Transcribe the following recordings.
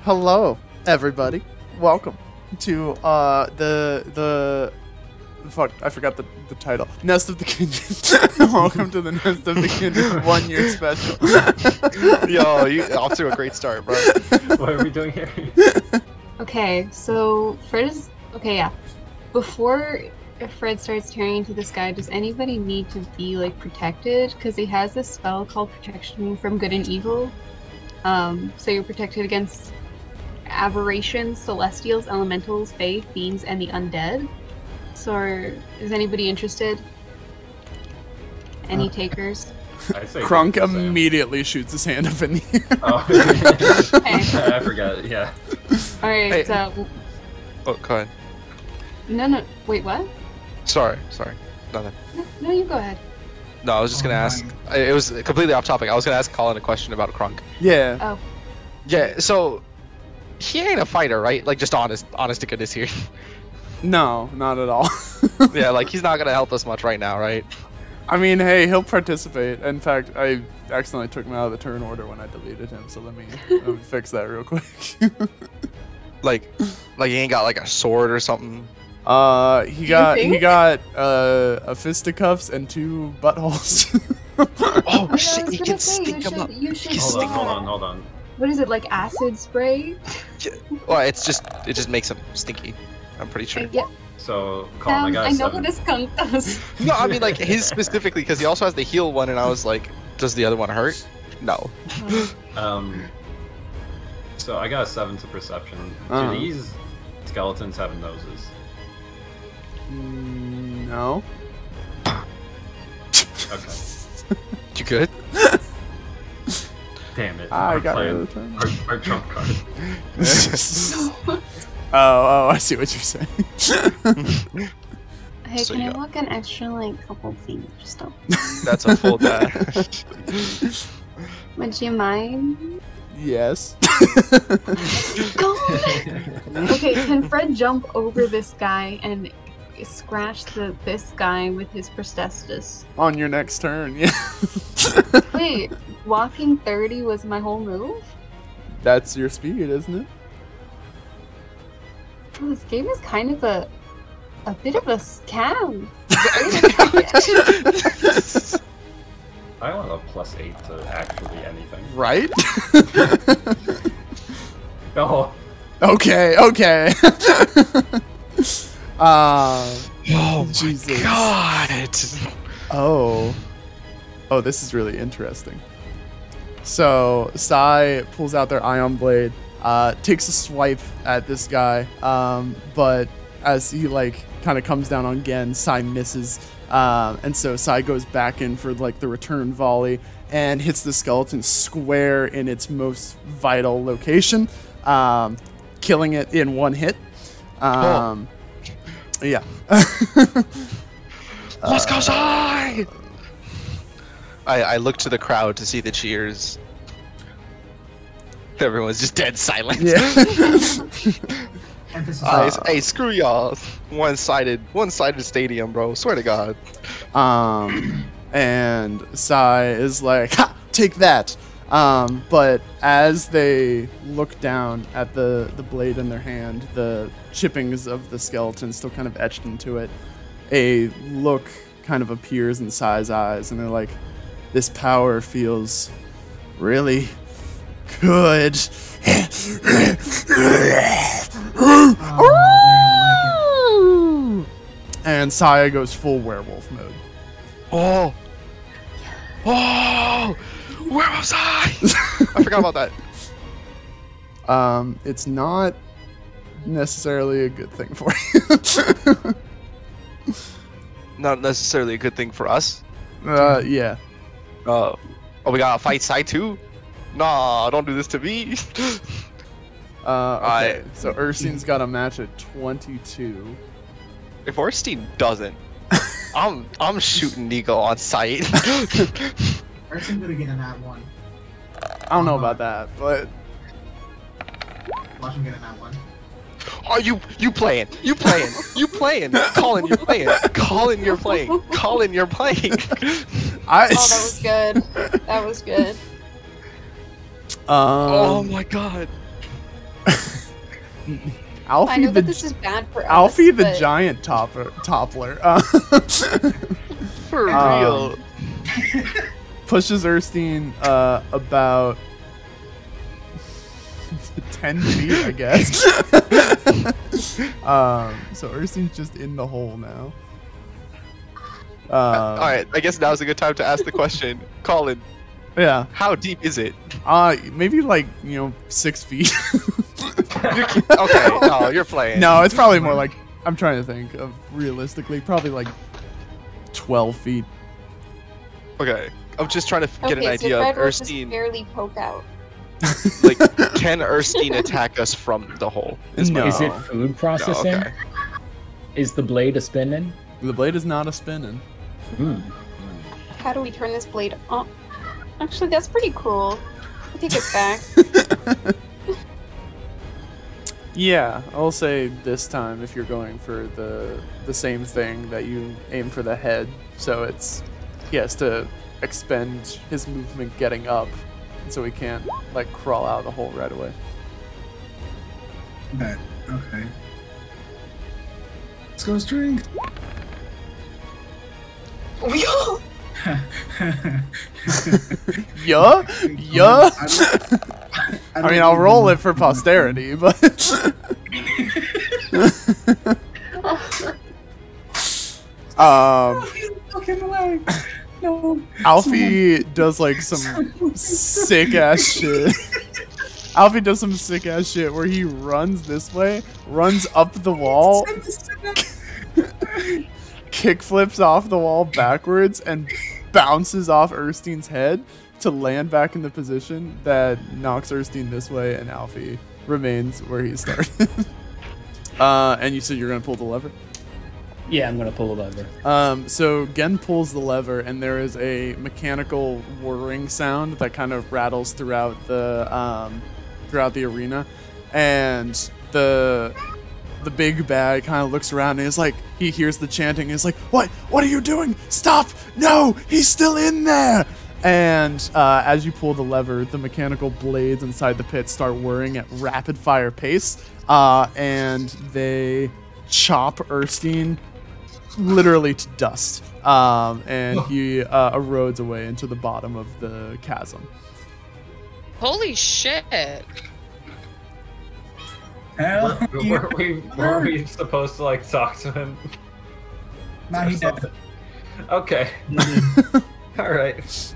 Hello, everybody. Welcome to the fuck, I forgot the title. Nest of the Kindred. Welcome to the Nest of the Kindred 1 year special. Yo, you off to a great start, bro. What are we doing here? Okay, so Fred is okay. Yeah, before Fred starts turning into the sky, does anybody need to be like protected? Because he has this spell called Protection from Good and Evil. So you're protected against aberrations, celestials, elementals, fae, fiends, and the undead. So is anybody interested? Any takers? I say Krunk go, Sam. immediately shoots his hand up in the air. Oh, Okay. I forgot. Yeah. Alright, Hey. so... Oh, go ahead. No, wait, what? Sorry. Nothing. No, you go ahead. No, I was just gonna ask. It was completely off topic. I was gonna ask Colin a question about Krunk. Yeah. Oh. Yeah, so he ain't a fighter, right? Like, just honest to goodness here. No, not at all. Yeah, like he's not gonna help us much right now, right? I mean, hey, he'll participate. In fact, I accidentally took him out of the turn order when I deleted him, so let me fix that real quick. Like he ain't got like a sword or something. He got think? a fisticuffs and 2 buttholes. Oh I shit, was he gonna can say, stink him up. You should He's Hold stinking. hold on. What is it, like acid spray? Well, it just makes him stinky. I'm pretty sure. Yeah. So, Colin, I got a I know 7. what a skunk does. No, I mean like his specifically because he also has the heal one, and I was like, does the other one hurt? No. So I got a 7 to perception. Uh-huh. Do these skeletons have noses? No. Okay. You good? Damn it. I Our got rid plan- of the turn. our trump card. Oh, I see what you're saying. Hey, So can you I got- walk an extra like couple feet? Just don't. That's a full dash. Would you mind? Yes. Go. Okay, can Fred jump over this guy and scratch this guy with his prosthesis? On your next turn, yeah. Wait, walking 30 was my whole move? That's your speed, isn't it? Oh, this game is kind of a bit of a scam. I want a +8 to actually anything. Right? Oh, Okay. Oh Jesus. God! Oh, this is really interesting. So, Sai pulls out their ion blade, takes a swipe at this guy, but as he, like, kind of comes down on Gen, Sai misses, and so Sai goes back in for, like, the return volley and hits the skeleton square in its most vital location, killing it in 1 hit. Yeah. Let's go, Sai! I look to the crowd to see the cheers. Everyone's just dead silent. Yeah. Hey, screw y'all. One-sided stadium, bro. Swear to God. And Sai is like, ha, take that. But as they look down at the blade in their hand, the chippings of the skeleton still kind of etched into it, a look kind of appears in Sai's eyes, and they're like, this power feels really good. And Sai goes full werewolf mode. Oh! Where was I? I forgot about that. It's not necessarily a good thing for you. Not necessarily a good thing for us. Yeah. Oh, we gotta fight Sai too? Nah, don't do this to me. Okay. So Ursine's got a match at 22. If Orstein doesn't, I'm shooting Nico on sight. Ursin gonna get a nat 1. I don't know about that, but Watch him get a nat 1. Oh, you playing? Colin, you're playing. Colin, you're playing. Colin, you're playing. Oh, that was good. That was good. Oh my God. Alfie I know the that this is bad for Alfie us, the but giant toppler For real. pushes Erskine about 10 feet, I guess. So Erskine's just in the hole now. Alright, I guess now's a good time to ask the question. Colin, Yeah. how deep is it? Maybe like 6 feet. Okay, no, you're playing. No, it's probably more like, I'm trying to think of realistically, probably like 12 feet. Okay, I'm just trying to get an okay, idea so of Fred will just Erskine. barely poke out. Like, can Erskine attack us from the hole? No. Is it food processing? okay. Is the blade a spinning? The blade is not a spinning. How do we turn this blade on? Actually, that's pretty cool. I take it back. Yeah, I'll say this time if you're going for the same thing that you aim for the head, so he has to expend his movement getting up, so he can't like crawl out of the hole right away. Bet. Okay. Let's go strength. Yeah? I mean, I'll roll it for posterity, but No. Alfie does like some sick ass shit. Alfie does some sick ass shit where he runs this way, runs up the wall, kick flips off the wall backwards, and bounces off Erskine's head to land back in the position that knocks Erskine this way, and Alfie remains where he started. And you said you're gonna pull the lever? Yeah, I'm gonna pull a lever. So Gen pulls the lever, and there is a mechanical whirring sound that kind of rattles throughout the arena, and the big bad kind of looks around and is like, he hears the chanting, and is like, what are you doing? Stop! No, he's still in there! And as you pull the lever, the mechanical blades inside the pit start whirring at rapid fire pace, and they chop Erskine literally to dust, and he erodes away into the bottom of the chasm. Holy shit. Hell, Were we supposed to like talk to him? Nah, he dead. Okay. All right.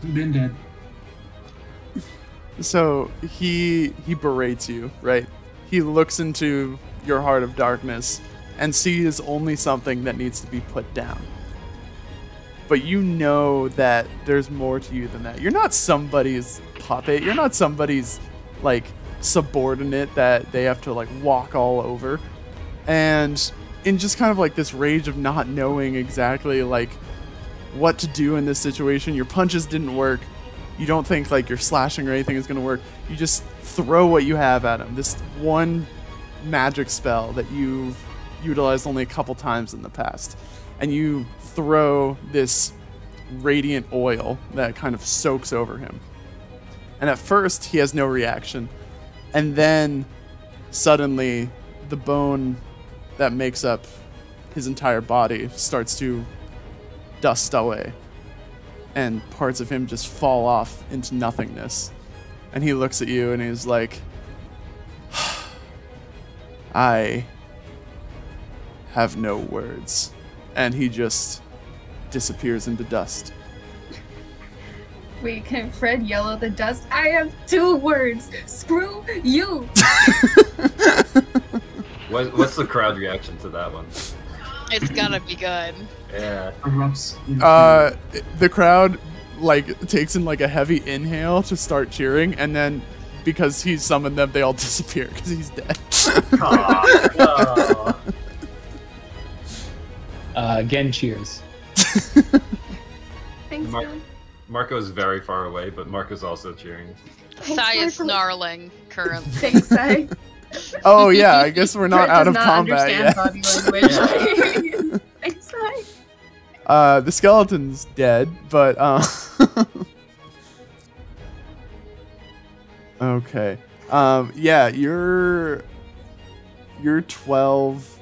He been dead. So he berates you, right? He looks into your heart of darkness and sees only something that needs to be put down. But you know that there's more to you than that. You're not somebody's puppet. You're not somebody's like subordinate that they have to like walk all over. And in just kind of like this rage of not knowing exactly like what to do in this situation, your punches didn't work. You don't think like your slashing or anything is going to work. You just throw what you have at him. This one magic spell that you've utilized only a couple times in the past. And you throw this radiant oil that kind of soaks over him. And at first, he has no reaction. And then suddenly, the bone that makes up his entire body starts to dust away. And parts of him just fall off into nothingness. And he looks at you and he's like, I have no words. And he just disappears into dust. Wait, can Fred yell at the dust? I have 2 words. Screw you. What's the crowd reaction to that one? It's gotta be good. Yeah. Erupts in The crowd like takes in like a heavy inhale to start cheering, and then because he summoned them, they all disappear because he's dead. Aw, no. Again, cheers. Thanks, Mar- man. Marco's very far away, but Marco's also cheering. Sai is snarling currently. Thanks, Sai. Oh yeah, I guess we're not Fred out does of not combat yet. understand body language. Thanks, Sai. The skeleton's dead, but okay. Yeah, You're 12.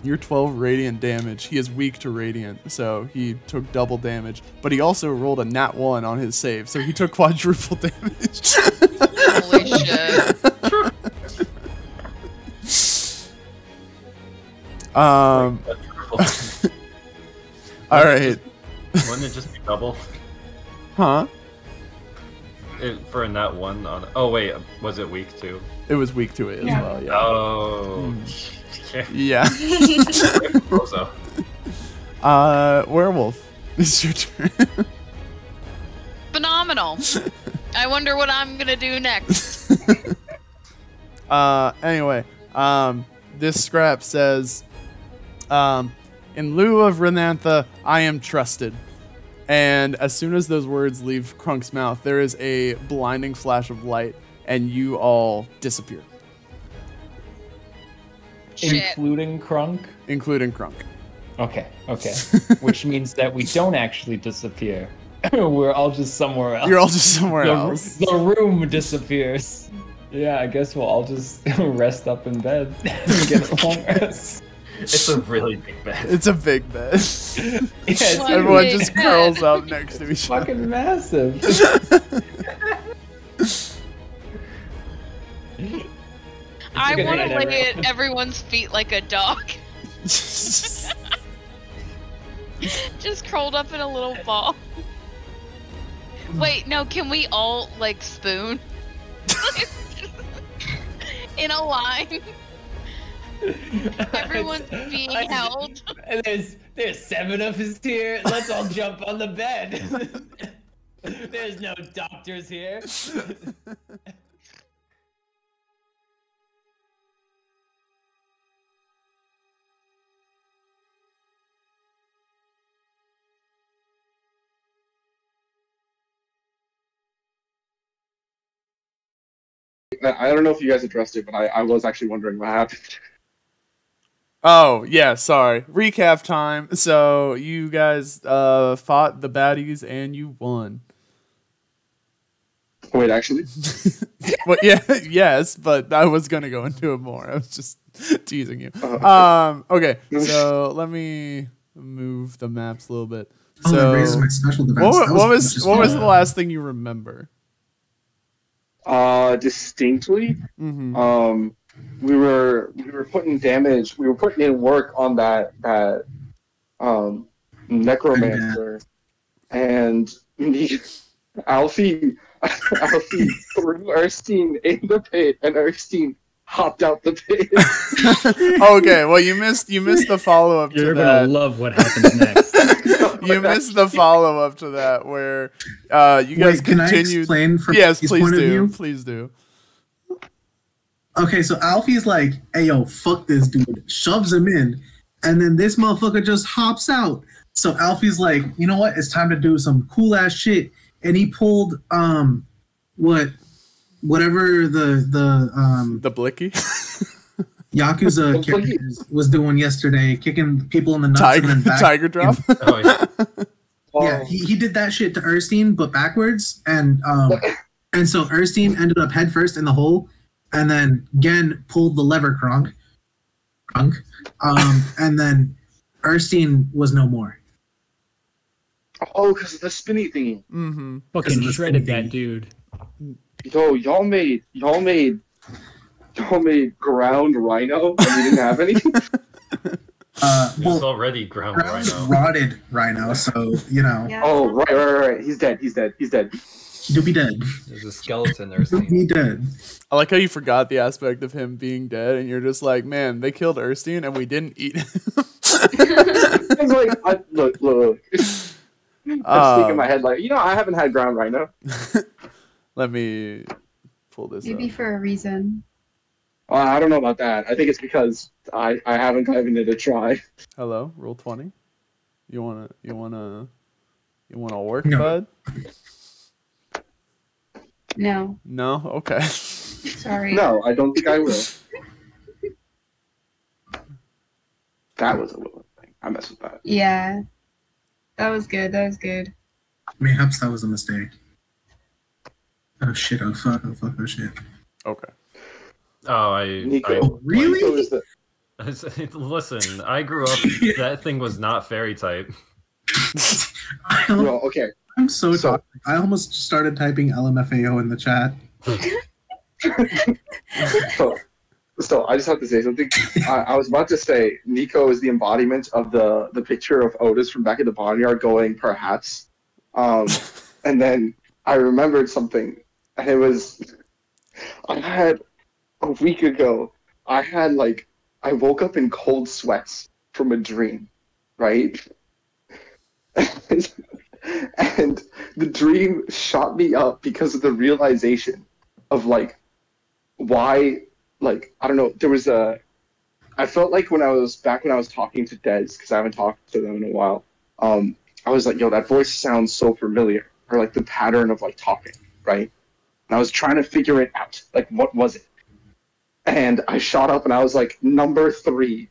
You're 12 radiant damage. He is weak to radiant, so he took double damage. But he also rolled a nat 1 on his save, so he took quadruple damage. Holy shit. All right. Wouldn't it just be double? Huh? For a nat 1 on. Oh wait, was it weak too? It was weak to it as Yeah. well. Yeah. Oh. Yeah. Also. Werewolf, it's your turn. Phenomenal. I wonder what I'm gonna do next. Anyway, this scrap says, in lieu of Renantha, I am trusted. And as soon as those words leave Krunk's mouth, there is a blinding flash of light, and you all disappear, Shit. Including Krunk? including Krunk. Okay. Which means that we don't actually disappear. We're all just somewhere else. You're all just somewhere the, else. The room disappears. Yeah, I guess we'll all just rest up in bed and get a long rest. It's a really big bed. It's a big bed. Yeah, it's One Everyone big just bed. curls up next to each other. fucking massive. I Good want to night, lay everyone. at everyone's feet like a dog. Just curled up in a little ball. Wait, no, can we all, like, spoon? In a line? Everyone's being held. And there's 7 of us here. Let's all jump on the bed. There's no doctors here. I don't know if you guys addressed it, but I was actually wondering what happened. Oh, yeah, sorry. Recap time. So, you guys fought the baddies and you won. Wait, actually? Well, yeah, yes, but I was going to go into it more. I was just teasing you. Okay, so let me move the maps a little bit. Oh, So, that raises my special defense. what That was the last thing you remember? Distinctly, Mm-hmm. we were putting damage. We were putting in work on that necromancer, and Alfie threw Erskine in the pit, and Erskine hopped out the pit. Okay, well, you missed the follow up to You're that. gonna love what happens next. You missed the follow up to that where you guys Wait, can I continued. explain from Yes, his please point of do. view? Please do. Okay, so Alfie's like, hey, yo, fuck this dude. Shoves him in. And then this motherfucker just hops out. So Alfie's like, you know what? It's time to do some cool ass shit. And he pulled, whatever The Blicky. Yakuza characters was doing yesterday, kicking people in the nuts and then back. Tiger drop. Oh yeah. Yeah, he did that shit to Erskine, but backwards. And so Erskine ended up head first in the hole. And then Gen pulled the lever Kronk. And then Erskine was no more. Oh, because of the spinny thingy. Mm-hmm. Fucking the shredded spinning. that dude. Yo, y'all made ground rhino, and we didn't have any. He's Well, already ground rhino. rotted rhino, so, you know, Yeah. Oh, right. He's dead. you'll be dead. There's a skeleton or You'll something. be dead. I like how you forgot the aspect of him being dead, and you're just like, man, they killed Erskine, and we didn't eat him. It's like, look. I'm thinking in my head, like, I haven't had ground rhino. Let me pull this Maybe up. for a reason. I don't know about that. I think it's because I haven't given it a try. Hello, roll 20. You wanna work, No. bud? No, No? Okay. sorry. No, I don't think I will. That was a little thing. I messed with that. Yeah. That was good. Mayhaps that was a mistake. Oh shit, oh fuck, oh shit. Okay. Oh, Nico. Really? Nico is the... Listen, I grew up. That thing was not fairy type. Well, okay. I'm so tired. I almost started typing LMFAO in the chat. So I just have to say something. I was about to say Nico is the embodiment of the picture of Otis from back in the barnyard going perhaps, and then I remembered something, and it was I had a week ago. I woke up in cold sweats from a dream, right? And the dream shot me up because of the realization of like why. Like, I don't know, I felt like when I was talking to Dez, because I haven't talked to them in a while, I was like, yo, that voice sounds so familiar, or like the pattern of like talking, right? And I was trying to figure it out, like, what was it? And I shot up and I was like, number 3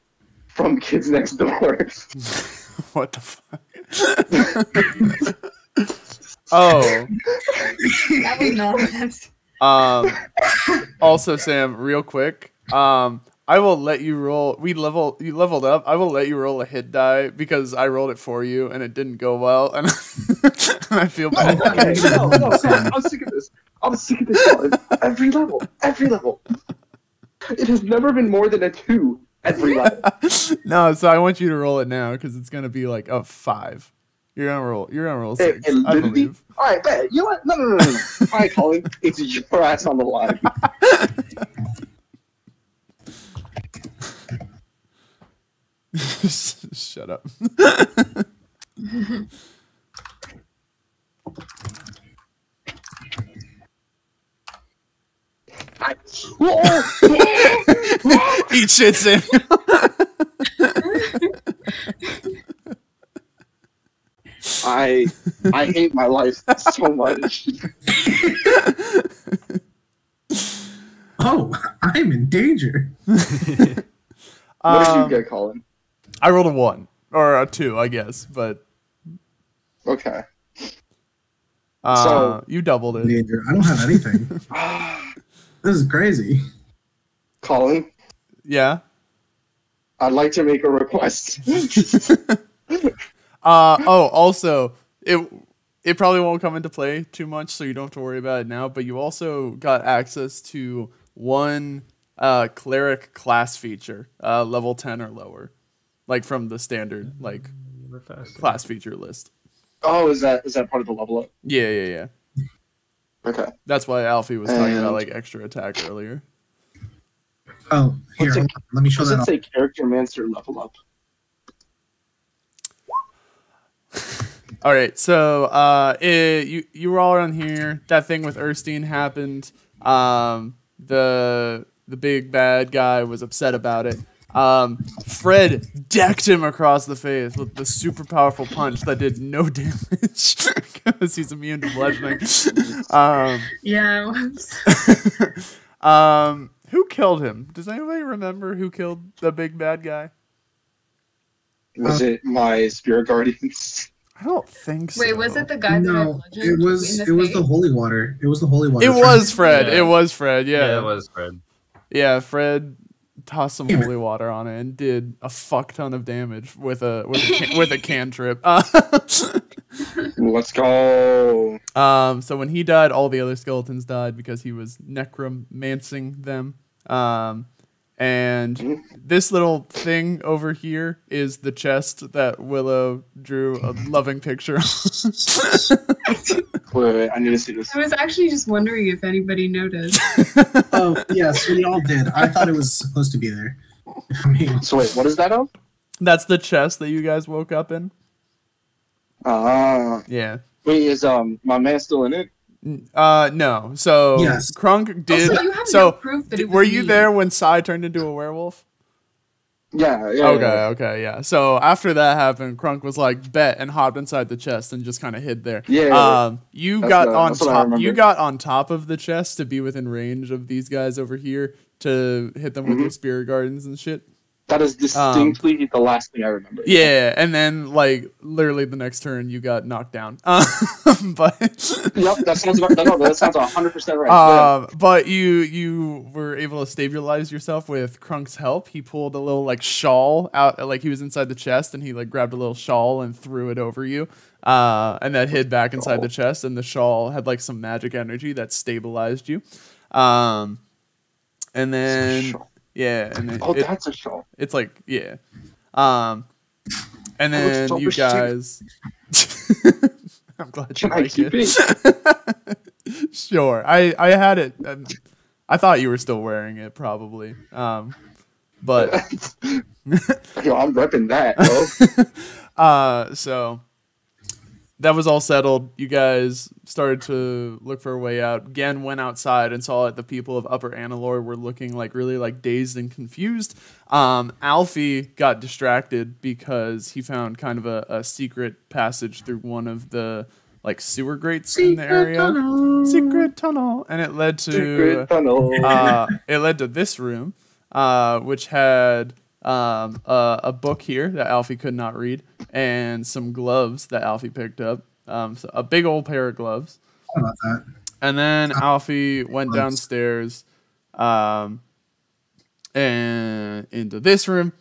from Kids Next Door. What the fuck? Oh. That was nonsense. Also, Sam, real quick, I will let you roll. You leveled up. I will let you roll a hit die because I rolled it for you and it didn't go well, and I feel bad. No, I'm sick of this. Colin. Every level. It has never been more than a 2 every level. No, so I want you to roll it now because it's gonna be like a 5. You're gonna roll 6. I believe. All right, bet. You know what? No. All right, Colin, it's your ass on the line. Shut up. Eat shit, Samuel. I hate my life so much. Oh, I'm in danger. What did you get, Colin? I rolled a 1 or a 2, I guess, but okay. So you doubled it. Danger. I don't have anything. This is crazy. Colin? Yeah? I'd like to make a request. Also, it probably won't come into play too much, so you don't have to worry about it now, but you also got access to one cleric class feature, level 10 or lower, like from the standard class feature list. Oh, is that part of the level up? Yeah. Okay. That's why Alfie was talking about like extra attack earlier. Oh, here, let me show that. Does it say character mancer level up? All right, so you were all around here. That thing with Erstein happened. The big bad guy was upset about it. Fred decked him across the face with the super powerful punch that did no damage because he's immune to bludgeoning. Yeah, it was. Who killed him? Does anybody remember who killed the big bad guy? Was it my spirit guardians? I don't think so. Wait, was it the guy that I No, bludgeoned it was the holy water. It was the holy water. It was Fred. Yeah. It was Fred. Yeah, it was Fred. Yeah, Fred tossed some holy water on it and did a fuck ton of damage with a cantrip. Let's go. So when he died, all the other skeletons died because he was necromancing them. And this little thing over here is the chest that Willow drew a loving picture of. Wait, I need to see this. I was actually just wondering if anybody noticed. Oh, yes, we all did. I thought it was supposed to be there. I mean, So wait, what is that of? That's the chest that you guys woke up in. Yeah. Wait, is my man still in it? No. So Yes. Krunk did. Also, you have no So proof that it was were you me. there when Sai turned into a werewolf? Yeah. Okay, yeah. So after that happened, Krunk was like, bet, and hopped inside the chest and just kind of hid there. Yeah. You That's got what- on that's what I top. remember. You got on top of the chest to be within range of these guys over here to hit them with your spirit gardens and shit. That is distinctly the last thing I remember. Yeah, and then like literally the next turn you got knocked down. But yep, that sounds 100% right. But you were able to stabilize yourself with Krunk's help. He pulled a little like shawl out, like he was inside the chest, and he like grabbed a little shawl and threw it over you. And that hid back inside the chest, and the shawl had like some magic energy that stabilized you. And then yeah, and then that's a shawl. It's like yeah. And then you guys. I'm glad you like it. Sure, I had it. I thought you were still wearing it, probably. But yo, I'm repping that, bro. So that was all settled. You guys started to look for a way out. Gen went outside and saw that the people of Upper Annalore were looking like really like dazed and confused. Alfie got distracted because he found kind of a secret passage through one of the like sewer grates in the area. Secret tunnel, and it led to this room, which had a book here that Alfie could not read, and some gloves that Alfie picked up. So a big old pair of gloves. How about that? And then Alfie went downstairs and into this room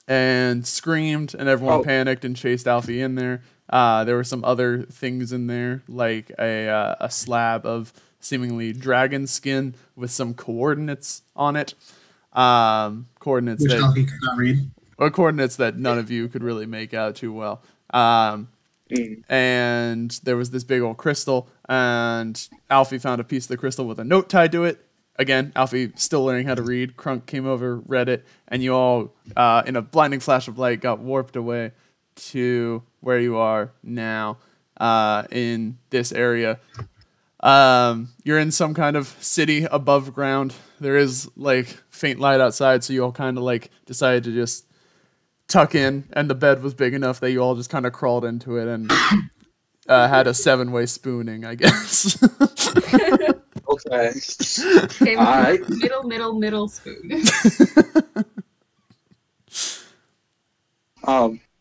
and screamed, and everyone panicked and chased Alfie in there. There were some other things in there, like a slab of seemingly dragon skin with some coordinates on it. Coordinates which that Alfie could not read. Or coordinates that none of you could really make out too well. And there was this big old crystal, and Alfie found a piece of the crystal with a note tied to it. Again, Alfie still learning how to read. Krunk came over, read it, and you all, in a blinding flash of light, got warped away to where you are now, in this area. You're in some kind of city above ground. There is like faint light outside, so you all kind of like decided to just tuck in, and the bed was big enough that you all just kind of crawled into it and had a 7-way spooning, I guess. Okay. Middle spoon.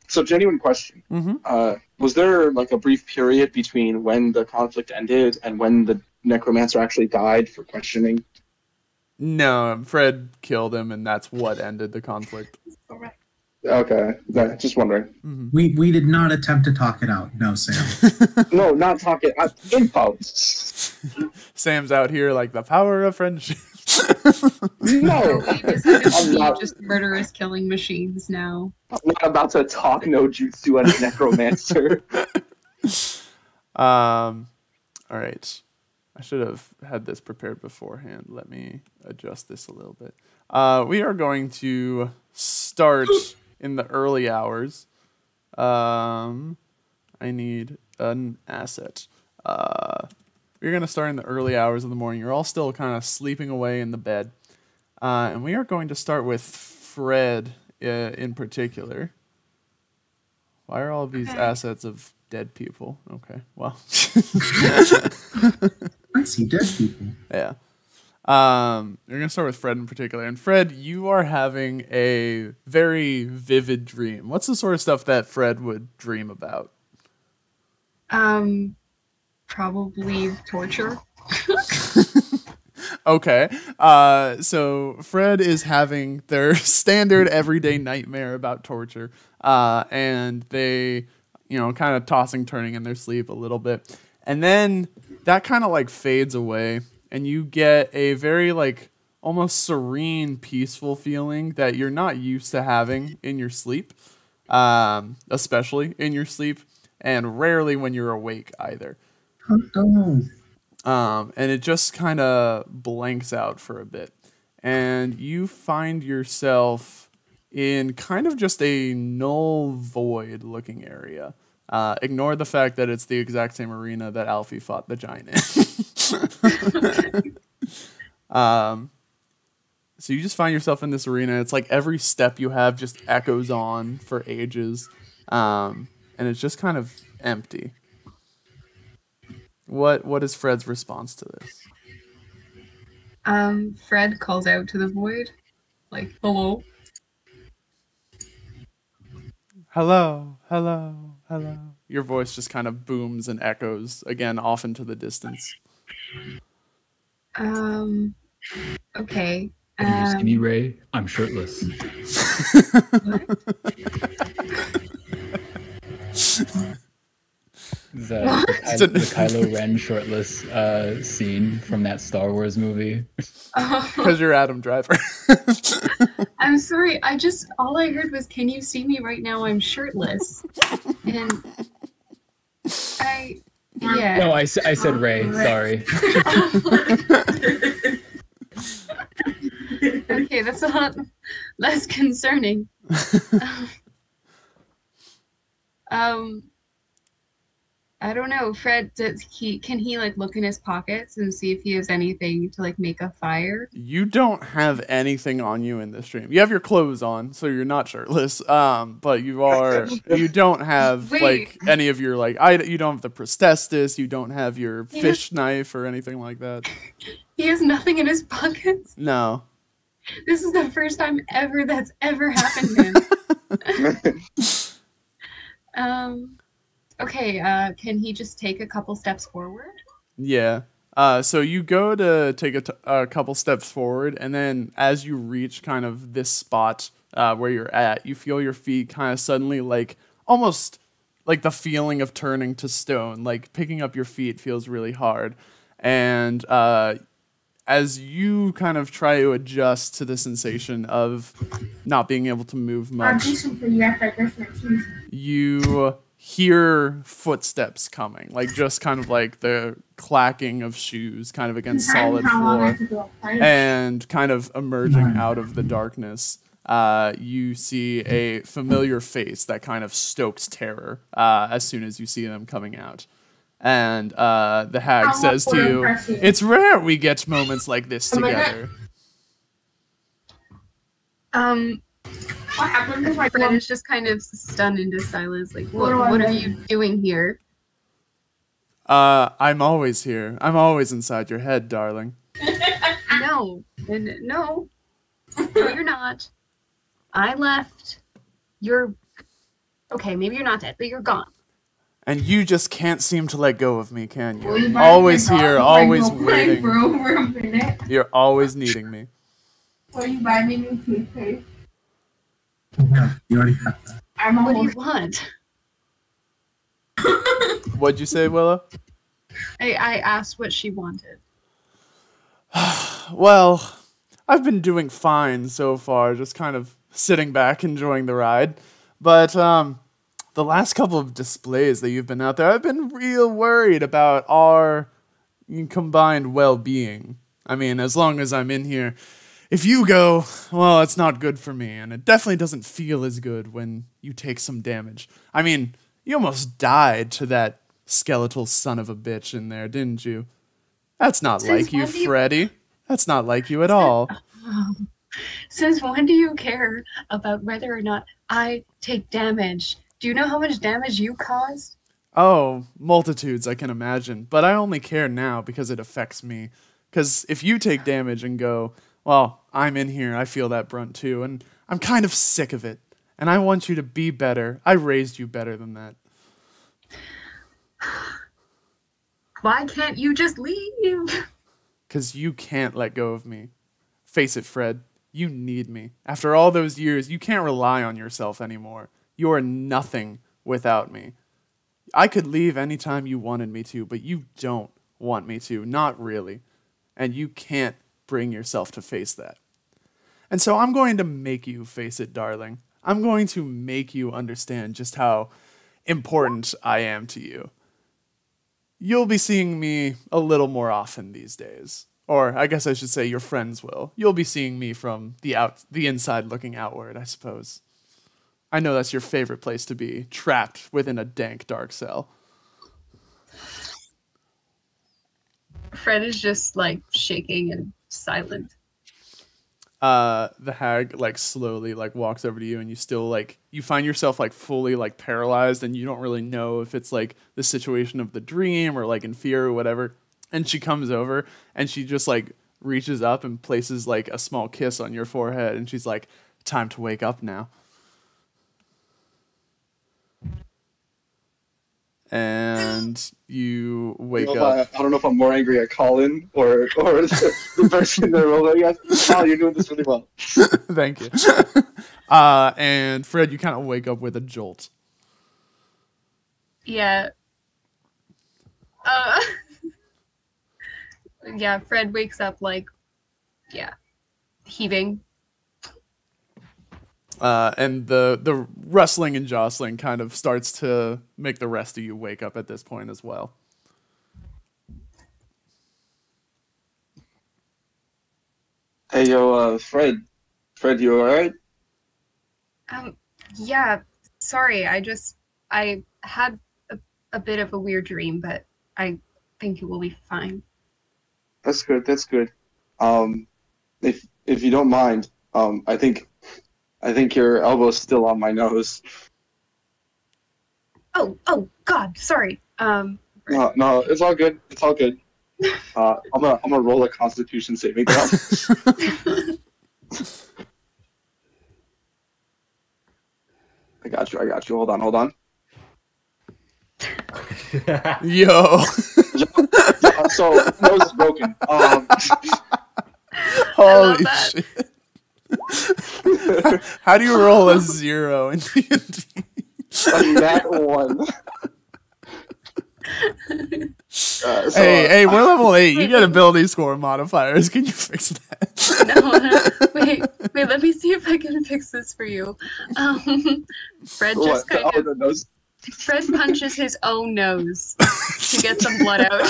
So genuine question. Was there like a brief period between when the conflict ended and when the necromancer actually died for questioning? No, Fred killed him, and that's what ended the conflict. Okay, just wondering. We did not attempt to talk it out. No, Sam. No, not talk it. Info. Sam's out here like the power of friendship. No, I'm not just murderous killing machines now. I'm not about to talk no jutsu at a necromancer. All right. I should have had this prepared beforehand. Let me adjust this a little bit. We are going to start in the early hours. I need an asset. We're going to start in the early hours of the morning. You're all still kind of sleeping away in the bed. And we are going to start with Fred in particular. Why are all of these assets of dead people? Okay, well. I see dead people. Yeah. You're going to start with Fred in particular. And Fred, you are having a very vivid dream. What's the sort of stuff that Fred would dream about? Probably torture. Okay. So Fred is having their standard everyday nightmare about torture. And they, kind of tossing, turning in their sleep a little bit. And then that kind of like fades away, and you get a very like almost serene, peaceful feeling that you're not used to having in your sleep, especially in your sleep, and rarely when you're awake either. And it just kind of blanks out for a bit, and you find yourself in kind of just a null void looking area. Ignore the fact that it's the exact same arena that Alfie fought the giant in. So you just find yourself in this arena. It's like every step you have just echoes on for ages. And it's just kind of empty. What is Fred's response to this? Fred calls out to the void, like, hello. Hello, hello, hello. Your voice just kind of booms and echoes again off into the distance. Okay. Can you see me, Ray? I'm shirtless. The Kylo Ren shirtless scene from that Star Wars movie. Because you're Adam Driver. I'm sorry. All I heard was, "Can you see me right now? I'm shirtless." And yeah. No, I said Ray. Sorry. Okay, that's a lot less concerning. I don't know. Fred, can he like look in his pockets and see if he has anything to like make a fire? You don't have anything on you in this stream. You have your clothes on, so you're not shirtless. But you don't have like any of your you don't have the prosthesis, you don't have your fish knife or anything like that. He has nothing in his pockets? No. This is the first time ever that's ever happened to him. Okay, can he just take a couple steps forward? Yeah. So you go to take a couple steps forward, and then as you reach kind of this spot where you're at, you feel your feet kind of suddenly almost like the feeling of turning to stone. Like picking up your feet feels really hard. And as you kind of try to adjust to the sensation of not being able to move much, you hear footsteps coming, just kind of like the clacking of shoes kind of against solid floor, and kind of emerging out of the darkness, you see a familiar face that kind of stokes terror as soon as you see them coming out. And the hag says to you, "It's rare we get moments like this together." What happened? My friend is just kind of stunned into silence. Like, what are you doing here? I'm always here. I'm always inside your head, darling. No, you're not. I left. Okay, maybe you're not dead, but you're gone. And you just can't seem to let go of me, can you? Always here, always waiting. You're always needing me. Will you buy me new toothpaste? Yeah, you already have that. What do you want? What'd you say, Willow? I asked what she wanted. Well, I've been doing fine so far, just kind of sitting back, enjoying the ride. But the last couple of displays that you've been out there, I've been real worried about our combined well-being. I mean, as long as I'm in here, if you go, well, it's not good for me, and it definitely doesn't feel as good when you take some damage. I mean, you almost died to that skeletal son of a bitch in there, didn't you? That's not like you, Freddy. That's not like you at all. Since when do you care about whether or not I take damage? Do you know how much damage you caused? Oh, multitudes, I can imagine. But I only care now because it affects me. Because if you take damage and go, well, I'm in here, I feel that brunt too, and I'm kind of sick of it. And I want you to be better. I raised you better than that. Why can't you just leave? Because you can't let go of me. Face it, Fred. You need me. After all those years, you can't rely on yourself anymore. You are nothing without me. I could leave anytime you wanted me to, but you don't want me to. Not really. And you can't bring yourself to face that. And so I'm going to make you face it, darling. I'm going to make you understand just how important I am to you. You'll be seeing me a little more often these days. Or I guess I should say your friends will. You'll be seeing me from the inside looking outward, I suppose. I know that's your favorite place to be, trapped within a dank, dark cell. Fred is just shaking and silent. The hag slowly walks over to you, and you still you find yourself fully paralyzed, and you don't really know if it's the situation of the dream or in fear or whatever. And she comes over and she just reaches up and places a small kiss on your forehead, and she's like, "Time to wake up now." and you wake I up. don't know if I'm more angry at Colin or the person that rolled at you. Colin, you're doing this really well. Thank you. And Fred, you kind of wake up with a jolt. Yeah. Yeah, Fred wakes up like, heaving. And the rustling and jostling kind of starts to make the rest of you wake up at this point as well. Hey, yo, Fred. Fred, you alright? Yeah, sorry, I had a bit of a weird dream, but I think it will be fine. That's good. That's good. If you don't mind, I think your elbow's still on my nose. Oh, God, sorry. No, it's all good. It's all good. I'm gonna roll a Constitution saving throw. I got you. Hold on. Yo. So nose is broken. Holy shit. How do you roll a 0 in D&D? That one. Hey, we're level 8. You get ability score modifiers. Can you fix that? No, wait, let me see if I can fix this for you. Fred just Fred punches his own nose to get some blood out.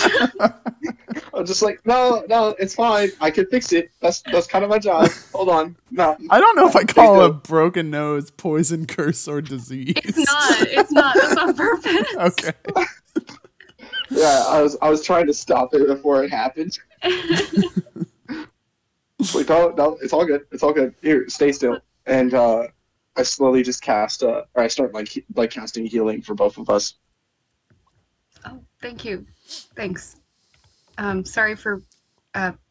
I'm just like, no, it's fine. I can fix it. That's kind of my job. Hold on. No. I don't know if I call a broken nose poison, curse, or disease. It's not. That's on purpose. Okay. Yeah, I was trying to stop it before it happened. Like, no, it's all good. It's all good. Here, stay still. And I slowly just cast, or I start like casting healing for both of us. Oh, thank you. Thanks. Sorry for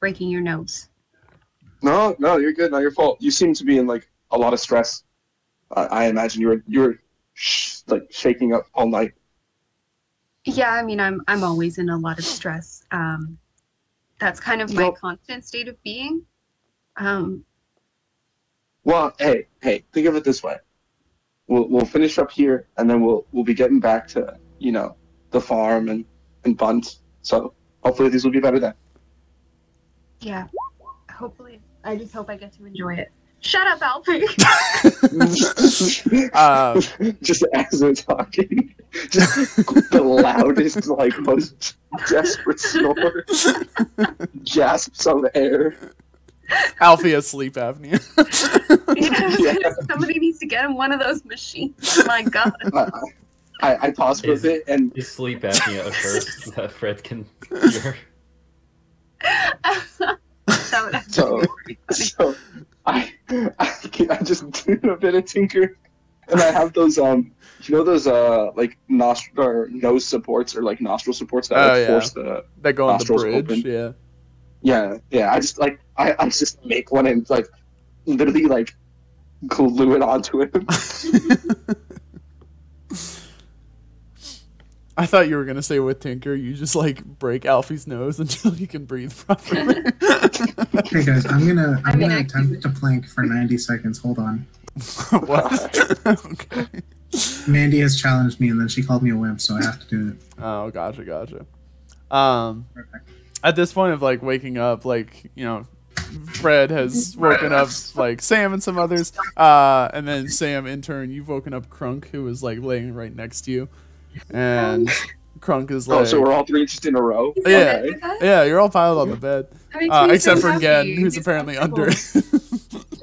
breaking your nose. No, you're good. Not your fault. You seem to be in like a lot of stress. I imagine you were like shaking up all night. Yeah, I mean, I'm always in a lot of stress. That's kind of my constant state of being. Well, hey, think of it this way. We'll finish up here, and then we'll be getting back to the farm and Bunt. So hopefully these will be better then. Yeah, hopefully. I just hope I get to enjoy it. Shut up, Alfie. Just as we're talking, just the loudest, like most desperate snore, gasps of air. Alfie has sleep apnea. Somebody needs to get him one of those machines. Oh my god. I paused with it and is sleep apnea a curse that Fred can cure? So I just do a bit of tinker, and I have those those like nostril or nose supports or like nostril supports that force the that go on the nostrils bridge. open. Yeah. I just I just make one and like literally like glue it onto him. I thought you were gonna say with Tinker, you just like break Alfie's nose until he can breathe properly. Hey guys, I'm gonna attempt to plank for 90 seconds. Hold on. What? Okay. Mandy has challenged me, and then she called me a wimp, so I have to do it. Oh, gotcha. At this point of like waking up, like Fred has woken up like Sam and some others, and then Sam in turn, you've woken up Crunk, who was like laying right next to you. And Crunk is like... Oh, so we're all three just in a row? Yeah, Okay. Yeah, you're all piled on the bed. Except for Gen, who's apparently under it.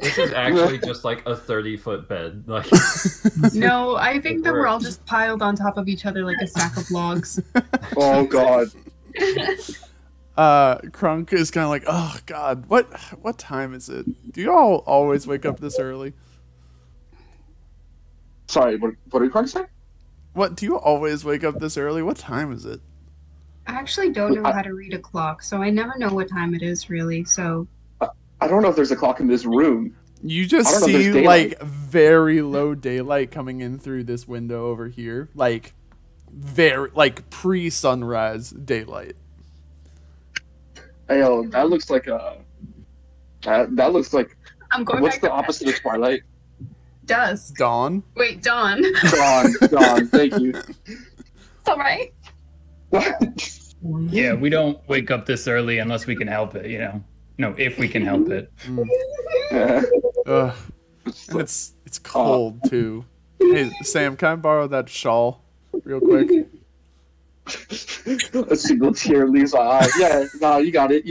This is actually just like a 30-foot bed. Like, no, I think that we're all just piled on top of each other like a stack of logs. Oh, God. Crunk is kind of like, oh, God, what time is it? Do you all always wake up this early? Sorry, what did Crunk say? What, do you always wake up this early? What time is it? I actually don't know how to read a clock, so I never know what time it is, really, so... I don't know if there's a clock in this room. You just see, like, very low daylight coming in through this window over here. Like, very like pre-sunrise daylight. Hey, yo, that looks like that looks like. I'm going What's back the to opposite of twilight? dusk. Dawn. Wait, dawn. Dawn. Thank you. It's all right. Yeah, we don't wake up this early unless we can help it, you know. No, if we can help it. Yeah. And it's cold too. Hey Sam, can I borrow that shawl real quick? A single tear leaves my eye. Yeah, no, you got it.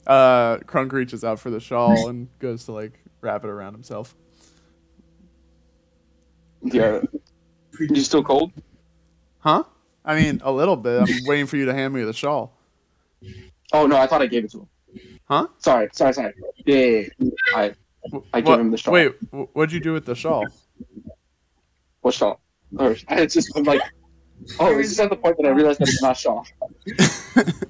Crunk reaches out for the shawl and goes to like wrap it around himself. Yeah. You still cold? Huh? I mean, a little bit. I'm waiting for you to hand me the shawl. Oh no, I thought I gave it to him. Huh? Sorry. Yeah. I gave him the shawl. Wait, what'd you do with the shawl? What shawl? I'm like, oh, this is at the point that I realized that it's not shawl.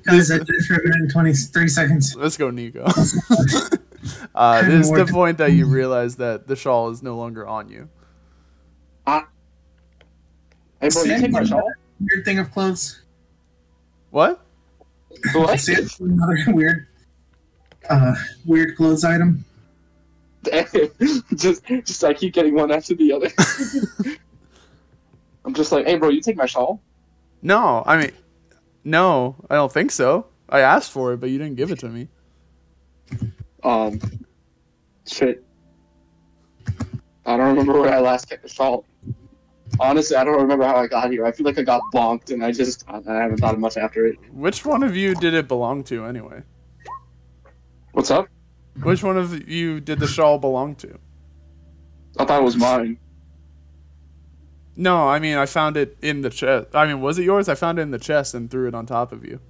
Guys, I did it for a minute and 30 seconds. Let's go, Nico. This is the point that you realize that the shawl is no longer on you. Hey, bro, you take my shawl? Weird thing of clothes. What? What? See it? Another weird clothes item. just I keep getting one after the other. I'm just like, hey, bro, you take my shawl? No, I mean, no, I don't think so. I asked for it, but you didn't give it to me. Shit. I don't remember where I last kept the shawl. Honestly, I don't remember how I got here. I feel like I got bonked, and I haven't thought much after it. Which one of you did it belong to, anyway? What's up? Which one of you did the shawl belong to? I thought it was mine. No, I mean, I found it in the chest. I mean, was it yours? I found it in the chest and threw it on top of you.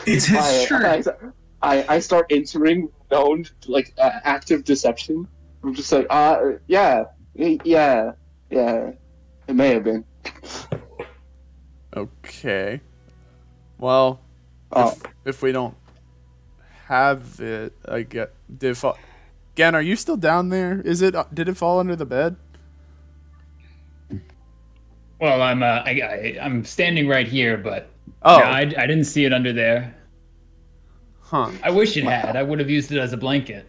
It's his shirt. I start entering known, like, active deception. I'm just like, yeah. It may have been. Okay. Well, if we don't have it, I get. Gan, are you still down there? Did it fall under the bed? Well, I'm standing right here, but no, I didn't see it under there. Huh. I wish it had. I would have used it as a blanket.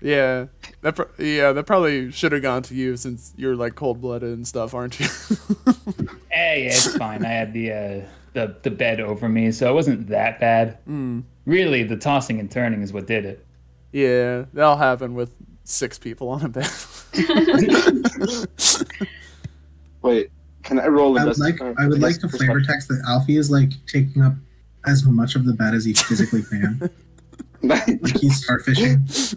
Yeah, that probably should have gone to you since you're like cold-blooded and stuff, aren't you? Hey, it's fine. I had the bed over me, so it wasn't that bad. Really, the tossing and turning is what did it. Yeah, that'll happen with 6 people on a bed. Wait, can I roll I would like to flavor text that Alfie is like taking up as much of the bed as he physically can. Like he's starfishing.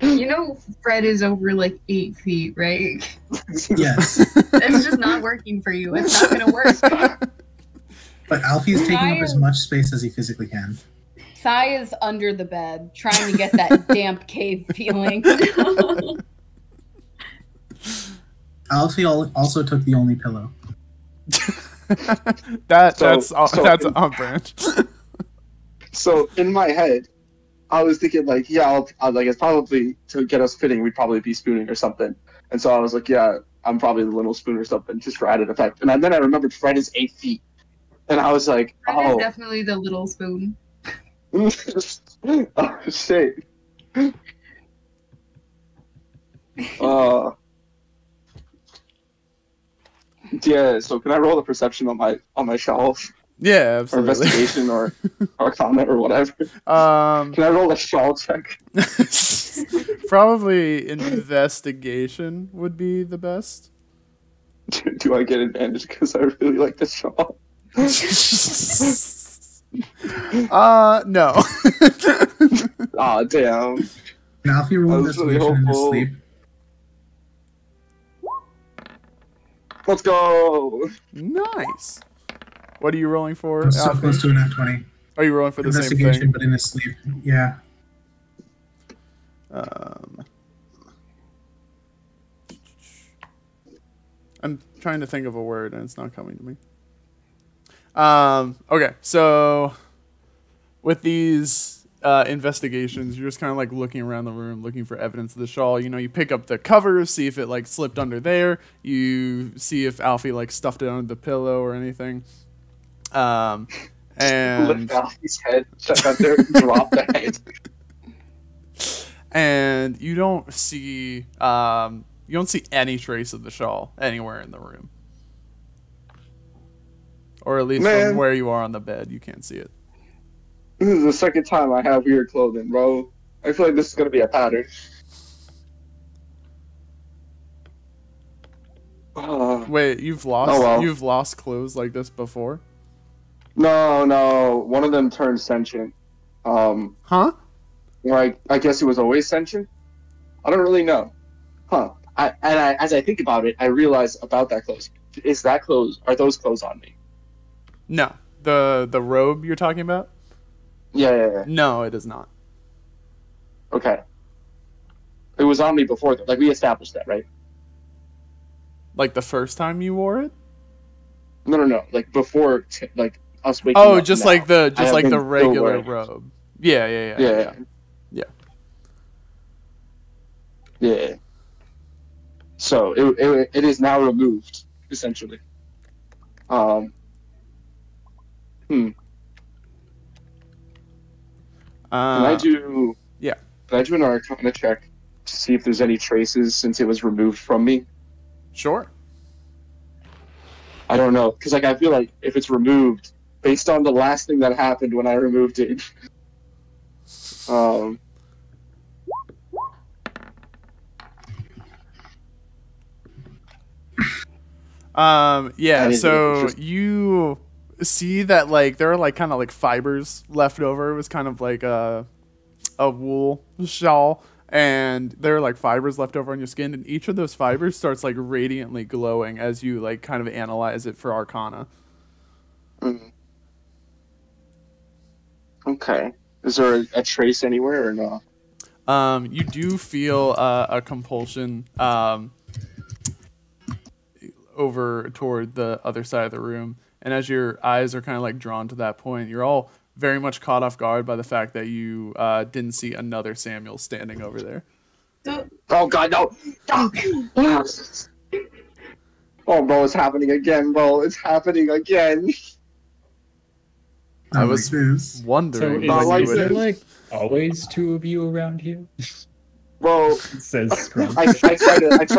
You know, Fred is over like 8 feet, right? Yes. It's just not working for you. It's not gonna work. But Alfie is taking up as much space as he physically can. Sai is under the bed, trying to get that damp cave feeling. Alfie also took the only pillow. That's on brand. So in my head, I was thinking like, yeah, like it's probably to get us fitting, we'd probably be spooning or something. And so I was like, yeah, I'm probably the little spoon or something, just for added effect. And then I remembered Fred is 8 feet, and I was like, Fred is definitely the little spoon. Oh shit. Yeah, so can I roll a perception on my shelf? Yeah, absolutely. Or investigation or comment or whatever. Can I roll a shawl check? Probably investigation would be the best. Do I get advantage because I really like this shawl? No. Aw, damn. Now if you roll investigation in his sleep. Let's go! Nice. What are you rolling for? I'm so close to an F20. Are you rolling for the same Investigation, thing? but in his sleep. Yeah. I'm trying to think of a word and it's not coming to me. Okay, so with these investigations. You're just kind of like looking around the room, looking for evidence of the shawl. You know, you pick up the cover, see if it like slipped under there. You see if Alfie like stuffed it under the pillow or anything. And lift Alfie's head, check under, drop the head. And you don't see any trace of the shawl anywhere in the room, or at least from where you are on the bed, you can't see it. This is the second time I have weird clothing, bro. I feel like this is gonna be a pattern. Wait, you've lost clothes like this before? No. One of them turned sentient. Huh? Or I guess it was always sentient? I don't really know. Huh. As I think about it, I realize about that clothes. Are those clothes on me? No. The robe you're talking about? Yeah. No, it is not. Okay. It was on me before, though. Like, we established that, right? Like the first time you wore it? No. Like, before, us waking up. Oh, just like the regular robe. Yeah. So, it is now removed, essentially. Can I do an Arcana check to see if there's any traces since it was removed from me? Sure. I don't know, because I feel like if it's removed, based on the last thing that happened when I removed it, so you see that like there are like kind of like fibers left over. It was kind of like a wool shawl, and there are like fibers left over on your skin, and each of those fibers starts like radiantly glowing as you like kind of analyze it for Arcana. Okay. Is there a trace anywhere or no? You do feel a compulsion over toward the other side of the room, and as your eyes are kind of like drawn to that point, you're all very much caught off guard by the fact that you didn't see another Samuel standing over there. Oh god, no! Oh, bro, it's happening again, bro. It's happening again. I was wondering. So is there like always two of you around here? Bro, says Scrum. I try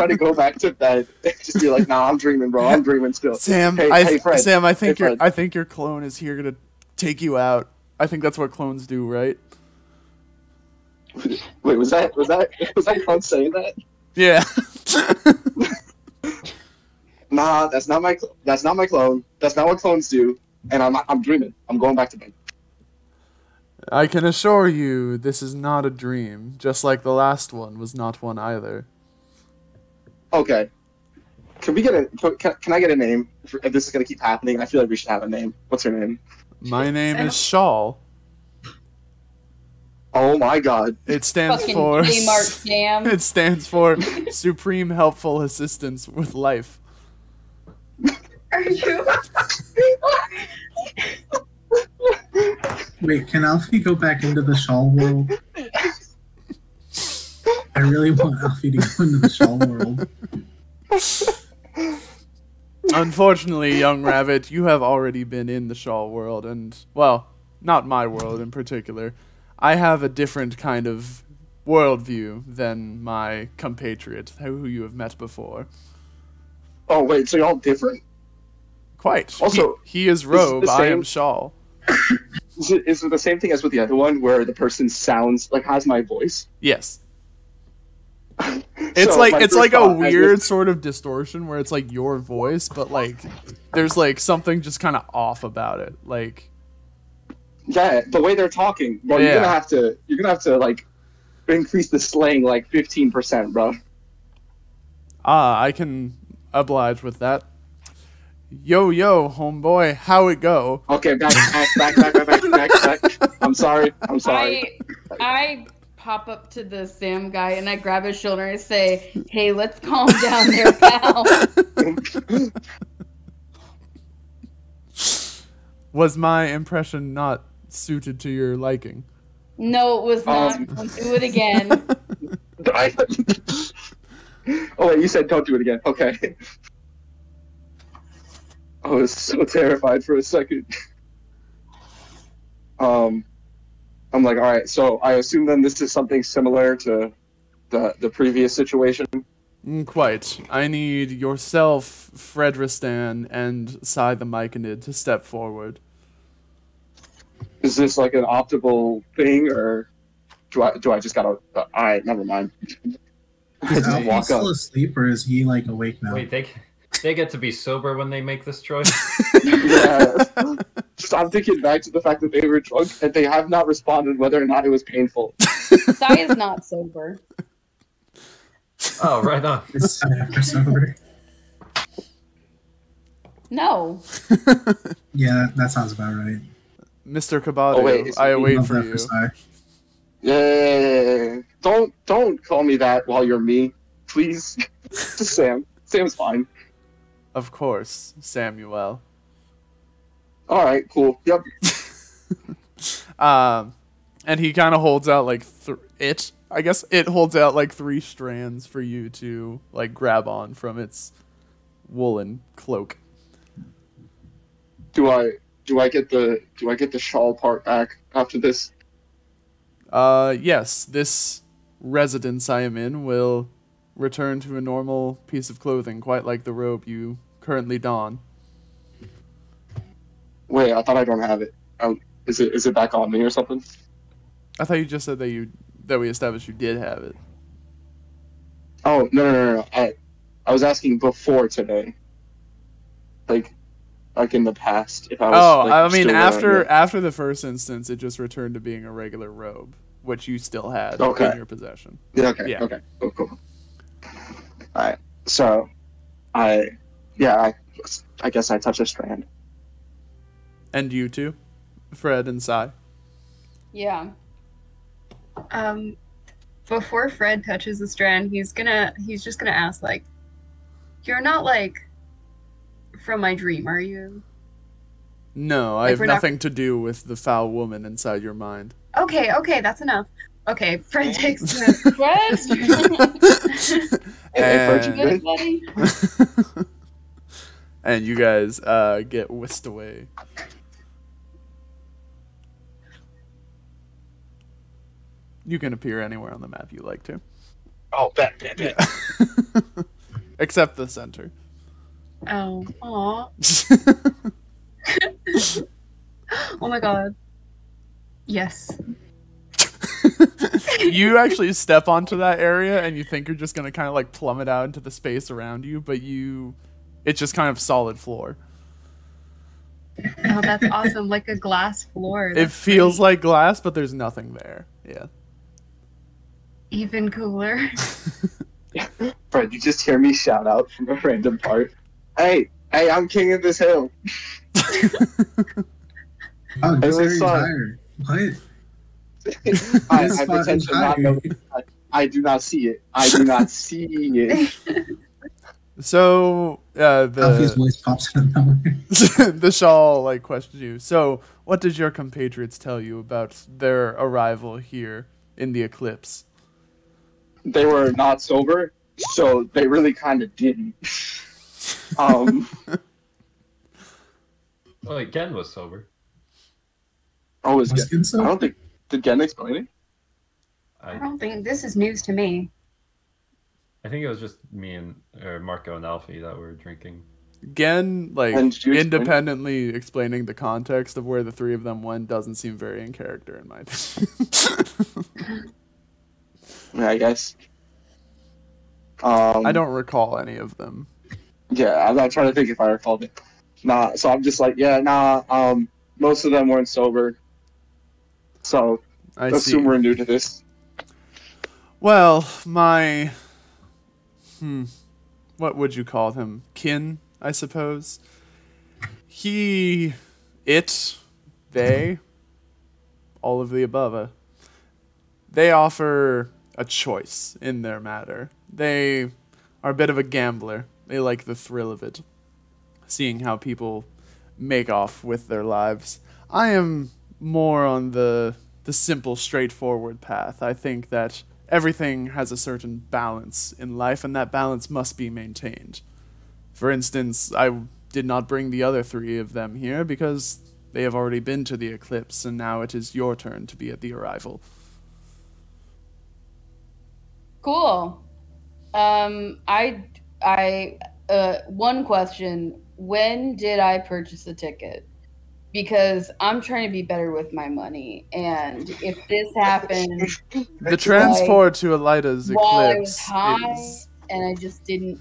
to go back to bed. Just be like, nah, I'm dreaming, bro. I'm dreaming still. Sam, hey, Fred. Sam, I think your clone is here to take you out. I think that's what clones do, right? Wait, was that clone saying that? Yeah. Nah, that's not my clone. That's not what clones do. And I'm dreaming. I'm going back to bed. I can assure you, this is not a dream. Just like the last one was not one either. Okay. Can I get a name? If this is gonna keep happening, I feel like we should have a name. What's her name? My name is Shawl. Oh my god. It stands Fucking for Kmart Sam. It stands for Supreme Helpful Assistance with Life. Are you? Wait, can Alfie go back into the shawl world? I really want Alfie to go into the shawl world. Unfortunately, young rabbit, you have already been in the shawl world, and, well, not my world in particular. I have a different kind of worldview than my compatriot, who you have met before. Oh, wait, so you're all different? Quite. Also, he is robe, I am shawl. Is it the same thing as with the other one, where the person sounds, like, has my voice? Yes. It's like a weird sort of distortion where it's like your voice, but like there's like something just kind of off about it. Like, yeah, the way they're talking, bro. Yeah. You're gonna have to like increase the slang like 15%, bro. I can oblige with that. Yo, homeboy, how it go? Okay, back. I'm sorry. I pop up to the Sam guy and I grab his shoulder and I say, "Hey, let's calm down there, pal." Was my impression not suited to your liking? No, it was not. Don't do it again. Oh wait, you said don't do it again. Okay. I was so terrified for a second. I'm like, all right. So I assume then this is something similar to the previous situation. Quite. I need yourself, Fredristan, and Sai the Myconid to step forward. Is this like an optimal thing, or do I just gotta? All right, never mind. Is Alfie still asleep, or is he like awake now? Wait, they get to be sober when they make this choice? Yeah. Just I'm thinking back to the fact that they were drunk and they have not responded whether or not it was painful. Sai is not sober. Oh, right on. It's sober. No. Yeah, that sounds about right. Mr. Cabado, I await for you. Yeah. Don't call me that while you're me, please. Just Sam. Sam's fine. Of course, Samuel. All right, cool. Yep. And he kind of holds out like I guess it holds out like 3 strands for you to like grab on from its woolen cloak. Do I get the shawl part back after this? Yes. This residence I am in will return to a normal piece of clothing, quite like the robe you currently don. Wait, I thought I don't have it. Is it back on me or something? I thought you just said that we established you did have it. Oh no! I was asking before today, like in the past. If I was. Oh, like, I mean, still after the first instance, it just returned to being a regular robe, which you still had in your possession. Yeah. Okay. Yeah. Okay. Cool. All right. So, I guess I touch a strand. And you too, Fred and Sai. Yeah. Before Fred touches the strand, he's just gonna ask, like, you're not like from my dream, are you? No, I have nothing to do with the foul woman inside your mind. Okay, that's enough. Okay, Fred takes the and you guys get whisked away. You can appear anywhere on the map you like to. Oh, bet. Except the center. Oh, aw. Oh my god. Yes. You actually step onto that area and you think you're just going to kind of like plummet out into the space around you, but it's just kind of solid floor. Oh, that's awesome. Like a glass floor. It feels like glass, but there's nothing there. Yeah. Even cooler. Fred, you just hear me shout out from a random part. Hey, I'm king of this hill. Oh, this area's higher. What? I pretend to not know. I do not see it. I do not see it. So Alfie's voice pops out of nowhere. The shawl like questions you. So, what did your compatriots tell you about their arrival here in the eclipse? They were not sober, so they really kind of didn't. Well, Gen was sober. Oh, was Gen sober? I don't think. Did Gen explain it? I don't think this is news to me. I think it was just me and Marco and Alfie that were drinking. Gen, like, independently explaining the context of where the 3 of them went doesn't seem very in character in my opinion. Yeah, I guess. I don't recall any of them. Yeah, I'm not trying to think if I recalled it. Nah, so I'm just like, most of them weren't sober. So, I assume we're new to this. Well, my... what would you call him? Kin, I suppose? They, all of the above. They offer a choice in their matter. They are a bit of a gambler. They like the thrill of it, seeing how people make off with their lives. I am more on the the simple, straightforward path. I think that everything has a certain balance in life, and that balance must be maintained. For instance, I did not bring the other 3 of them here because they have already been to the eclipse, and now it is your turn to be at the arrival. Cool. One question. When did I purchase a ticket? Because I'm trying to be better with my money, and if this happened, The transport to Elida's while I was eclipse high is... and I just didn't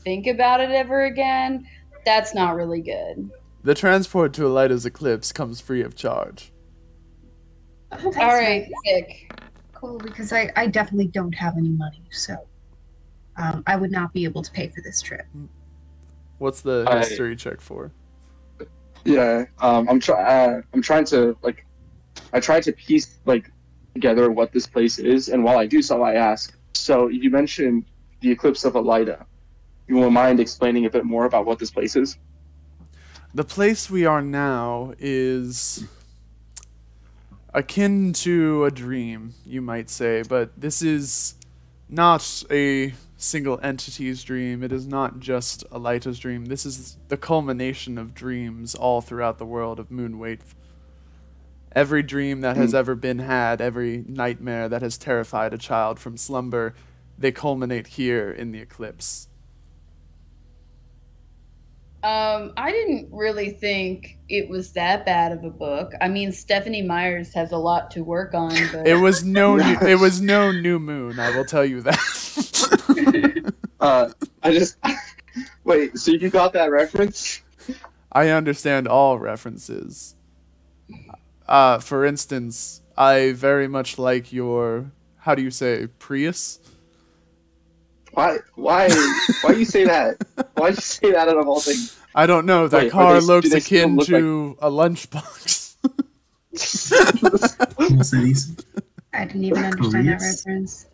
think about it ever again, that's not really good. The transport to Elida's eclipse comes free of charge. Oh, All right, sick. Cool, because I definitely don't have any money, so I would not be able to pay for this trip. What's the history check for? Yeah, I'm trying to I tried to piece together what this place is, and while I do so, I ask. So you mentioned the eclipse of Elida. You won't mind explaining a bit more about what this place is? The place we are now is akin to a dream, you might say, but this is not a single entity's dream. It is not just Elita's dream. This is the culmination of dreams all throughout the world of Moonwaith. Every dream that has ever been had, every nightmare that has terrified a child from slumber, they culminate here in the eclipse. I didn't really think it was that bad of a book. I mean, Stephanie Myers has a lot to work on, but It was no new moon, I will tell you that. Wait, so you got that reference? I understand all references. For instance, I very much like your, how do you say, Prius? Why you say that? Why'd you say that out of all things? I don't know. That Wait, car do looks they still akin look to a lunchbox. I didn't even understand that reference.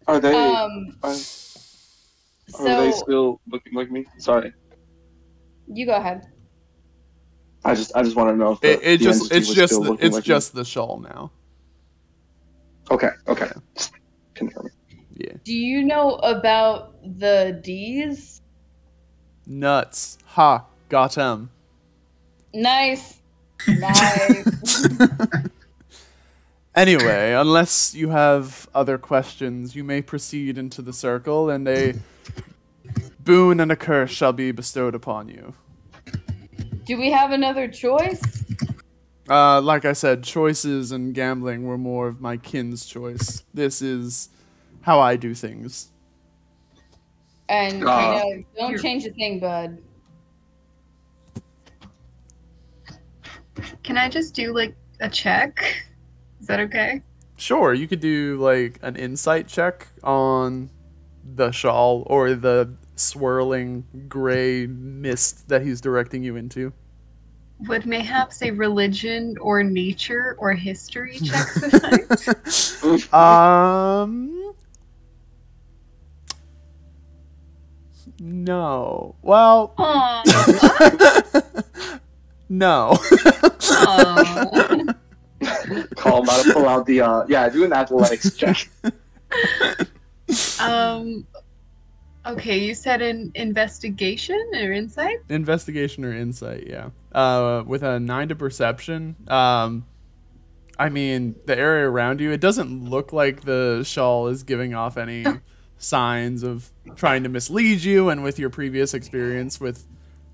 Are they? So are they still looking like me? Sorry. You go ahead. I just want to know if it's just the shawl now. Okay. Confirming. Yeah. Do you know about the D's? Nuts. Ha. Got 'em. Nice. Anyway, unless you have other questions, you may proceed into the circle, and a boon and a curse shall be bestowed upon you. Do we have another choice? Like I said, choices and gambling were more of my kin's choice. This is how I do things. And don't change a thing, bud. Can I just do a check? Is that okay? Sure, you could do an insight check on the shawl or the swirling gray mist that he's directing you into. Would mayhaps a religion or nature or history check suffice? No. Well. No. Call about to pull out the do an athletics check. Okay, you said an investigation or insight? Investigation or insight, yeah. With a 9 to perception, I mean, the area around you, it doesn't look like the shawl is giving off any signs of trying to mislead you, and with your previous experience with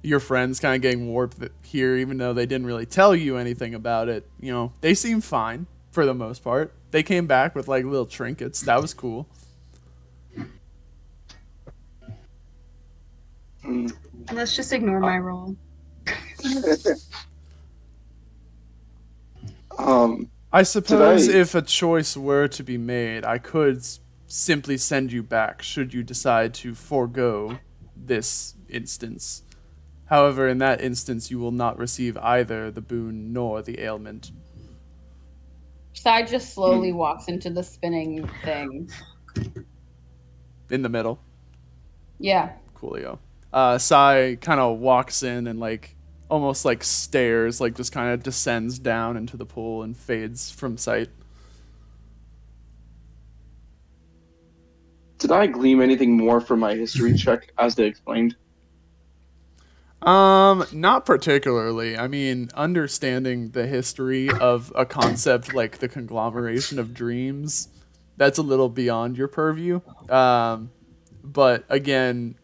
your friends kind of getting warped here, even though they didn't really tell you anything about it, they seem fine for the most part. They came back with little trinkets. That was cool. Let's just ignore my roll. I suppose if a choice were to be made, I could simply send you back should you decide to forego this instance. However, in that instance, you will not receive either the boon nor the ailment. Sai just slowly walks into the spinning thing. In the middle. Yeah. Coolio. Sai kind of walks in and almost like stairs, like just kind of descends down into the pool and fades from sight. Did I glean anything more from my history check as they explained? Not particularly. I mean, understanding the history of a concept like the conglomeration of dreams, that's a little beyond your purview. But again,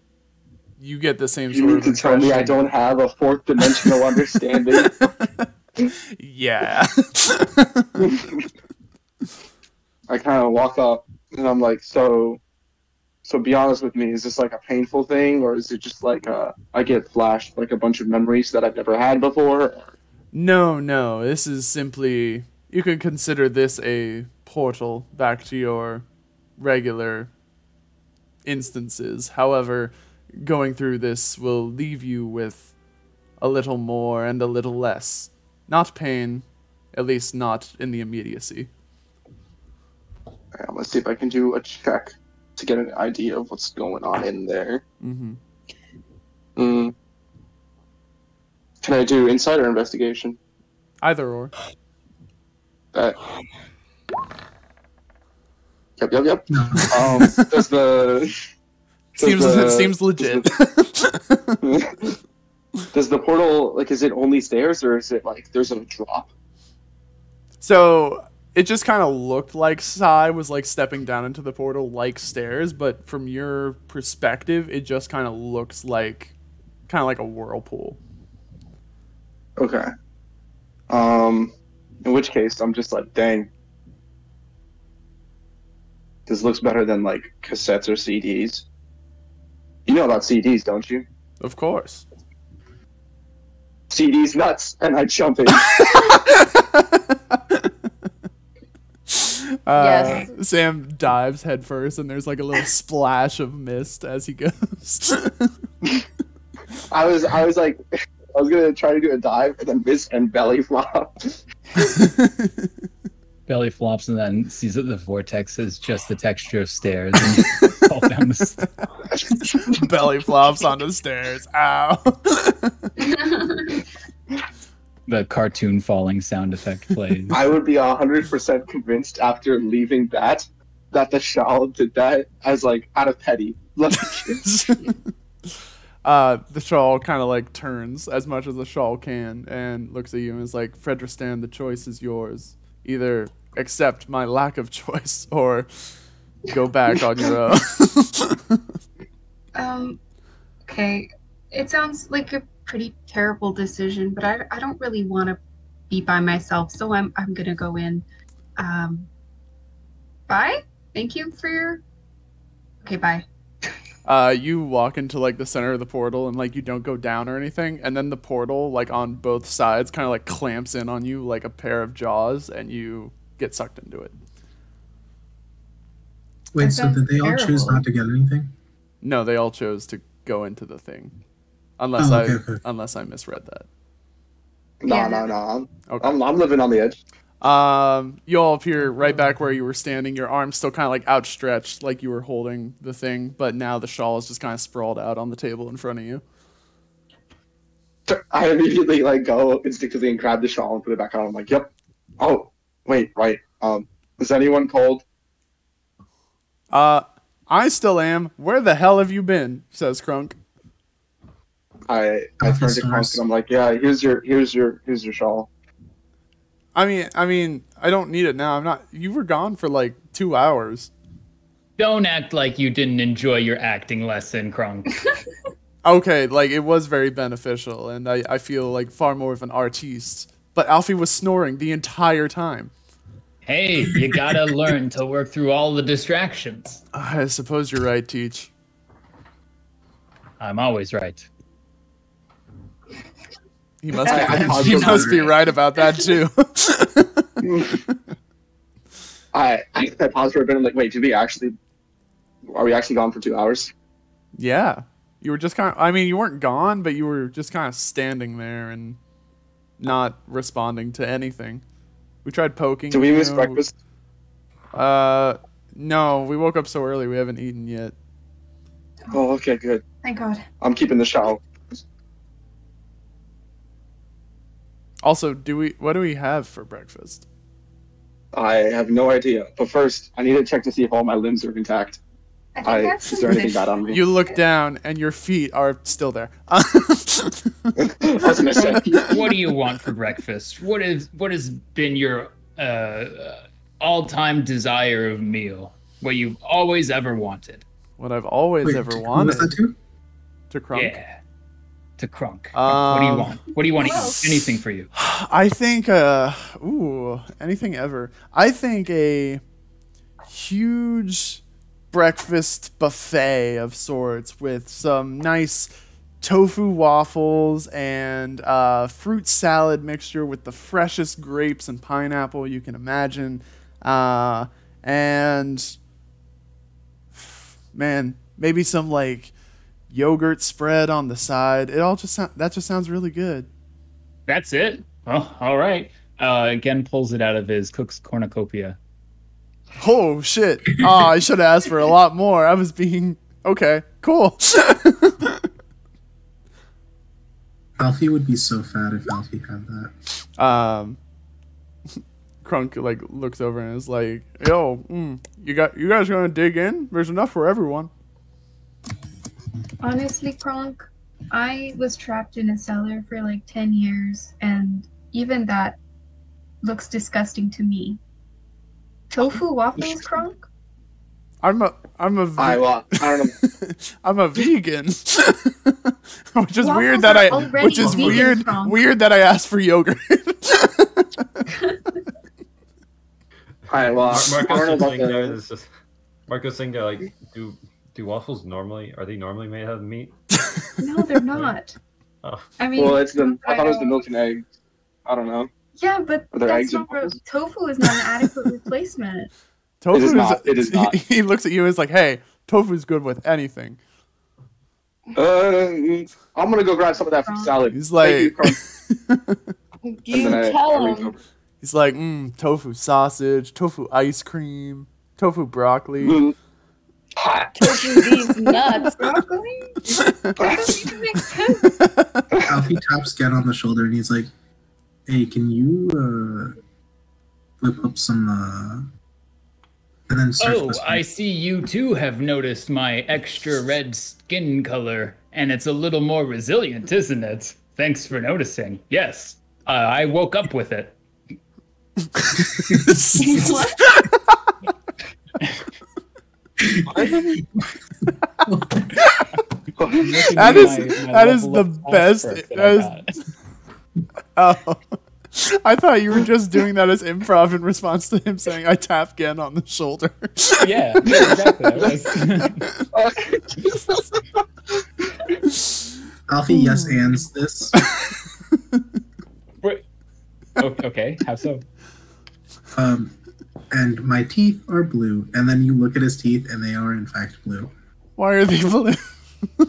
you get the same sort of You mean to tell me I don't have a fourth dimensional understanding? Yeah. I kind of walk up and I'm like, so be honest with me, is this like a painful thing, or is it just like I get flashed like a bunch of memories that I've never had before? No, this is simply, you could consider this a portal back to your regular instances. However, going through this will leave you with a little more and a little less. Not pain, at least not in the immediacy. I'm gonna see if I can do a check to get an idea of what's going on in there. Can I do insider investigation? Either or. Yep. Does the seems legit. Does the portal, like, is it only stairs, or is it like there's a drop? So it just kind of looked like Sai was like stepping down into the portal like stairs, but from your perspective, it just kind of looks like a whirlpool. Okay. In which case, I'm just like, dang. This looks better than like cassettes or CDs. You know about CDs, don't you? Of course. CDs nuts, and I jump in. Yes. Sam dives headfirst, and there's like a little splash of mist as he goes. I was like, I was gonna try to do a dive and then miss and belly flop. Belly flops and then sees that the vortex is just the texture of stairs and fall down the stairs. Belly flops on the stairs. Ow. The cartoon falling sound effect plays. I would be 100% convinced after leaving that the shawl did that as like out of petty. The shawl kind of like turns as much as the shawl can and looks at you and is like, Fredristan, the choice is yours. Either accept my lack of choice or go back on your own. Okay. It sounds like a pretty terrible decision, but I don't really want to be by myself, so I'm gonna go in. Bye. Thank you for your. Okay, bye. You walk into like the center of the portal and like you don't go down or anything, and then the portal like on both sides kind of like clamps in on you like a pair of jaws, and you get sucked into it. Wait, so did they all choose not to get anything? No, they all chose to go into the thing. Unless unless I misread that. No. Okay. I'm living on the edge. You all appear right back where you were standing. Your arms still kind of like outstretched, like you were holding the thing, but now the shawl is just kind of sprawled out on the table in front of you. I immediately like go instinctively and grab the shawl and put it back on. I'm like, yep. Oh, wait, right. Is anyone cold? I still am. Where the hell have you been? Says Crunk. I turned to Crunk and I'm like, yeah, here's your shawl. I mean, I don't need it now. I'm not. You were gone for like 2 hours. Don't act like you didn't enjoy your acting lesson, Crunk. Okay, like it was very beneficial, and I feel like far more of an artiste. But Alfie was snoring the entire time. Hey, you gotta learn to work through all the distractions. I suppose you're right, Teach. I'm always right. He must be right about that too. I paused for a bit. I'm like, wait, are we actually gone for 2 hours? Yeah, you were just kind of. I mean, you weren't gone, but you were just kind of standing there and not responding to anything. We tried poking. Did we miss breakfast? No, we woke up so early we haven't eaten yet. Oh, okay, good. Thank God. I'm keeping the shawl. Also, what do we have for breakfast? I have no idea. But first, I need to check to see if all my limbs are intact. Is there anything bad on me? You look down and your feet are still there. I was gonna say. What do you want for breakfast? What has been your all-time desire of meal? What you've always ever wanted? What I've always ever wanted. Who was that to? To Crunk? Yeah. To Crunk. What do you want? What do you want to eat? Anything for you? I think, anything ever. I think a huge breakfast buffet of sorts with some nice tofu waffles and fruit salad mixture with the freshest grapes and pineapple you can imagine. And, man, maybe some, like, yogurt spread on the side. It all that just sounds really good. That's it? Well, all right. Again, pulls it out of his cook's cornucopia. Oh, shit. Oh, I should have asked for a lot more. I was being... Okay, cool. Alfie would be so fat if Alfie had that. Crunk, like, looks over and is like, yo, you guys gonna dig in? There's enough for everyone. Honestly, Kronk, I was trapped in a cellar for like 10 years, and even that looks disgusting to me. Tofu waffles, Kronk? I'm a I don't know. I'm a vegan. Which is Waffles weird that are already vegan, Kronk. weird that I asked for yogurt. Alright, well, I don't know about Marco's saying that, like, do waffles normally, are they normally made out of meat? No, they're not. Oh. I mean, well, I thought it was the milk and eggs. I don't know. Yeah, but Are there eggs that's in not waffles? tofu is not an adequate replacement. Tofu It is not. It is not. He looks at you and is like, hey, tofu's good with anything. I'm gonna go grab some of that fruit salad. He's like... You tell him. He's like, tofu sausage, tofu ice cream, tofu broccoli. Tofu these nuts. Broccoli? That doesn't even make sense. Alfie taps Get on the shoulder and he's like, hey, can you whip up some and then search this I see you too have noticed my extra red skin color, and it's a little more resilient, isn't it? Thanks for noticing. Yes, I woke up with it. What? that is the best. Oh, I thought you were just doing that as improv in response to him saying, "I tap Gen on the shoulder." Yeah, exactly. Alfie yes ands this. Wait. Okay, how so? And my teeth are blue, and then you look at his teeth, and they are in fact blue. Why are they blue? Do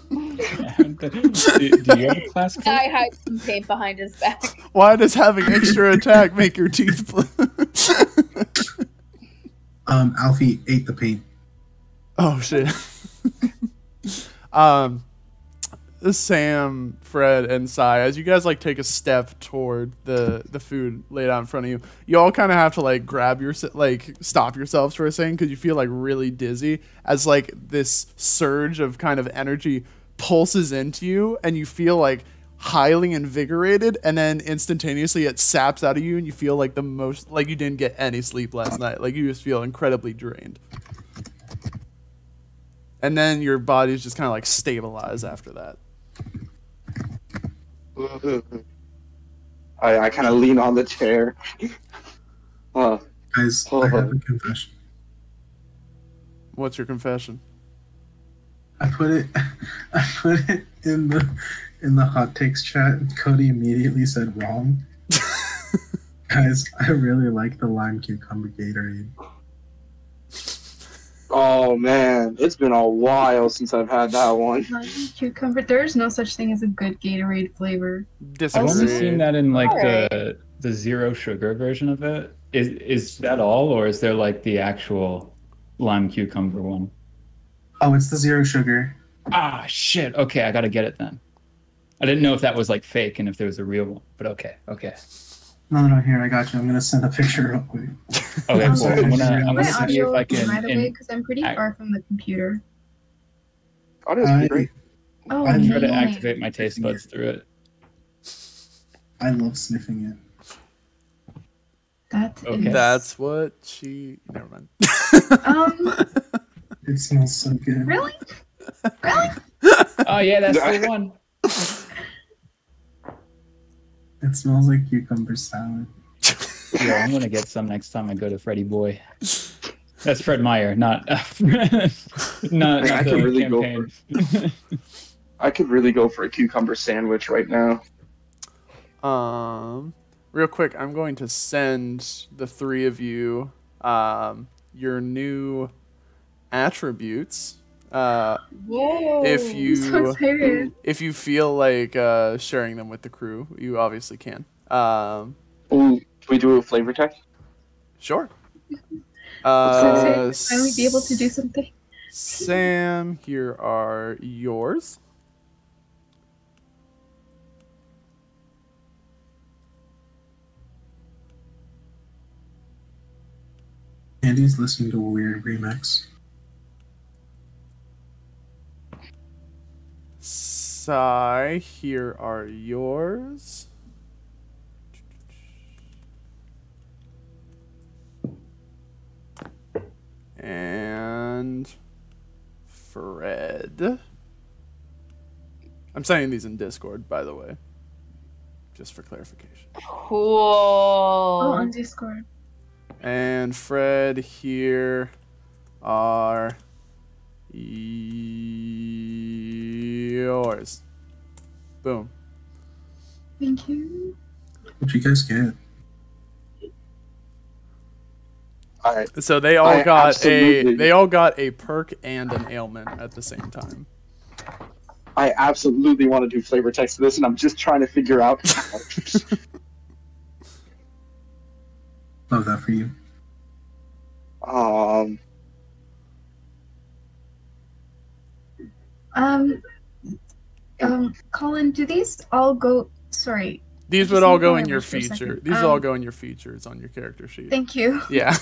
you have a class code? Guy hides some paint behind his back. Why does having extra attack make your teeth blue? Alfie ate the paint. Oh shit. Sam, Fred, and Sai, as you guys like take a step toward the food laid out in front of you, you all kind of have to like stop yourselves for a second because you feel like really dizzy as like this surge of kind of energy pulses into you and you feel like highly invigorated, and then instantaneously it saps out of you and you feel like the most like you didn't get any sleep last night. Like you just feel incredibly drained. And then your body's just kind of like stabilize after that. I kind of lean on the chair. Guys, I have a confession. What's your confession? I put it in the hot takes chat, and Cody immediately said wrong. Guys, I really like the lime cucumber Gatorade. Oh man, it's been a while since I've had that one. Cucumber. There's no such thing as a good Gatorade flavor. I've only seen that in like the zero sugar version of it. Is that all, or is there like the actual lime cucumber one? Oh, it's the zero sugar. Ah, shit. Okay, I gotta get it then. I didn't know if that was like fake and if there was a real one, but okay. No, here, I got you. I'm gonna send a picture real quick. Okay, cool. sorry, I'm My gonna see if audio, I can. by the way, because I'm pretty far from the computer. Audio's great. Oh, I try to man. activate my taste buds through it. I love sniffing it. That's Okay. That's what she. Never mind. It smells so good. Really? Really? Oh yeah, that's the one. It smells like cucumber salad. Yeah, I'm gonna get some next time I go to Freddy Boy. That's Fred Meyer, not not I the could really campaign. I could really go for a cucumber sandwich right now. Real quick, I'm going to send the three of you your new attributes. Whoa! If you so excited. if you feel like sharing them with the crew, you obviously can. Ooh, can we do a flavor text? Sure. So excited to finally be able to do something. Sam, here are yours. Andy's listening to a weird remix. Sai, here are yours. And Fred. I'm sending these in Discord, by the way, just for clarification. Cool. Oh, on Discord. And Fred, here are yours. Boom. Thank you. What'd you guys get? So they all got a perk and an ailment at the same time. I absolutely want to do flavor text for this, and I'm just trying to figure out. Love that for you. Colin, do these all go? Sorry. These would all go in your feature. These would all go in your features on your character sheet. Thank you. Yeah.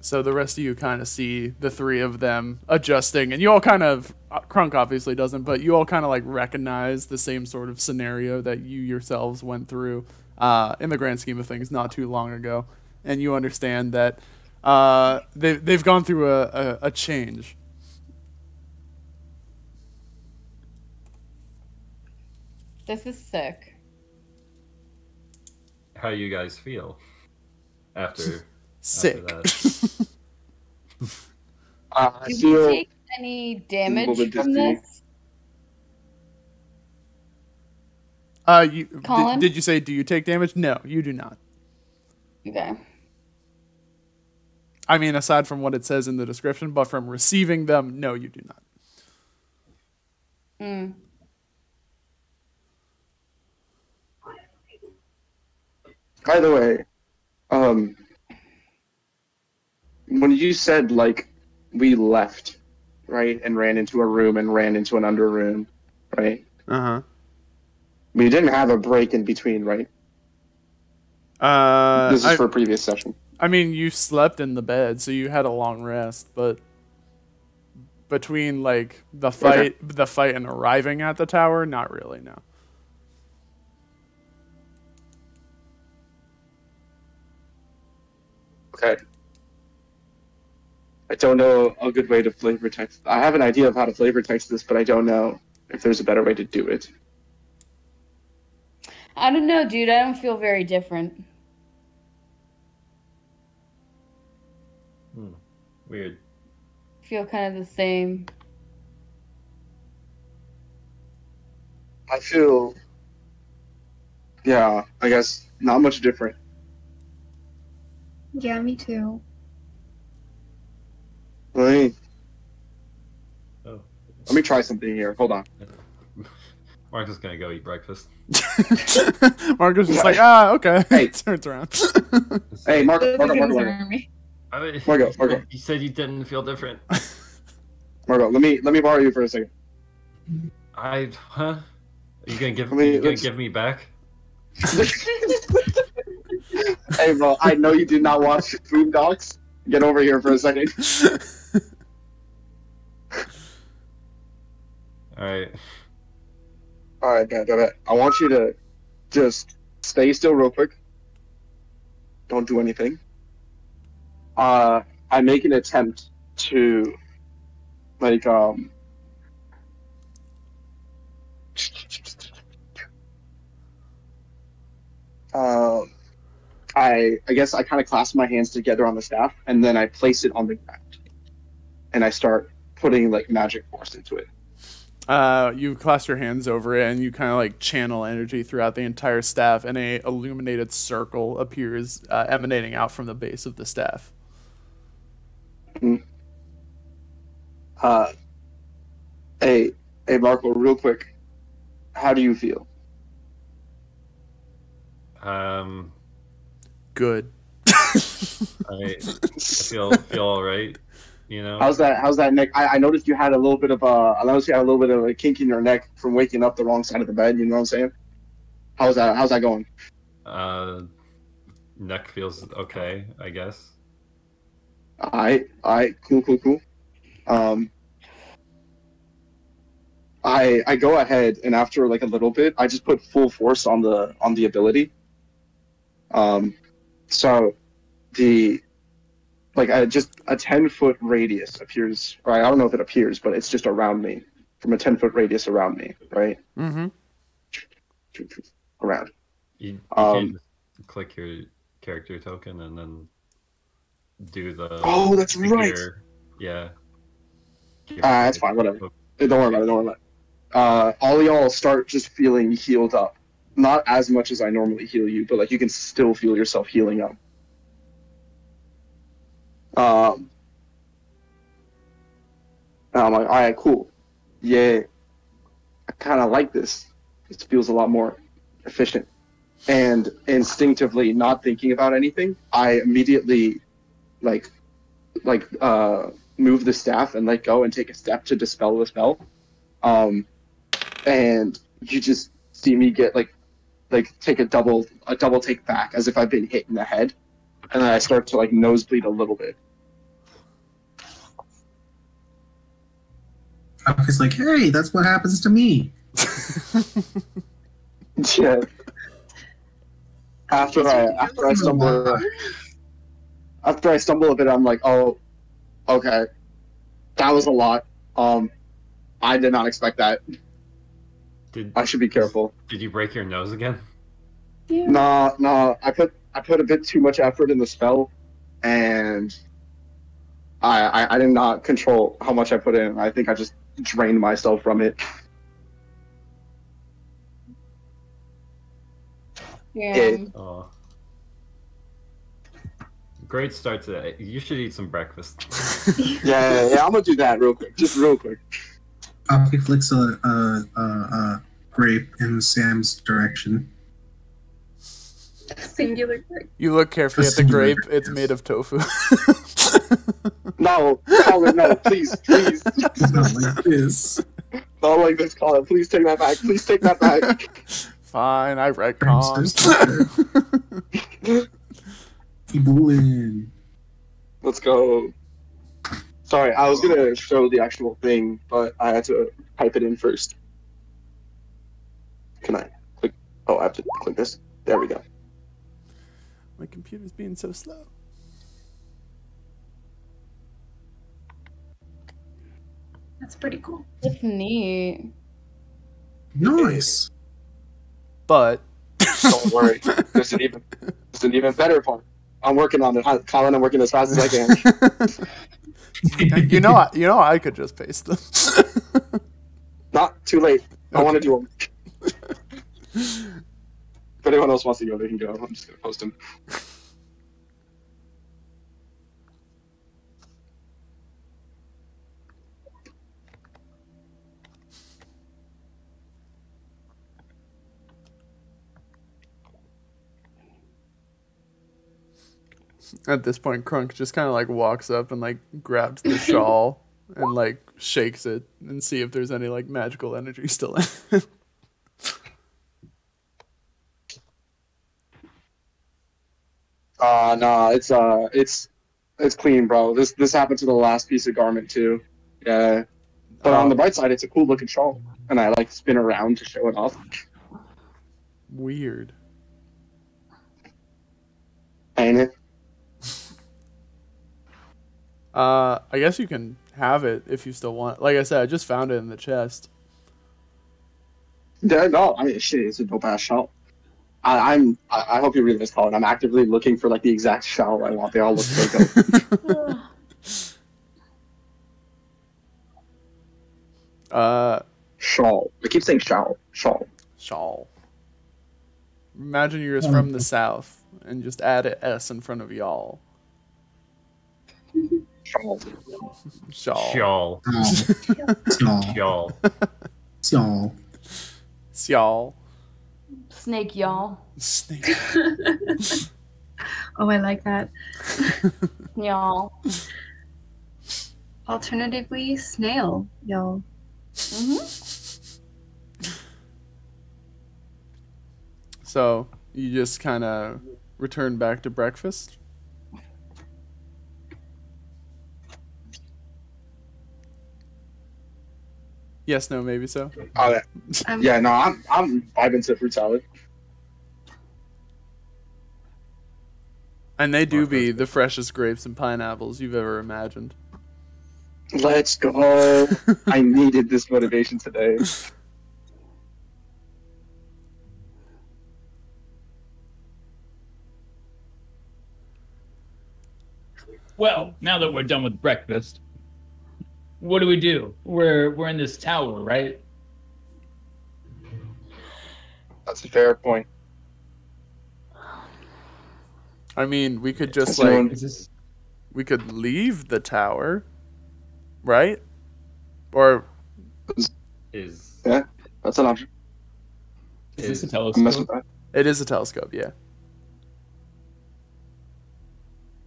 So the rest of you kind of see the three of them adjusting, and you all kind of, Crunk obviously doesn't, but you all kind of like recognize the same sort of scenario that you yourselves went through in the grand scheme of things not too long ago. And you understand that they've gone through a change. This is sick. How you guys feel after sick? After I Did feel we take any damage from this? Colin? Did you say, do you take damage? No, you do not. Okay. I mean, aside from what it says in the description, but from receiving them, no, you do not. Hmm. By the way, when you said, like, we left, right, and ran into a room and ran into an under room, right? Uh-huh. We didn't have a break in between, right? This is for a previous session. I mean, you slept in the bed, so you had a long rest, but between, like, the fight and arriving at the tower, not really, no. Okay. I don't know a good way to flavor text. I have an idea of how to flavor text this, but I don't know if there's a better way to do it. I don't know, dude. I don't feel very different. Weird. I feel kind of the same. I feel, yeah, I guess not much different. Yeah, me too. Let me try something here. Hold on. Mark's just gonna go eat breakfast. Marco's just like, okay. Hey. Turns around. Hey, Marco. I mean, Marco. You said you didn't feel different. Marco, let me borrow you for a second. Huh? Are you gonna give me back? Hey, bro, I know you did not watch Food Docs. Get over here for a second. Alright. Alright, bet. I want you to just stay still real quick. Don't do anything. I make an attempt to, like, I guess I kind of clasp my hands together on the staff, and then I place it on the ground, and I start putting like magic force into it. You clasp your hands over it, and you kind of like channel energy throughout the entire staff, and a illuminated circle appears, emanating out from the base of the staff. Mm-hmm. Hey, Marco, real quick, how do you feel? Good. I feel all right. You know. How's that neck? I noticed you had a little bit of a kink in your neck from waking up the wrong side of the bed. You know what I'm saying? How's that going? Neck feels okay, I guess. Alright, cool. I go ahead, and after like a little bit, I just put full force on the ability. So just a 10-foot radius appears, or I don't know if it appears, but it's just around me, from a 10-foot radius around me, right? Mm-hmm. Around. You can just click your character token and then do the. Oh, that's right. Yeah. That's fine. Whatever. Don't worry about it. All y'all start just feeling healed up. Not as much as I normally heal you, but like you can still feel yourself healing up. And I'm like, all right, cool. Yeah, I kind of like this. It feels a lot more efficient. And instinctively, not thinking about anything, I immediately move the staff and let go and take a step to dispel the spell. And you just see me get like take a double take back as if I've been hit in the head, and then I start to like nosebleed a little bit. Alfie's like, hey, that's what happens to me. Yeah. After I stumble a bit, I'm like, oh, okay, that was a lot. I did not expect that. I should be careful. Did you break your nose again? Yeah. No. I put a bit too much effort in the spell, and I did not control how much I put in. I think I just drained myself from it. Yeah. Oh. Great start today. You should eat some breakfast. Yeah, I'm gonna do that real quick. Just real quick. Alfie flicks a grape in Sam's direction. Singular grape. You look carefully at the grape. It's made of tofu. No, Colin, no, please. Not like this. Not like this, Colin. Please take that back. Please take that back. Fine, I retcon. Keep Let's go. Sorry, I was gonna show the actual thing, but I had to type it in first. Can I click? Oh, I have to click this. There we go. My computer's being so slow. That's pretty cool. It's neat. Nice. But don't worry, there's an even better part. I'm working on it, Colin. I'm working as fast as I can. you know, I could just paste them. Not too late. I want to do them. If anyone else wants to go, they can go. I'm just gonna post them. At this point, Crunk just kind of like walks up and like grabs the shawl and like shakes it and see if there's any like magical energy still in it. Nah, it's clean, bro. This happened to the last piece of garment too. Yeah. But on the bright side, it's a cool looking shawl. And I like spin around to show it off. Weird. Ain't it? I guess you can have it if you still want. Like I said, I just found it in the chest. Yeah, no, I mean, shit, it's a dope ass shawl. I hope you read this, Colin. I'm actively looking for like the exact shawl I want. They all look so dope. Shawl. I keep saying shawl. Shawl. Imagine you're just from the south and just add an S in front of y'all. Shawl. Shawl. Shawl. Snake y'all. Snake. Oh, I like that. Y'all. Alternatively, snail, y'all. So you just kind of return back to breakfast. Yes, no, maybe so. Yeah, no, I'm vibing to fruit salad. And they do be the freshest grapes and pineapples you've ever imagined. Let's go. I needed this motivation today. Well, now that we're done with breakfast, what do? We're in this tower, right? That's a fair point. I mean, we could just we could leave the tower, right? Or yeah, that's an option. Is this a telescope? It is a telescope, yeah.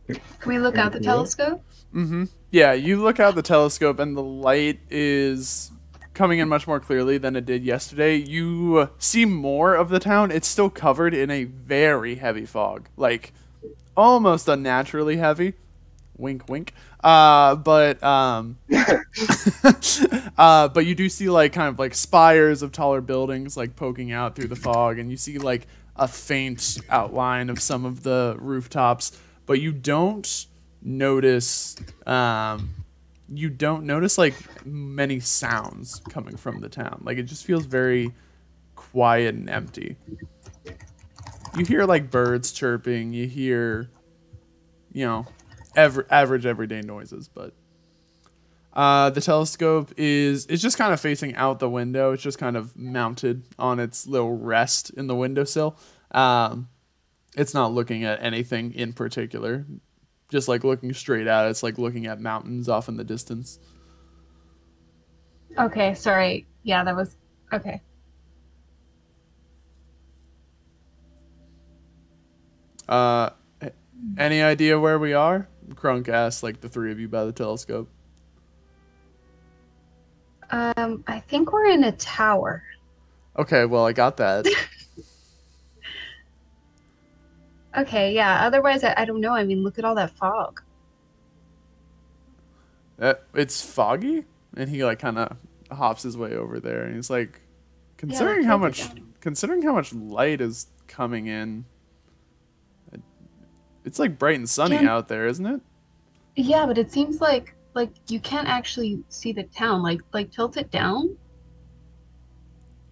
Can we look out the telescope? Mm-hmm. Yeah, you look out the telescope and the light is coming in much more clearly than it did yesterday. You see more of the town. It's still covered in a very heavy fog, like almost unnaturally heavy. Wink, wink. But you do see like kind of like spires of taller buildings like poking out through the fog, and you see like a faint outline of some of the rooftops. But you don't notice like many sounds coming from the town. Like it just feels very quiet and empty. You hear like birds chirping, you hear, you know, average everyday noises, but the telescope is just kind of facing out the window. It's just kind of mounted on its little rest in the windowsill. It's not looking at anything in particular. Just like looking straight out. It's like looking at mountains off in the distance. Okay, sorry. Yeah, that was okay. Any idea where we are? Crunk asked like the three of you by the telescope. I think we're in a tower. Okay, well I got that. Okay, yeah. Otherwise, I don't know. I mean, look at all that fog. It's foggy, and he like kind of hops his way over there, and he's like, considering how much light is coming in, it's like bright and sunny out there, isn't it? Yeah, but it seems like you can't actually see the town. Like tilt it down,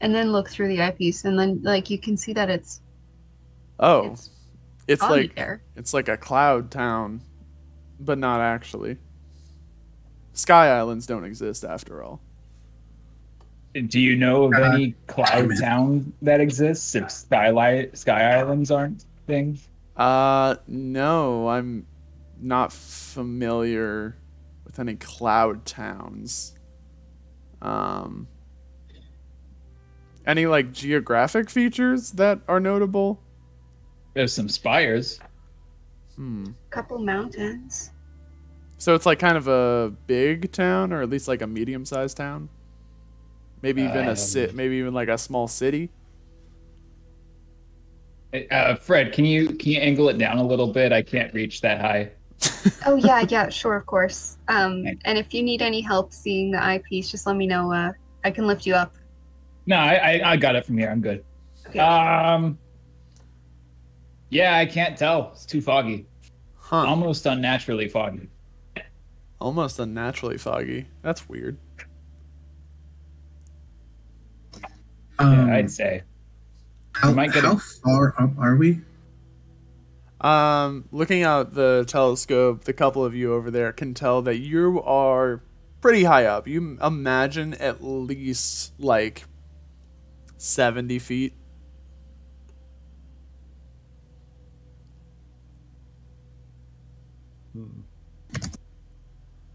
and then look through the eyepiece, and then like you can see that it's. Oh. It's like there. It's like a cloud town, but not actually. Sky Islands don't exist after all. Do you know of any cloud town that exists if Sky Islands aren't things? No, I'm not familiar with any cloud towns. Any like geographic features that are notable? There's some spires. Couple mountains. So it's like kind of a big town, or at least like a medium-sized town. Maybe even maybe even like a small city. Fred, can you angle it down a little bit? I can't reach that high. Oh yeah, sure, of course. And if you need any help seeing the eyepiece, just let me know. I can lift you up. No, I got it from here. I'm good. Okay. Yeah, I can't tell. It's too foggy. Huh. Almost unnaturally foggy. Almost unnaturally foggy. That's weird. Yeah, I'd say. How far up are we? Looking out the telescope, the couple of you over there can tell that you are pretty high up. You imagine at least like 70 feet.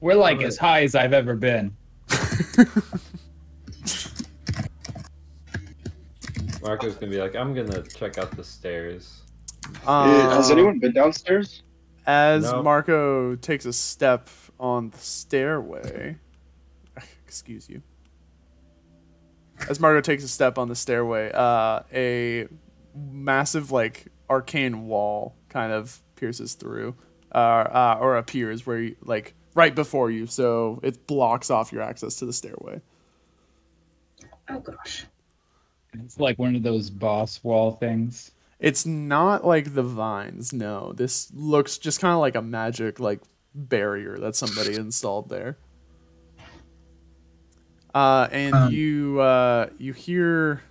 We're like as high as I've ever been. Marco's gonna be like, I'm gonna check out the stairs. Has anyone been downstairs? As No. Marco takes a step on the stairway, excuse you. As Marco takes a step on the stairway, a massive like arcane wall kind of pierces through, or appears where you, like right before you, so it blocks off your access to the stairway. Oh gosh. It's like one of those boss wall things. It's not like the vines, no. This looks just kind of like a magic like barrier that somebody installed there. And you hear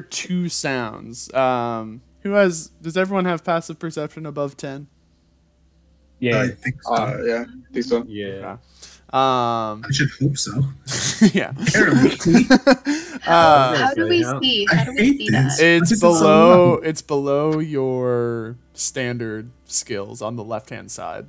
two sounds. Does everyone have passive perception above 10? Yeah. I think so. Yeah, I think so. Yeah. I should hope so. Yeah. How do we see? How do we see that? It's below your standard skills on the left-hand side.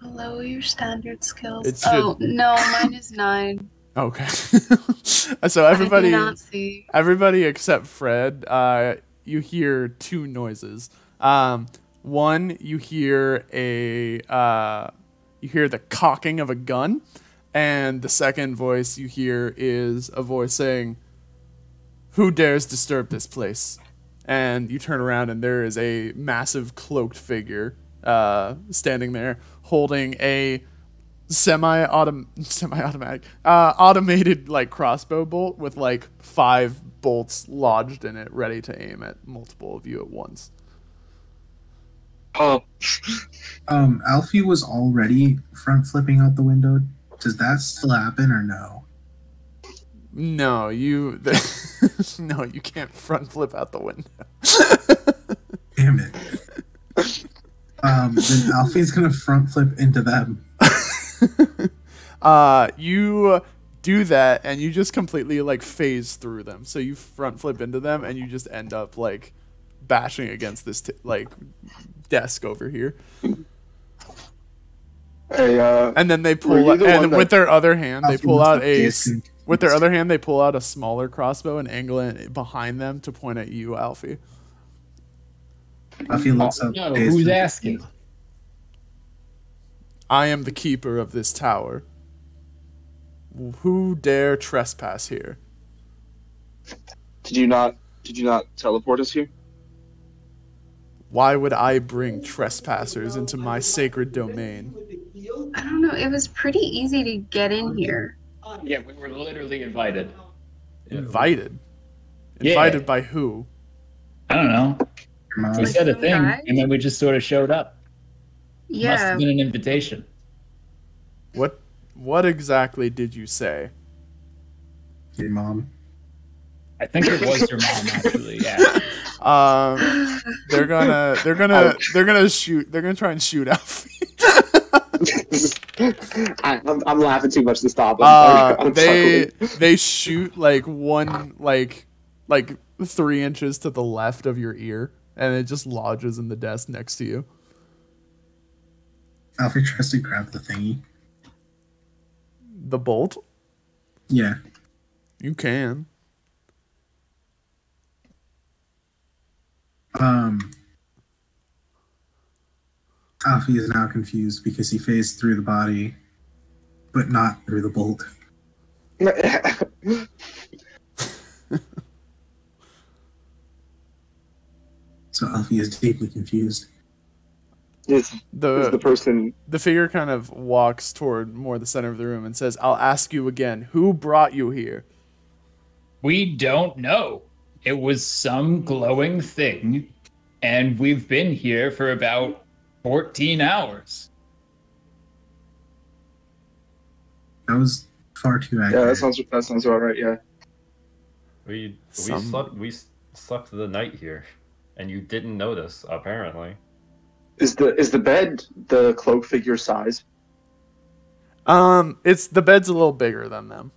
Below your standard skills. It Oh should- no, mine is 9. Okay. So everybody, I do not see. everybody except Fred, you hear two noises. One, you hear the cocking of a gun, and the second voice you hear is a voice saying, "Who dares disturb this place?" And you turn around, and there is a massive cloaked figure standing there, holding a semi-automatic, automated like crossbow bolt with like 5 bolts lodged in it, ready to aim at multiple of you at once. Oh. Alfie was already front flipping out the window. Does that still happen or no? No, no, you can't front flip out the window. Damn it. Then Alfie's gonna front flip into them. You do that, and you just completely like phase through them. So you front flip into them, and you just end up like bashing against this like desk over here. Hey, and then they pull out, and with their other hand, they pull out a smaller crossbow and angle it behind them to point at you, Alfie. Alfie looks up. No, who's asking? I am the keeper of this tower. Who dare trespass here? Did you not teleport us here? Why would I bring trespassers into my sacred domain? I don't know. It was pretty easy to get in here. Yeah, we were literally invited. Invited? Yeah. Invited by who? I don't know. We said a thing, guy? and then we just sort of showed up. Must Yeah. have been an invitation. What exactly did you say? Your mom. I think it was your mom, actually. Yeah. They're gonna try and shoot Alfie. I'm laughing too much to stop. I'm they shoot like 3 inches to the left of your ear, and it just lodges in the desk next to you. Alfie tries to grab the thingy. The bolt? Yeah. You can. Alfie is now confused because he phased through the body, but not through the bolt. So Alfie is deeply confused. Is the person... The figure kind of walks toward more the center of the room and says, I'll ask you again, who brought you here? We don't know. It was some glowing thing, and we've been here for about 14 hours. That was far too accurate. Yeah, that sounds about right, yeah. We slept the night here, and you didn't notice, apparently. Is the bed the cloak figure size? It's the bed's a little bigger than them.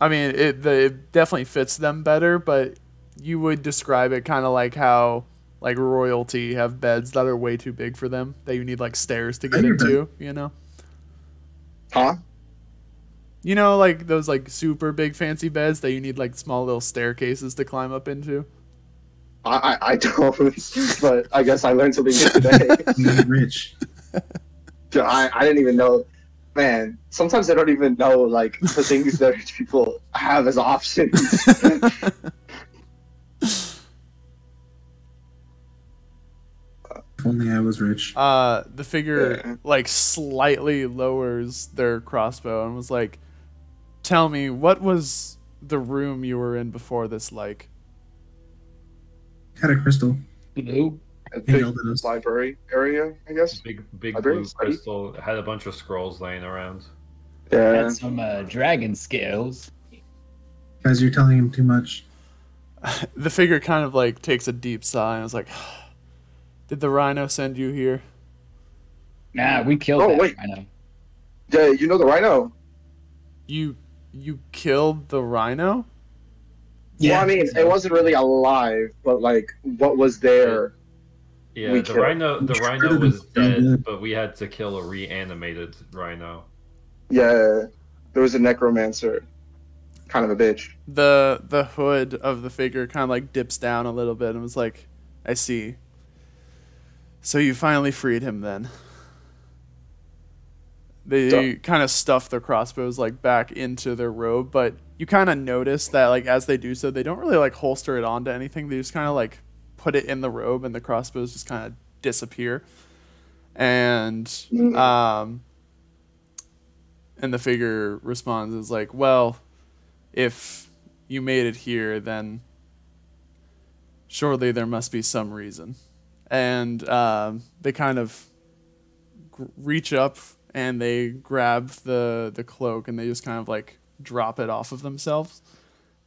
I mean, it definitely fits them better, but you would describe it kind of like how like royalty have beds that are way too big for them that you need like stairs to get into, you know? Huh? You know, like those like super big fancy beds that you need like small little staircases to climb up into? I don't, but I guess I learned something new today. Rich. I didn't even know. Man, sometimes I don't even know like the things that rich people have as options. If only I was rich. The figure like slightly lowers their crossbow and was like, "Tell me, what was the room you were in before this like?" Had a crystal. Blue. A big library area, I guess. Big library blue crystal. Had a bunch of scrolls laying around. Yeah. Had some dragon scales. Guys, you're telling him too much. The figure kind of like takes a deep sigh and was like, "Did the rhino send you here?" Nah, we killed that rhino. Yeah, you know the rhino. You killed the rhino? Yeah. Well, I mean, it wasn't really alive, but like, what was there? Yeah, the rhino was dead, but we had to kill a reanimated rhino. Yeah, there was a necromancer. Kind of a bitch. The hood of the figure kind of like dips down a little bit and was like, "I see. So you finally freed him then." They kind of stuff their crossbows like back into their robe, but you kind of notice that like as they do so, they don't really like holster it onto anything. They just kind of like put it in the robe, and the crossbows just kind of disappear. And the figure responds is like, "Well, if you made it here, then surely there must be some reason." And they kind of reach up and they grab the cloak and they just kind of like drop it off of themselves.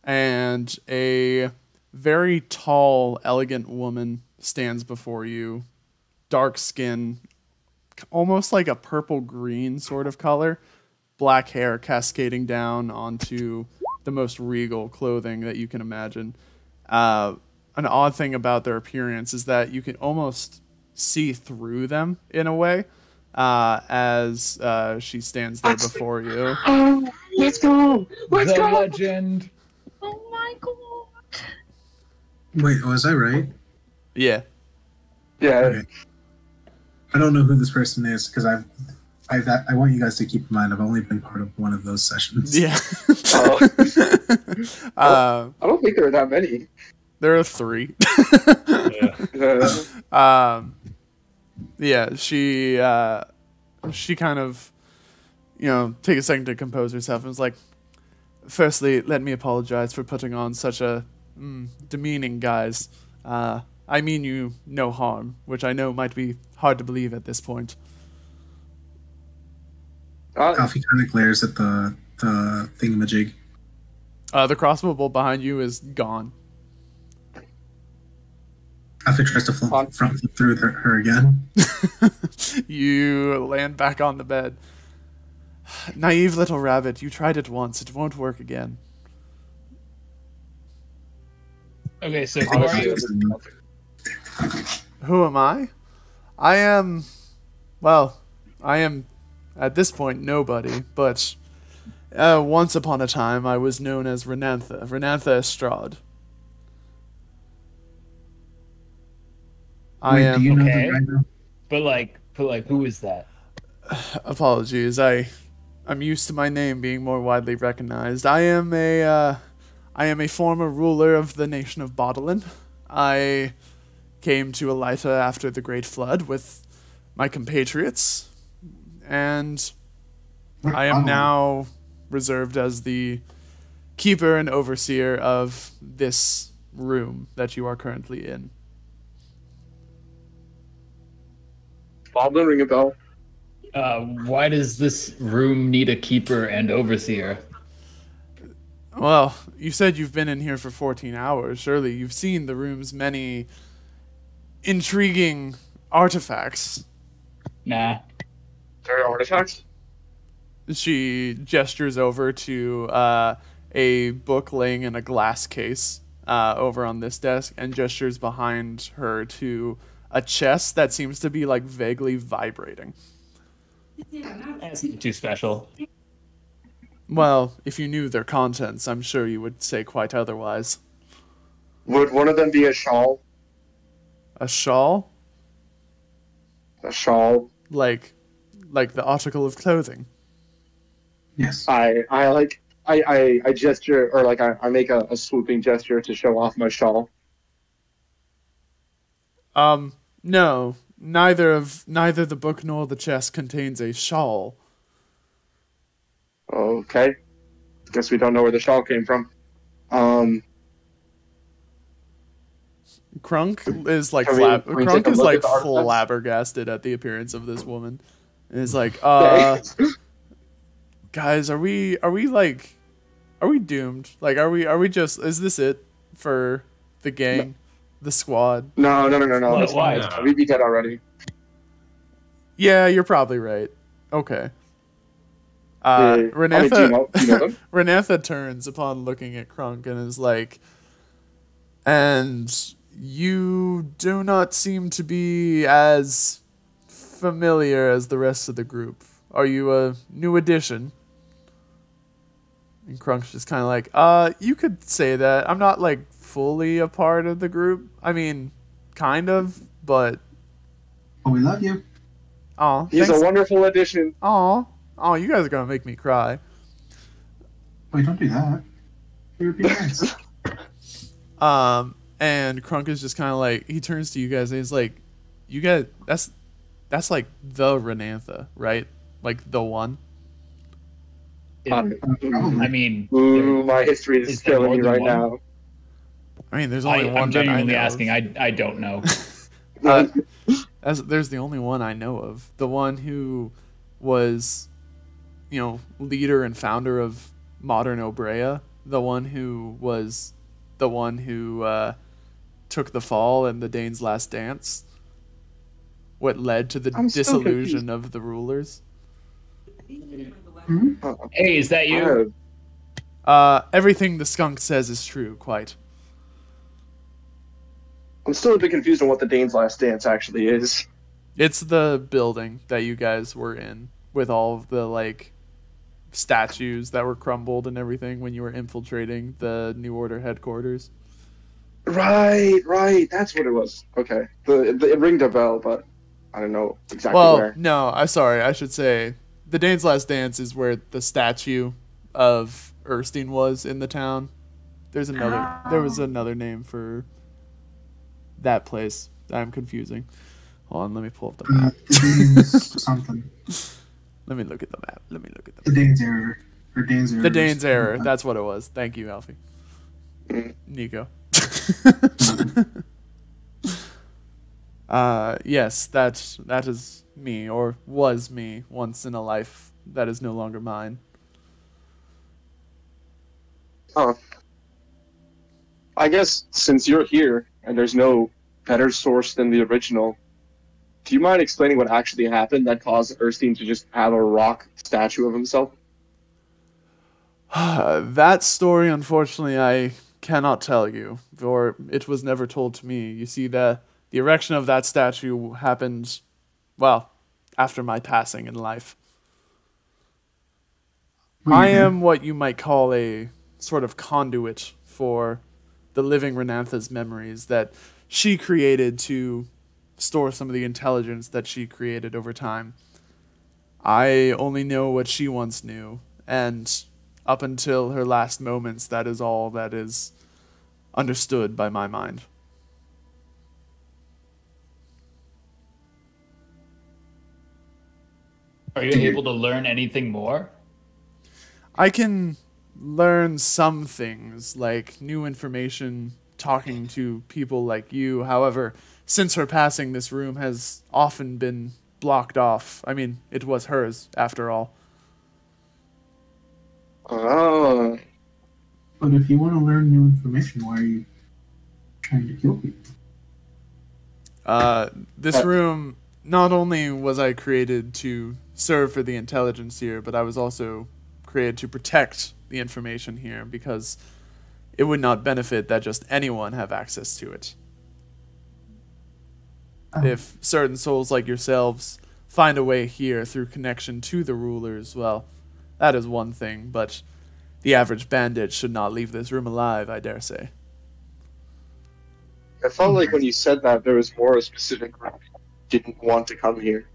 And a very tall, elegant woman stands before you, dark skin, almost like a purple green sort of color, black hair cascading down onto the most regal clothing that you can imagine. An odd thing about their appearance is that you can almost see through them in a way as she stands there before you. Let's go! Let's the go! legend. Oh my god! Wait, was I right? Yeah. Yeah. Okay. I don't know who this person is because I want you guys to keep in mind I've only been part of one of those sessions. Yeah. I don't think there are that many. There are 3. Yeah, she kind of, take a second to compose herself and was like, "Firstly, let me apologize for putting on such a demeaning guise. I mean you no harm, which I know might be hard to believe at this point." Alfie kind of glares at the thingamajig. The crossbow bolt behind you is gone. Alfie tries to front flip through her again. You land back on the bed. "Naive little rabbit, you tried it once. It won't work again." Okay, so who are you? Who am I? I am at this point nobody, but once upon a time I was known as Renantha Estrade. Wait, do you know the Okay. rhino? But like, But like, who is that? Apologies, I'm used to my name being more widely recognized. I am a former ruler of the nation of Bodolin. I came to Elita after the Great Flood with my compatriots, and I am now reserved as the keeper and overseer of this room that you are currently in. Boblin, ring a bell. Why does this room need a keeper and overseer? Well, you said you've been in here for 14 hours. Surely you've seen the room's many intriguing artifacts. Nah. There are artifacts? She gestures over to a book laying in a glass case over on this desk, and gestures behind her to a chest that seems to be like vaguely vibrating. That's not too special. Well, if you knew their contents, I'm sure you would say quite otherwise. Would one of them be a shawl? A shawl? A shawl? Like the article of clothing. Yes. I gesture, or like I make a swooping gesture to show off my shawl. No. Neither the book nor the chest contains a shawl. Okay. Guess we don't know where the shawl came from. Crunk is like Can we take Crunk a is look like at the artifacts? flabbergasted at the appearance of this woman. And is like, guys, are we doomed? Like, are we just, is this it for the gang, the squad? No. Why? We'd be dead already. Yeah, you're probably right. Okay. Renatha, do you know them? Renatha turns upon looking at Crunk and is like, and you do not seem to be as familiar as the rest of the group. Are you a new addition? And Crunk's just kind of like, you could say that. I'm not like fully a part of the group. I mean, kind of, but. Oh, we love you. Aw, He's a wonderful addition. Aw, you guys are gonna make me cry. Wait, don't do that. It would be nice. And Crunk is just kind of like, he turns to you guys and he's like, you guys, that's like the Renantha, right? Like the one. I mean, ooh, my history is killing me right now. I mean, there's only one. I'm that genuinely I know asking. I don't know. There's the only one I know of. The one who was, leader and founder of modern Obrea. The one who was the one who took the fall in the Dane's Last Dance. What led to the dissolution of the rulers. Hey, is that you? Everything the skunk says is true, quite. I'm still a bit confused on what the Dane's Last Dance actually is. It's the building that you guys were in with all of the, like, statues that were crumbled and everything when you were infiltrating the New Order headquarters. Right. That's what it was. Okay. It ringed a bell, but I don't know exactly where. No, I'm sorry. I should say the Dane's Last Dance is where the statue of Erskine was in the town. There was another name for that place that I'm confusing. Hold on, let me pull up the map. Something. Let me look at the map. The Dane's Error. The Dane's Error. That's what it was. Thank you, Alfie. Nico. Yes, that is me, or was me, once in a life that is no longer mine. Huh. I guess since you're here and there's no better source than the original, do you mind explaining what actually happened that caused Erskine to just have a rock statue of himself? That story, unfortunately, I cannot tell you, or it was never told to me. You see, the erection of that statue happened, well, after my passing in life. I am what you might call a sort of conduit for the living Renantha's memories that she created to store some of the intelligence that she created over time. I only know what she once knew, and up until her last moments, that is all that is understood by my mind. Are you able to learn anything more? I can learn some things, like new information, talking to people like you. However, since her passing, this room has often been blocked off. I mean, it was hers, after all. Oh. But if you want to learn new information, why are you trying to kill people? This room, not only was I created to serve for the intelligence here, but I was also created to protect the information here, because it would not benefit that just anyone have access to it. If certain souls like yourselves find a way here through connection to the rulers, well, that is one thing, but the average bandit should not leave this room alive, I dare say. I felt like when you said that, there was more specific reason you didn't want to come here.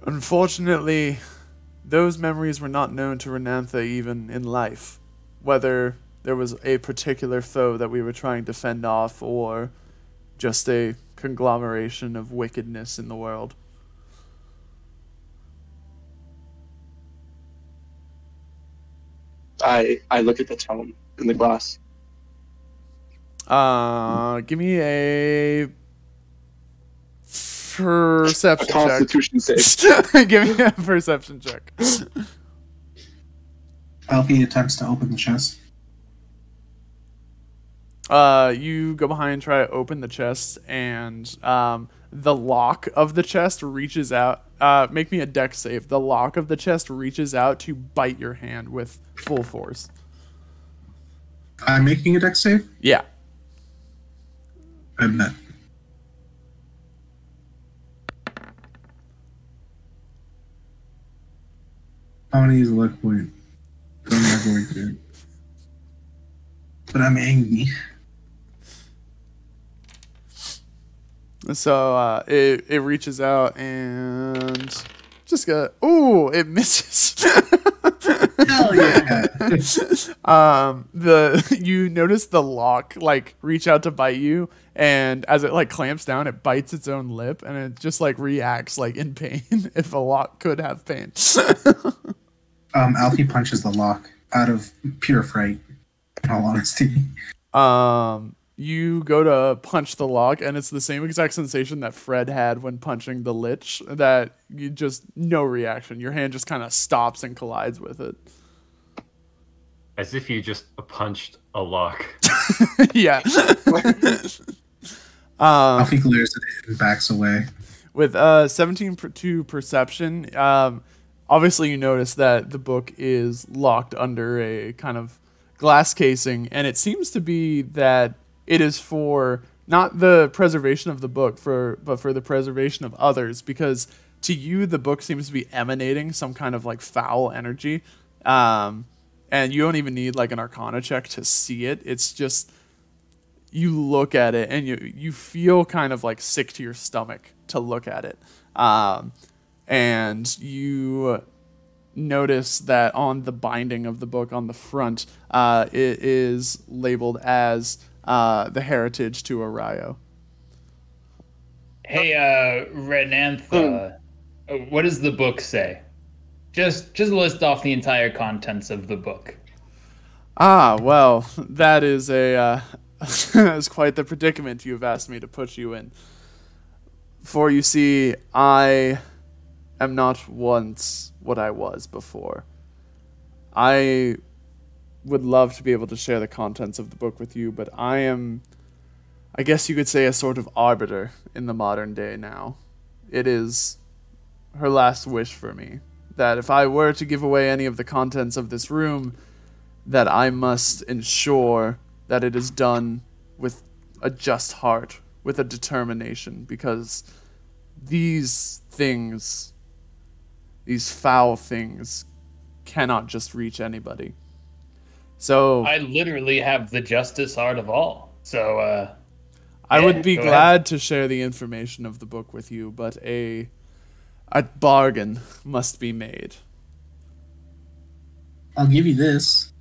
Unfortunately, those memories were not known to Renantha even in life. Whether there was a particular foe that we were trying to fend off, or just a conglomeration of wickedness in the world. I look at the tone in the glass. Give me a perception check. Constitution save. Give me a perception check. Alfie attempts to open the chest. You go behind, try to open the chest, and the lock of the chest reaches out. Make me a dex save. The lock of the chest reaches out to bite your hand with full force. I'm making a dex save? Yeah. I bet. I want to use a luck point. But I'm not going to. But I'm angry. So it reaches out and just ooh, it misses. Hell yeah. You notice the lock like reach out to bite you, and as it like clamps down, it bites its own lip, and it just like reacts like in pain. If a lock could have pain. Alfie punches the lock out of pure fright, in all honesty. You go to punch the lock, and it's the same exact sensation that Fred had when punching the lich, that you just, no reaction. Your hand just kind of stops and collides with it. As if you just punched a lock. Yeah. Alfie glares at it and backs away. With 17 to perception, obviously you notice that the book is locked under a kind of glass casing, and it seems to be that it is for not the preservation of the book, but for the preservation of others, because to you the book seems to be emanating some kind of like foul energy, and you don't even need like an Arcana check to see it. It's just you look at it and you feel kind of like sick to your stomach to look at it, and you notice that on the binding of the book on the front, it is labeled as the heritage to Arayo. Hey, Renantha, what does the book say? Just list off the entire contents of the book. Well, that is is quite the predicament you've asked me to put you in. For you see, I am not once what I was before. I would love to be able to share the contents of the book with you, but I am, I guess you could say, a sort of arbiter in the modern day now. It is her last wish for me, that if I were to give away any of the contents of this room, that I must ensure that it is done with a just heart, with a determination, because these things, these foul things, cannot just reach anybody. So I literally have the justest heart of all. So I would be go glad to share the information of the book with you, but a bargain must be made. I'll give you this.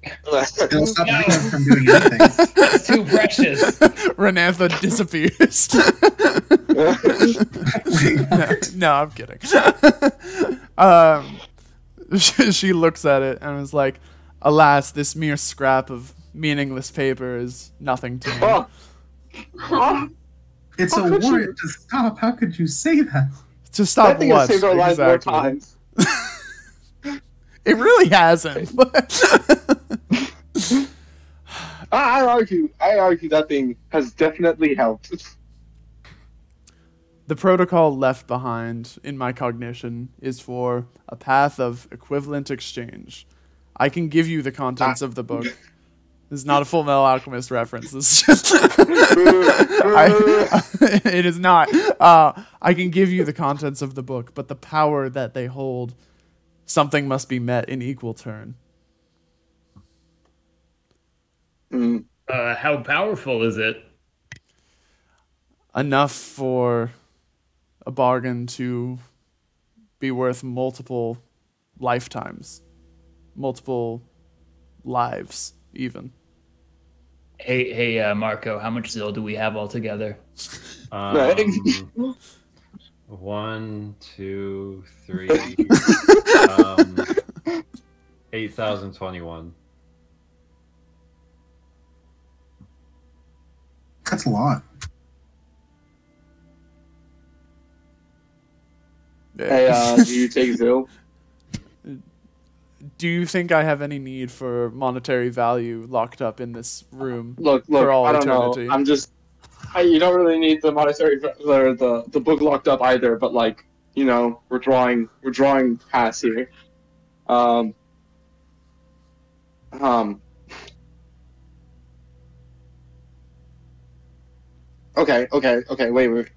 It'll stop No. Nico from doing anything. It's too precious. Renantha disappears. No, I'm kidding. She looks at it and is like, alas, this mere scrap of meaningless paper is nothing to me. It's a warrant to stop. How could you say that? To stop That thing what? has saved our lives more Exactly. times. It really hasn't. I argue that thing has definitely helped. The protocol left behind in my cognition is for a path of equivalent exchange. I can give you the contents of the book. This is not a Full Metal Alchemist reference. This is just it is not. I can give you the contents of the book, but the power that they hold, something must be met in equal turn. How powerful is it? Enough for a bargain to be worth multiple lifetimes, multiple lives, even. Hey, Marco, how much Zil do we have altogether? 1, 2, 3, 8,021. That's a lot. Hey, do you take Zil? Do you think I have any need for monetary value locked up in this room Look, for all I don't eternity? know. I'm just, you don't really need the monetary or the book locked up either. But like, you know, we're drawing past here. Okay. Wait.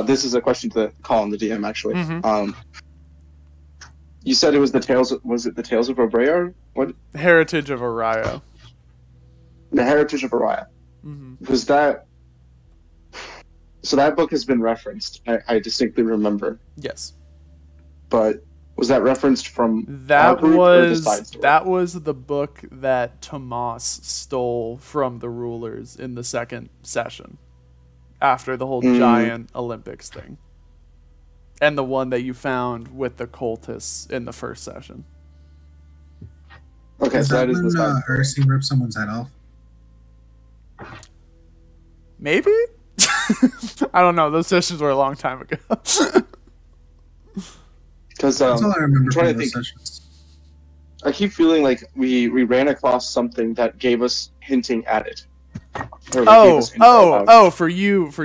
This is a question to Colin, the DM, actually. Mhm. You said it was the Tales. Was it the Tales of Obrea? What? Heritage of Araya. The Heritage of Araya. Mm-hmm. Was that? So that book has been referenced. I distinctly remember. Yes. But was that referenced from our That group or the side was story? the book that Tomas stole from the rulers in the second session, after the whole giant Olympics thing, and the one that you found with the cultists in the first session. Okay, Is so that that is the when side. Erskine ripped someone's head off? Maybe. I don't know. Those sessions were a long time ago. Because That's all I remember I'm trying from to those think. sessions. I keep feeling like we ran across something that gave us hinting at it. Or that gave us info about it. For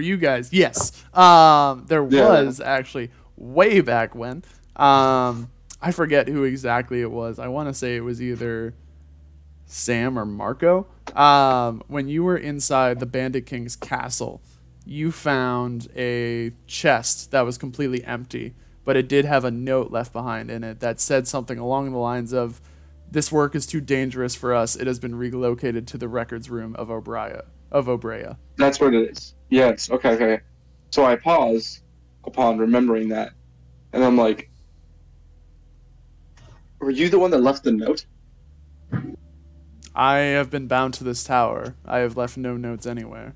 you guys, yes. There was actually way back when. I forget who exactly it was. I want to say it was either Sam or Marco. When you were inside the Bandit King's castle, you found a chest that was completely empty, but it did have a note left behind in it that said something along the lines of, "This work is too dangerous for us. It has been relocated to the records room of Obrea." That's what it is. Yes. Okay. So I pause upon remembering that, and I'm like, "Were you the one that left the note?" I have been bound to this tower. I have left no notes anywhere.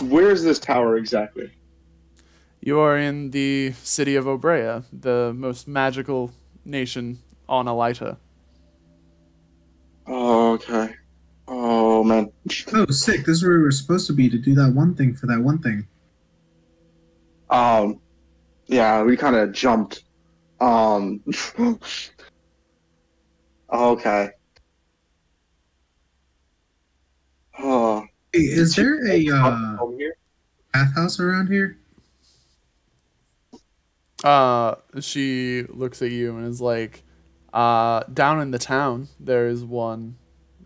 Where is this tower exactly? You are in the city of Obrea, the most magical nation on Elita. Oh, okay. Oh man. Oh, sick. This is where we were supposed to be to do that one thing for that one thing. Yeah, we kind of jumped. Okay. Oh. Hey, is there a Over here? bathhouse around here? She looks at you and is like, down in the town, there is one,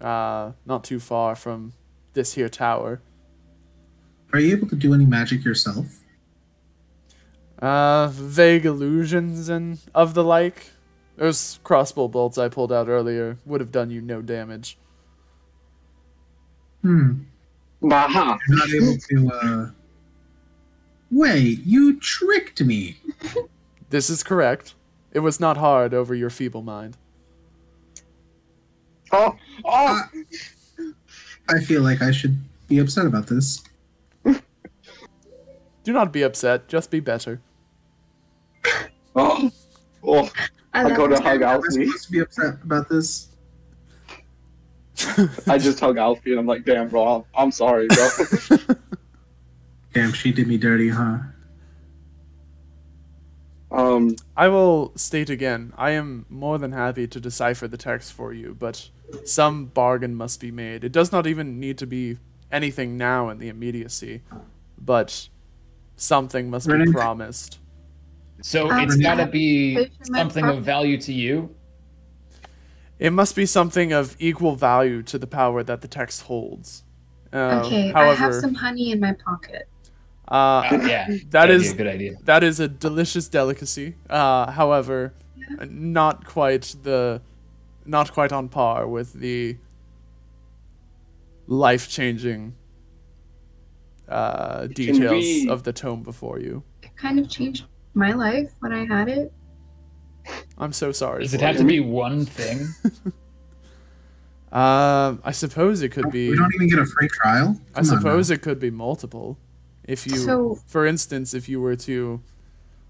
not too far from this here tower. Are you able to do any magic yourself? Vague illusions and of the like. Those crossbow bolts I pulled out earlier would have done you no damage. Baha. You're not able to, Wait, you tricked me. This is correct. It was not hard over your feeble mind. Oh! I feel like I should be upset about this. Do not be upset, just be better. Oh! I go to hug Alfie. I'm supposed to be upset about this. I just hug Alfie and I'm like, damn, bro, I'm sorry, bro. Damn, she did me dirty, huh? I will state again, I am more than happy to decipher the text for you, but some bargain must be made. It does not even need to be anything now in the immediacy, but something must be promised. So it's gotta be something of value to you? It must be something of equal value to the power that the text holds. Okay, however, I have some honey in my pocket. Yeah, that is a good idea. That is a delicious delicacy. However, not quite on par with the life-changing details of the tome before you. It kind of changed my life when I had it. I'm so sorry. Does it have to be one thing? I suppose it could be. We don't even get a free trial? I suppose it could be multiple. If you, for instance, if you were to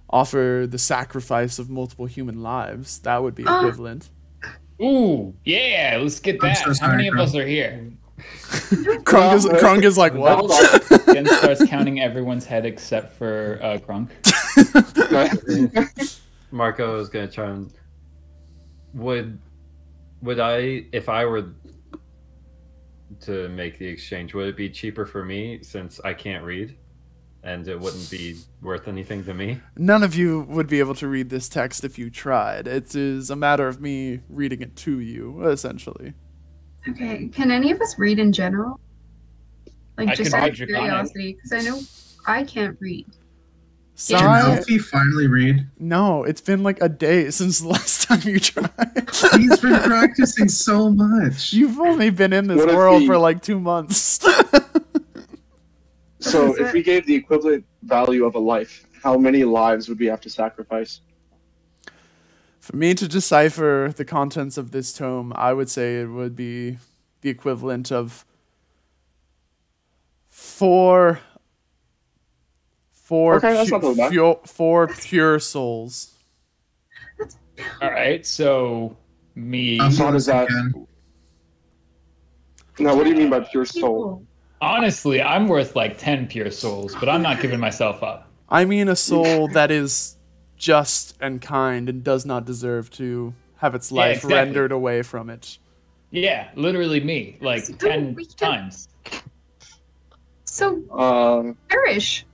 offer the sacrifice of multiple human lives, that would be equivalent. Ooh, yeah, let's get that. So sorry, How many of bro. us are here? Krunk is like, what? Jen starts counting everyone's head except for Krunk. Marco is gonna try and would I, if I were to make the exchange, would it be cheaper for me since I can't read and it wouldn't be worth anything to me? None of you would be able to read this text if you tried. It is a matter of me reading it to you, essentially. Okay, can any of us read in general? Like, just out of curiosity, because I know I can't read. Can Alfie finally read? No, it's been like a day since the last time you tried. He's been practicing so much. You've only been in this world for like 2 months. So if we gave the equivalent value of a life, how many lives would we have to sacrifice? For me to decipher the contents of this tome, I would say it would be the equivalent of four pure souls. All right, so me. How does that? Now, what do you mean by pure soul? Honestly, I'm worth like 10 pure souls, but I'm not giving myself up. I mean a soul that is just and kind and does not deserve to have its life rendered away from it. Yeah, literally me, like 10 times. So, perish.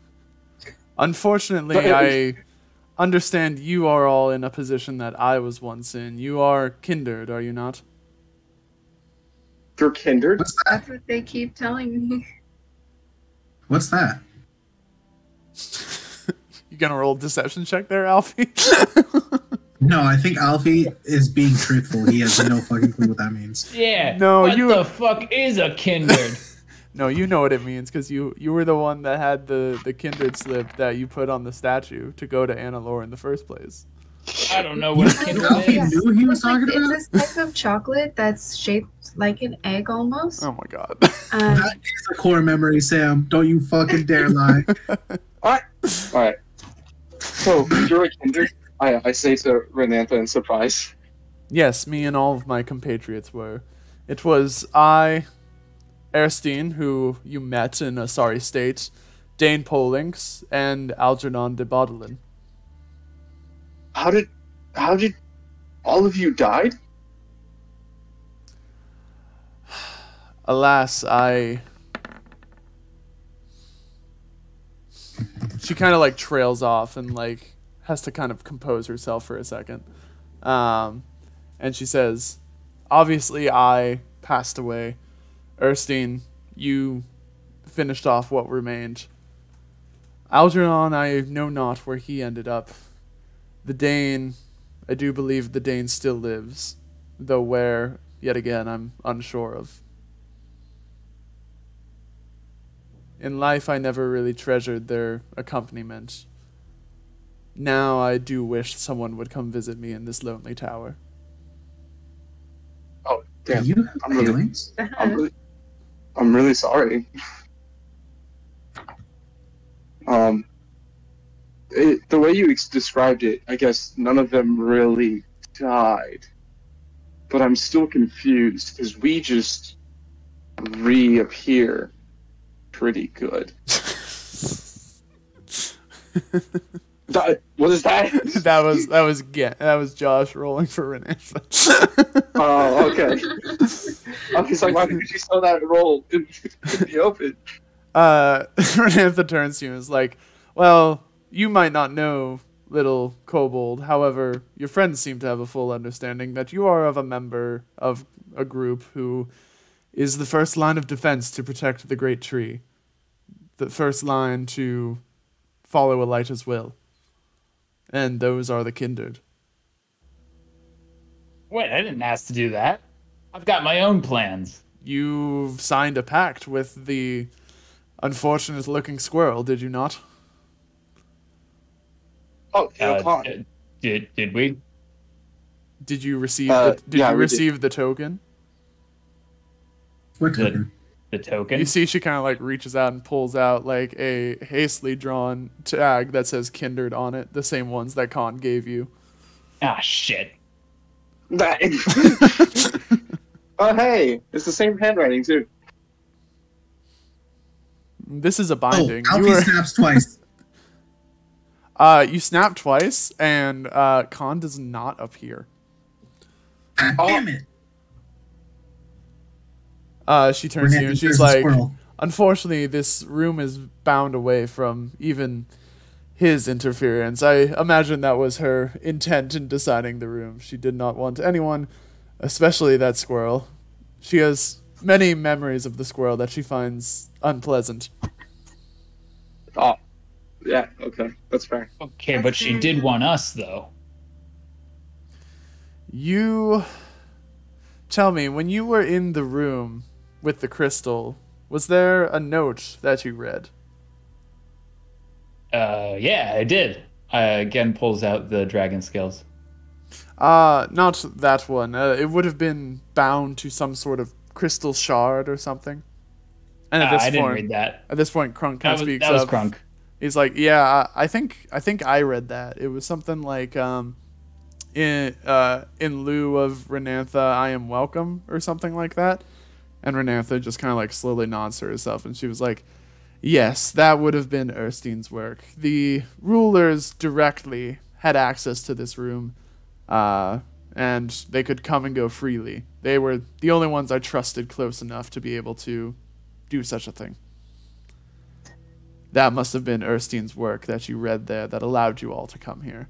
Unfortunately, I understand you are all in a position that I was once in. You are kindred, are you not? You're kindred? What's that? That's what they keep telling me. What's that? You gonna roll a deception check there, Alfie? No, I think Alfie is being truthful. He has no fucking clue what that means. Yeah. No, what the fuck is a kindred? No, you know what it means because you were the one that had the kindred slip that you put on the statue to go to Annalore in the first place. I don't know what a kindred Alfie is. knew he was talking about. It's this type of chocolate that's shaped like an egg almost. Oh my god. That is a core memory, Sam. Don't you fucking dare lie. Alright. So, you're a kindred? I say to Renantha in surprise. Yes, me and all of my compatriots were. It was I, Erstein, who you met in a sorry state, Dane Polinx, and Algernon de Baudelin. How did all of you died? Alas, she kind of like trails off and like has to kind of compose herself for a second. And she says, obviously I passed away. Erstein, you finished off what remained. Algernon, I know not where he ended up. The Dane, I do believe the Dane still lives, though where, yet again, I'm unsure of. In life, I never really treasured their accompaniment. Now I do wish someone would come visit me in this lonely tower. Oh, damn. Do you have feelings? I'm really sorry. The way you described it, I guess none of them really died. But I'm still confused because we just reappear pretty good. What is that? that was Josh rolling for Renantha. Oh, okay. I was like, why did you show that roll in the open? Renantha turns to you and is like, well, you might not know, little kobold. However, your friends seem to have a full understanding that you are of a member of a group who is the first line of defense to protect the great tree. The first line to follow Elijah's will. And those are the Kindred. Wait, I didn't ask to do that. I've got my own plans. You've signed a pact with the unfortunate-looking squirrel, did you not? Oh, Colin. Did we? Did you receive the token? What token? The token? You see she kind of like reaches out and pulls out like a hastily drawn tag that says Kindred on it, the same ones that Con gave you. Ah, shit. Oh, hey, it's the same handwriting too. This is a binding. Oh, Alfie snaps twice. You snap twice, and Con does not appear. God damn it. She turns to you and she's like, unfortunately, this room is bound away from even his interference. I imagine that was her intent in designing the room. She did not want anyone, especially that squirrel. She has many memories of the squirrel that she finds unpleasant. Oh, yeah, okay, that's fair. Okay, but she did want us, though. You tell me, when you were in the room with the crystal, was there a note that you read? Yeah, I did. Again pulls out the dragon scales. Not that one. It would have been bound to some sort of crystal shard or something. And at this point, didn't read that. At this point, Crunk kind of speaks That was up. Crunk. He's like, yeah, I think I read that. It was something like, in lieu of Renantha, I am welcome, or something like that. And Renantha just kind of like slowly nods to herself, and she was like, yes, that would have been Erstein's work. The rulers directly had access to this room, and they could come and go freely. They were the only ones I trusted close enough to be able to do such a thing. That must have been Erstein's work that you read there that allowed you all to come here.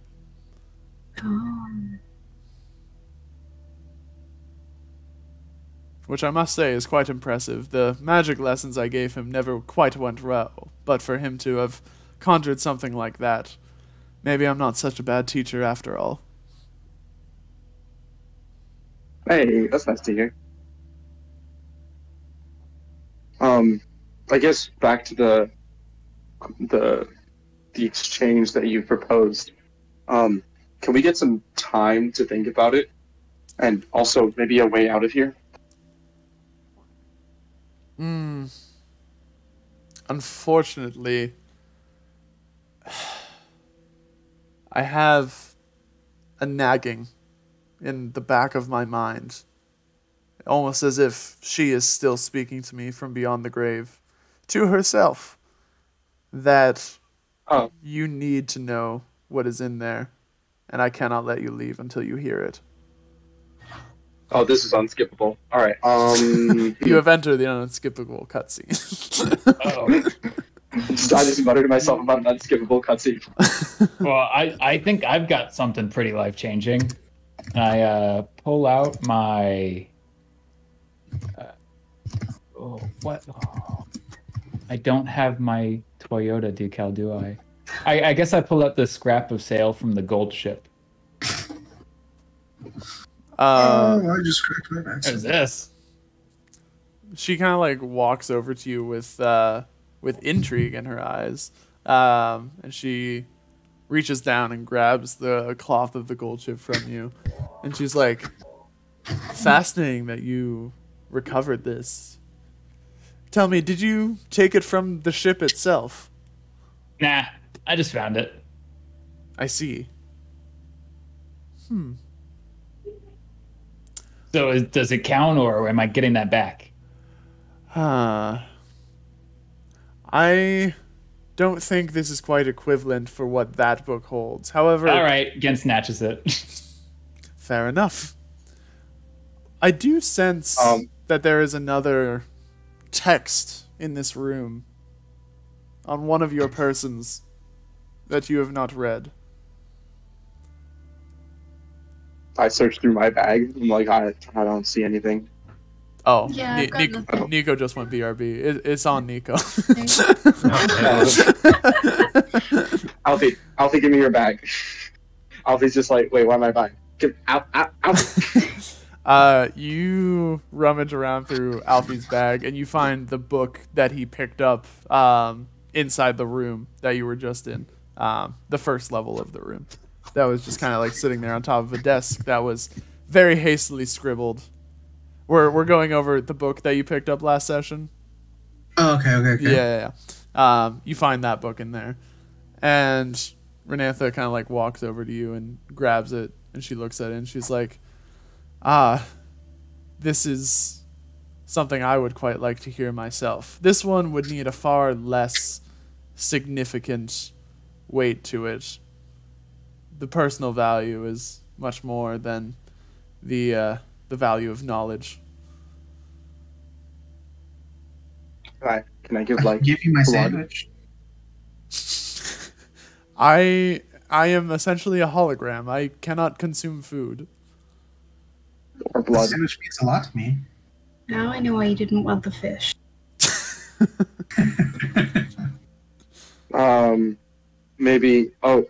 Which I must say is quite impressive. The magic lessons I gave him never quite went well, but for him to have conjured something like that, maybe I'm not such a bad teacher after all. Hey, that's nice to hear. I guess back to the exchange that you proposed. Can we get some time to think about it, and also maybe a way out of here? Unfortunately, I have a nagging in the back of my mind, almost as if she is still speaking to me from beyond the grave, to herself, that you need to know what is in there, and I cannot let you leave until you hear it. Oh, this is unskippable. All right. You have entered the unskippable cutscene. I just muttered to myself about an unskippable cutscene. Well, I think I've got something pretty life-changing. I pull out my... I don't have my Toyota decal, do I? I guess I pulled out the scrap of sail from the gold ship. I just cracked my back. What is this? She kind of like walks over to you with with intrigue in her eyes. And she reaches down and grabs the cloth of the gold ship from you. And she's like, fascinating that you recovered this. Tell me, did you take it from the ship itself? Nah, I just found it. I see. So does it count, or am I getting that back? I don't think this is quite equivalent for what that book holds. However... All right, Gen snatches it. Fair enough. I do sense that there is another text in this room on one of your persons that you have not read. I searched through my bag. I'm like, I don't see anything. Oh, Yeah, Nico just went BRB. It's on Nico. Alfie, give me your bag. Alfie's just like, wait, what am I buying? You rummage around through Alfie's bag and you find the book that he picked up inside the room that you were just in. The first level of the room. That was just kind of like sitting there on top of a desk that was very hastily scribbled. We're going over the book that you picked up last session. Oh, okay. Yeah. You find that book in there. And Renatha kind of like walks over to you and grabs it, and she looks at it and she's like, this is something I would quite like to hear myself. This one would need a far less significant weight to it. The personal value is much more than the value of knowledge. Can I give like give you my blood? sandwich? I am essentially a hologram. I cannot consume food. Or blood. The sandwich means a lot to me. Now I know why you didn't want the fish. Maybe. Oh,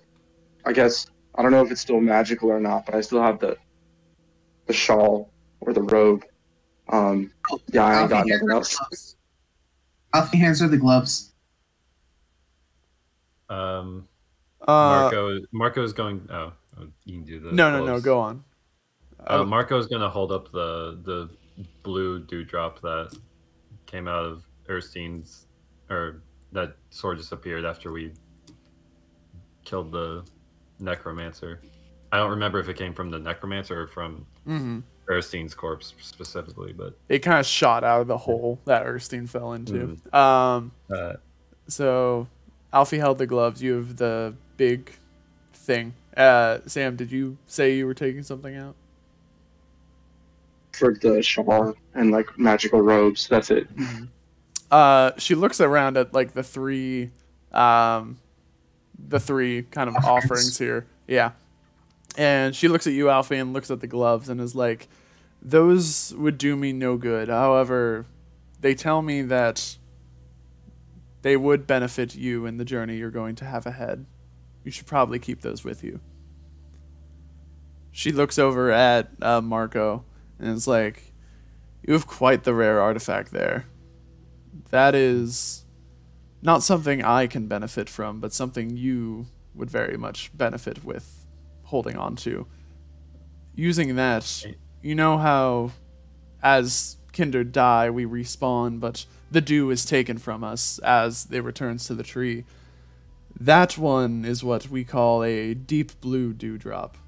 I guess I don't know if it's still magical or not, but I still have the shawl or the robe. Yeah, I ain't got nothing else. Alfie hands her the gloves. Marco's going. Oh, you can do the. No. Go on. Marco's gonna hold up the blue dewdrop that came out of Erstein's, or that sword just appeared after we killed the necromancer. I don't remember if it came from the necromancer or from Erstein's corpse specifically, but it kind of shot out of the hole that Erstein fell into. So Alfie held the gloves. You have the big thing. Sam, did you say you were taking something out? For the shawl and like magical robes, that's it. She looks around at like the three kind of offerings here. Yeah. And she looks at you, Alfie, and looks at the gloves and is like, those would do me no good. However, they tell me that they would benefit you in the journey you're going to have ahead. You should probably keep those with you. She looks over at Marco and is like, you have quite the rare artifact there. That is not something I can benefit from, but something you would very much benefit with holding on to. Using that, you know how as Kindred die, we respawn, but the dew is taken from us as it returns to the tree. That one is what we call a deep blue dewdrop.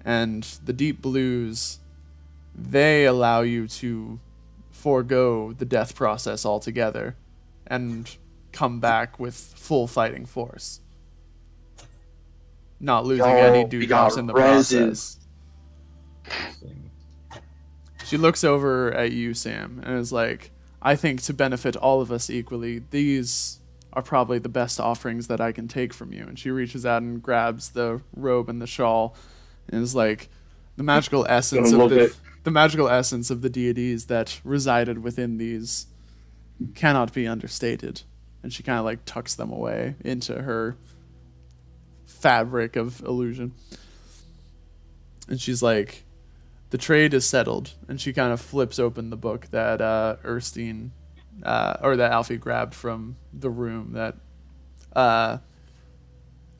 And the deep blues, they allow you to forego the death process altogether and come back with full fighting force. Not losing any dewdrops in the process. She looks over at you, Sam, and is like, I think to benefit all of us equally, these are probably the best offerings that I can take from you. And she reaches out and grabs the robe and the shawl and is like, the magical essence of the magical essence of the deities that resided within these cannot be understated. And she kind of like tucks them away into her fabric of illusion. And she's like, the trade is settled. And she kind of flips open the book that Erstein or that Alfie grabbed from the room that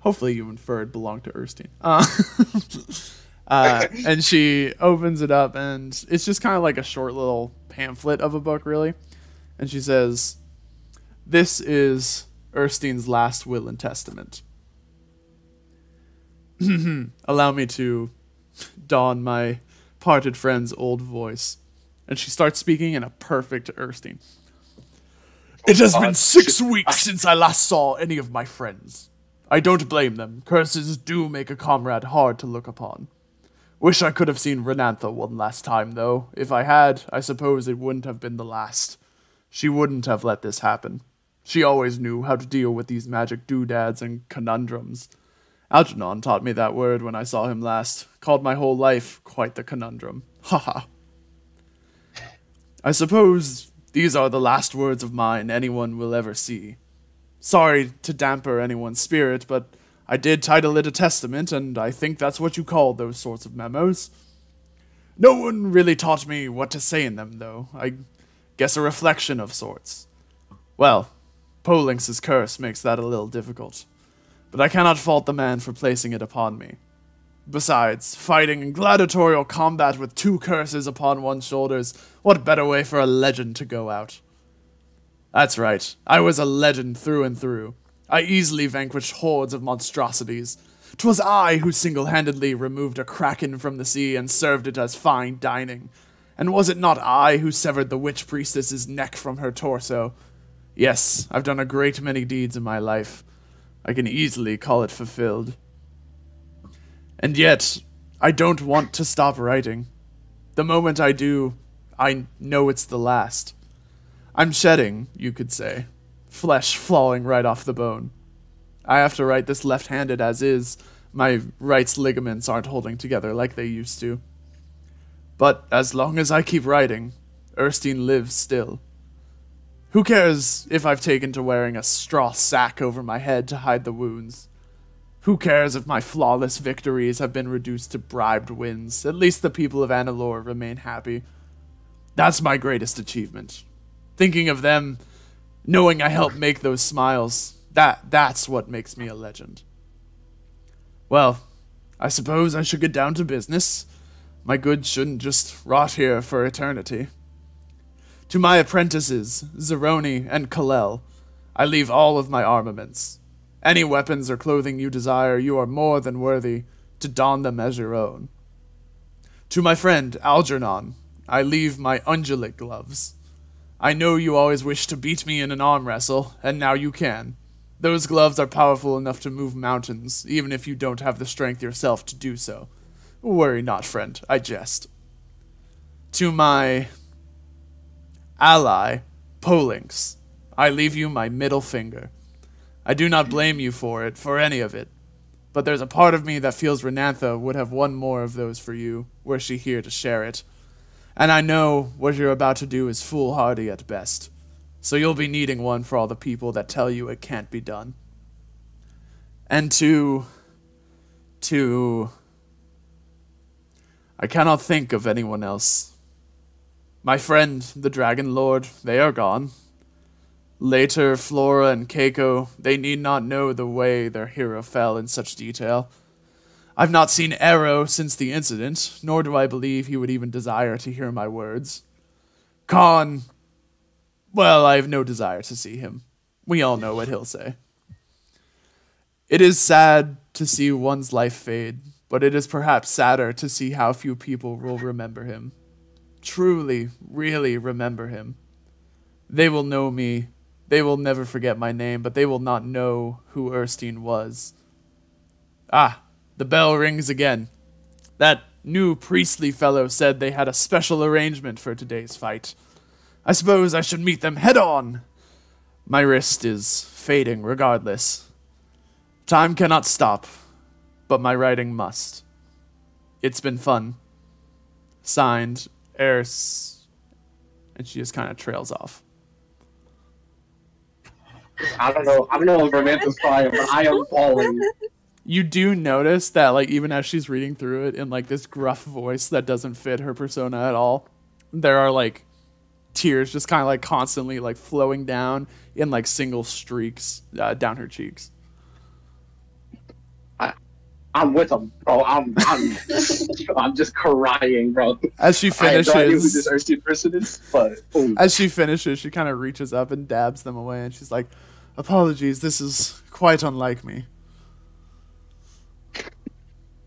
hopefully you inferred belonged to Erskine. And she opens it up, and it's just kind of like a short little pamphlet of a book, really. And she says, "This is Erskine's last will and testament." Allow me to don my parted friend's old voice. And she starts speaking in a perfect Erskine. "It has been 6 weeks since I last saw any of my friends. I don't blame them. Curses do make a comrade hard to look upon. Wish I could have seen Renantha one last time, though. If I had, I suppose it wouldn't have been the last. She wouldn't have let this happen. She always knew how to deal with these magic doodads and conundrums. Algernon taught me that word when I saw him last. Called my whole life quite the conundrum. Haha. I suppose these are the last words of mine anyone will ever see. Sorry to damper anyone's spirit, but I did title it a testament, and I think that's what you call those sorts of memos. No one really taught me what to say in them, though. I guess a reflection of sorts. Well, Polinx's curse makes that a little difficult, but I cannot fault the man for placing it upon me. Besides, fighting in gladiatorial combat with 2 curses upon one's shoulders, what better way for a legend to go out? That's right, I was a legend through and through. I easily vanquished hordes of monstrosities. 'Twas I who single-handedly removed a kraken from the sea and served it as fine dining. And was it not I who severed the witch priestess's neck from her torso? Yes, I've done a great many deeds in my life. I can easily call it fulfilled. And yet, I don't want to stop writing. The moment I do, I know it's the last. I'm shedding, you could say. Flesh falling right off the bone. I have to write this left-handed as is. My right's ligaments aren't holding together like they used to. But as long as I keep writing, Erskine lives still. Who cares if I've taken to wearing a straw sack over my head to hide the wounds? Who cares if my flawless victories have been reduced to bribed wins? At least the people of Annalore remain happy. That's my greatest achievement. Thinking of them, knowing I helped make those smiles, that's what makes me a legend. Well, I suppose I should get down to business. My goods shouldn't just rot here for eternity. To my apprentices, Zeroni and Kalel, I leave all of my armaments. Any weapons or clothing you desire, you are more than worthy to don them as your own. To my friend, Algernon, I leave my undulate gloves. I know you always wished to beat me in an arm wrestle, and now you can. Those gloves are powerful enough to move mountains, even if you don't have the strength yourself to do so. Worry not, friend, I jest. To my ally, Polinx, I leave you my middle finger. I do not blame you for it, for any of it. But there's a part of me that feels Renantha would have one more of those for you, were she here to share it. And I know what you're about to do is foolhardy at best. So you'll be needing one for all the people that tell you it can't be done. And to... I cannot think of anyone else. My friend, the Dragon Lord, they are gone. Later, Flora and Keiko, they need not know the way their hero fell in such detail. I've not seen Arrow since the incident, nor do I believe he would even desire to hear my words. Khan, well, I have no desire to see him. We all know what he'll say. It is sad to see one's life fade, but it is perhaps sadder to see how few people will remember him. Truly, really remember him. They will know me. They will never forget my name, but they will not know who Erskine was. Ah, the bell rings again. That new priestly fellow said they had a special arrangement for today's fight. I suppose I should meet them head-on. My wrist is fading regardless. Time cannot stop, but my writing must. It's been fun. Signed, Eris. And she just kind of trails off. I don't know if Renantha's crying, but I am falling. You do notice that, like, even as she's reading through it in, like, this gruff voice that doesn't fit her persona at all, there are, like, tears just kind of like constantly like flowing down in like single streaks down her cheeks. I'm with him, bro. I'm just crying, bro. As she finishes, I have no idea who this Erskine person is, but as she finishes, she kind of reaches up and dabs them away, and she's like, "Apologies, this is quite unlike me."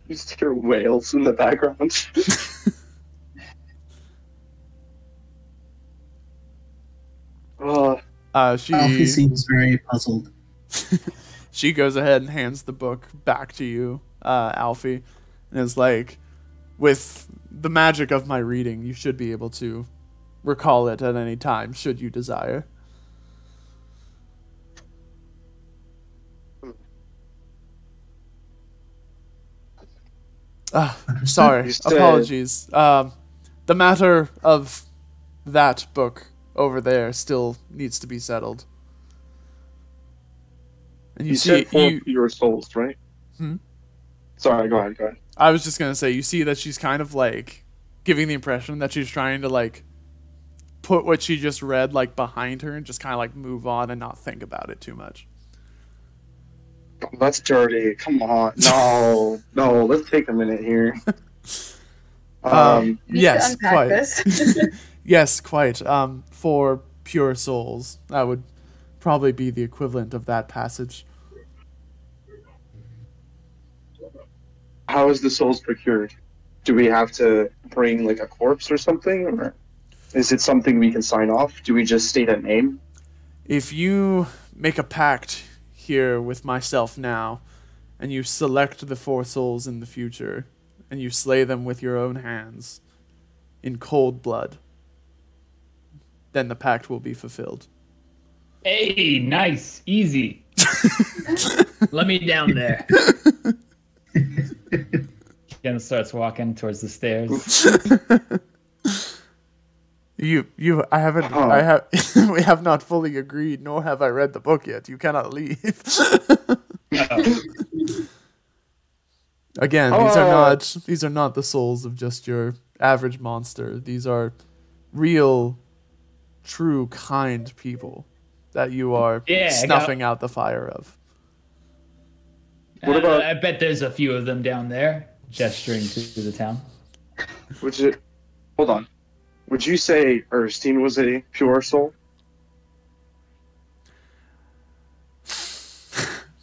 You just hear whales in the background. Alfie seems very puzzled. She goes ahead and hands the book back to you, Alfie, and is like, with the magic of my reading, you should be able to recall it at any time, should you desire. Sorry, apologies. The matter of that book over there still needs to be settled. And you said 4 pure souls, right? Sorry, go ahead. I was just gonna say, you see that she's kind of like giving the impression that she's trying to like put what she just read like behind her and just kind of like move on and not think about it too much. That's dirty. Come on. No, let's take a minute here. Yes, quite. Yes, quite. For pure souls, that would probably be the equivalent of that passage. How is the souls procured? Do we have to bring like a corpse or something, or is it something we can sign off? Do we just state a name? If you make a pact here with myself now, and you select the 4 souls in the future, and you slay them with your own hands, in cold blood, then the pact will be fulfilled. Hey, nice, easy. Let me down there. Ken starts walking towards the stairs. We have not fully agreed, nor have I read the book yet. You cannot leave. Again, these are not the souls of just your average monster. These are real, true, kind people that you are snuffing out the fire of. What about? I bet there's a few of them down there, gesturing to the town. Hold on. Would you say Erskine was a pure soul?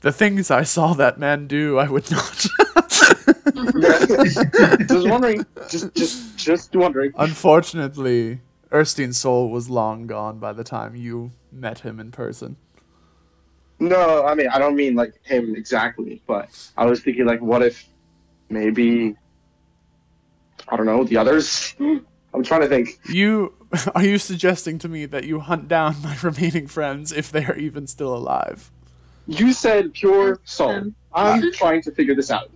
The things I saw that man do, I would not. Just wondering. Just wondering. Unfortunately, Erskine's soul was long gone by the time you met him in person. No, I mean, I don't mean like him exactly, but I was thinking like, what if maybe, I don't know, the others? I'm trying to think. Are you suggesting to me that you hunt down my remaining friends if they are even still alive? You said pure soul. I'm trying to figure this out.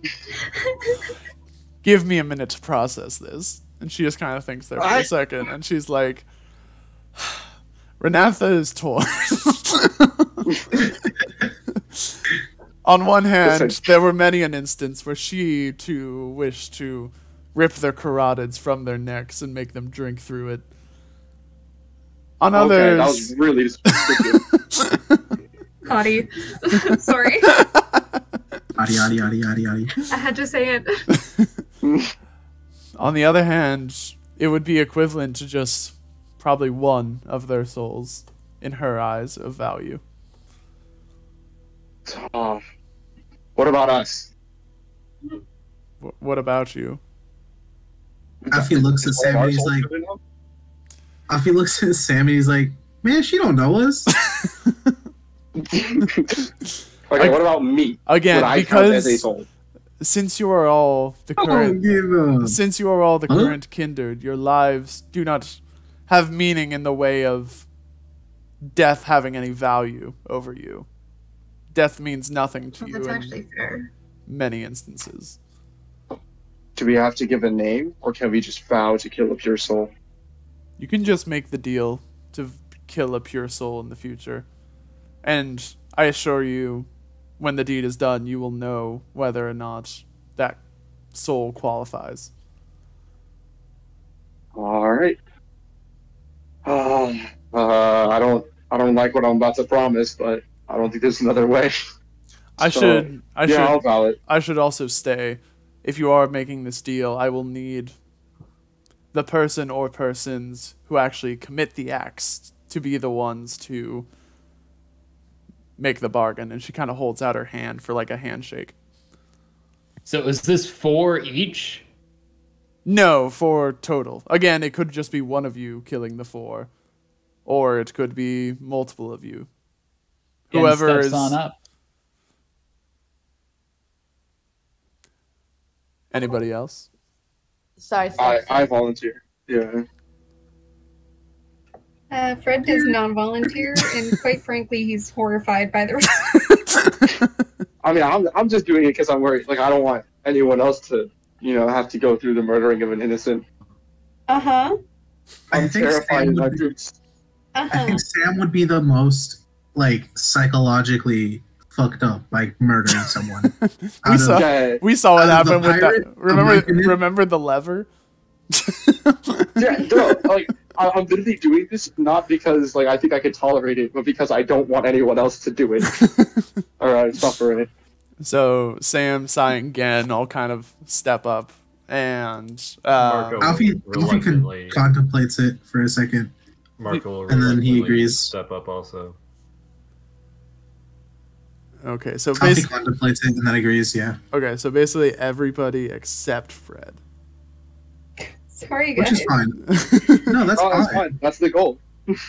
Give me a minute to process this. And she just kind of thinks there for a second, and she's like, Renatha is torn. On one hand, there were many an instance where she, too, wished to rip their carotids from their necks and make them drink through it. On others... that was really descriptive. Adi. Sorry. Adi. I had to say it. On the other hand, it would be equivalent to just probably one of their souls, in her eyes, of value. What about us? What about you? Alfie looks at Sam and he's like... Alfie looks at Sam and he's like, man, she don't know us. Okay, what about me? Again, because since you are all the current kindred, your lives do not have meaning in the way of death having any value over you. Death means nothing to you that's actually fair. Many instances. Do we have to give a name, or can we just vow to kill a pure soul? You can just make the deal to kill a pure soul in the future. And I assure you, when the deed is done, you will know whether or not that soul qualifies. Alright. I don't like what I'm about to promise, but I don't think there's another way. I should I'll vow it. I should also stay. If you are making this deal, I will need the person or persons who actually commit the acts to be the ones to make the bargain. And she kind of holds out her hand for like a handshake. So is this 4 each? No, 4 total. Again, it could just be one of you killing the 4, or it could be multiple of you. Whoever is on up. Anybody else? Sorry, I volunteer. Yeah. Fred does non-volunteer, and quite frankly, he's horrified by the. I mean, I'm just doing it because I'm worried. Like, I don't want anyone else to, have to go through the murdering of an innocent. Uh-huh. I'm terrified of my boots. I think Sam would be the most, like, psychologically fucked up by murdering someone. we saw what happened with that. Remember the lever? Yeah, no, like, I'm literally doing this not because, like, I think I could tolerate it, but because I don't want anyone else to do it. Alright, suffer it. So, Sam, Sai, and Gen all kind of step up, and Alfie contemplates it for a second. Marco and then he agrees. Step up also. Okay, so Alfie contemplates it and then agrees, yeah. Okay, so basically everybody except Fred. Sorry, guys. Which is fine. No, that's fine. That's the goal.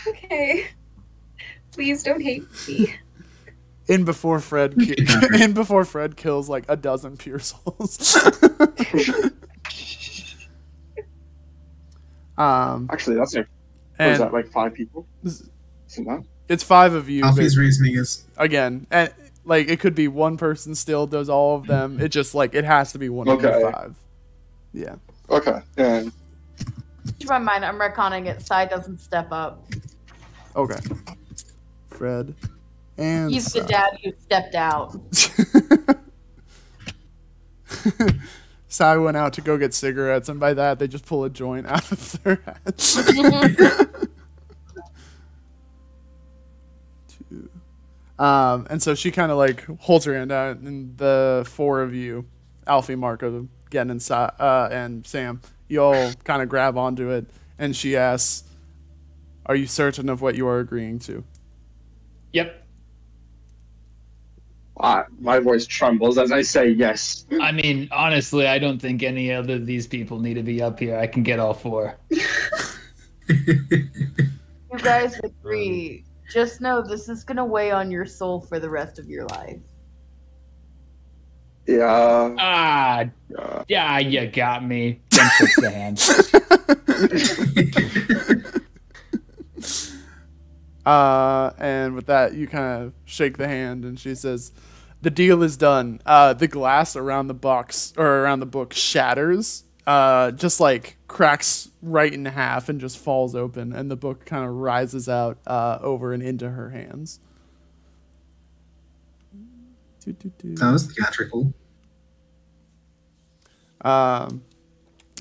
Okay. Please don't hate me. In before Fred kills like a dozen pure souls. Actually, that's it. What is that, like 5 people? It's 5 of you. Alfie's reasoning is again, and like it could be one person still does all of them. It just like it has to be one of the 5. Yeah. Okay. Yeah. To my mind, I'm retconning it. Sai doesn't step up. Okay. Fred and he's the dad who stepped out. Sai went out to go get cigarettes, and by that they just pull a joint out of their head. And so she kind of like holds her hand out, and the 4 of you, Alfie, Marco, Gen, and Sam, you all kind of grab onto it, and she asks, "Are you certain of what you are agreeing to?" Yep. My voice trembles as I say yes. I mean, honestly, I don't think any other of these people need to be up here. I can get all 4. You guys agree. Just know this is going to weigh on your soul for the rest of your life. Yeah. Yeah, you got me. Then fix the hand. And with that, you kind of shake the hand, and she says, "The deal is done." The glass around the box or around the book shatters, just like cracks right in half and just falls open, and the book kind of rises out over and into her hands. That was theatrical. And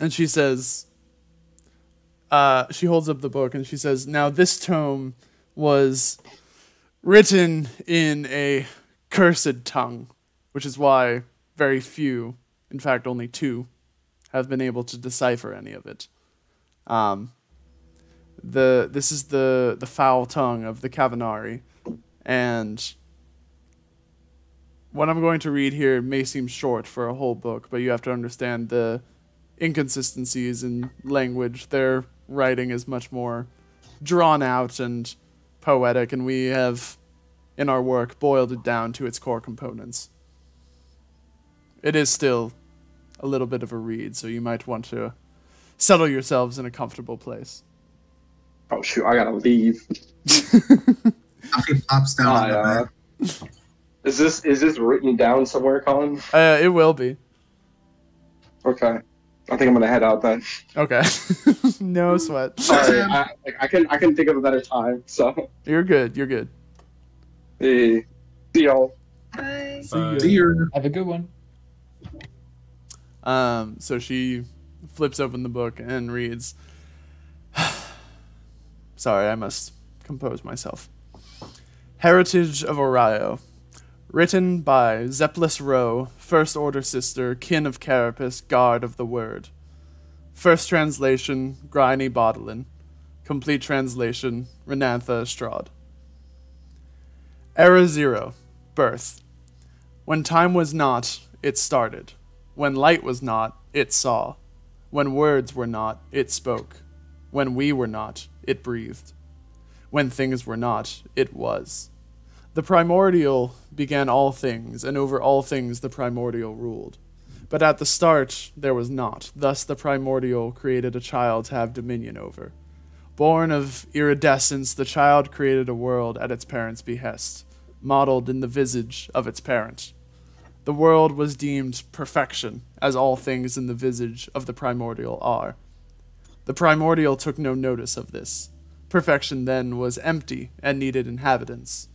she says, she holds up the book and she says, "Now this tome was written in a cursed tongue, which is why very few, in fact only 2, have been able to decipher any of it. This is the foul tongue of the Cavanari, and what I'm going to read here may seem short for a whole book, but you have to understand the inconsistencies in language. Their writing is much more drawn out and poetic, and we have, in our work, boiled it down to its core components. It is still a little bit of a read, so you might want to settle yourselves in a comfortable place." Oh shoot, I gotta leave. Alfie pops down on the bed. Is this written down somewhere, Colin? It will be. Okay. I think I'm gonna head out then. Okay. No sweat. Sorry, I can think of a better time. So you're good. You're good. Hey, see y'all. Bye. See you. Have a good one. So she flips open the book and reads, Sorry, I must compose myself. Heritage of Orio. Written by Zeplis Rowe, First Order Sister, Kin of Carapace, Guard of the Word. First translation, Gryny Bodlin. Complete translation, Renantha Estrad. Era 0. Birth. When time was not, it started. When light was not, it saw. When words were not, it spoke. When we were not, it breathed. When things were not, it was. The primordial began all things, and over all things the primordial ruled. But at the start there was not, thus the primordial created a child to have dominion over. Born of iridescence, the child created a world at its parent's behest, modeled in the visage of its parent. The world was deemed perfection, as all things in the visage of the primordial are. The primordial took no notice of this. Perfection then was empty and needed inhabitants.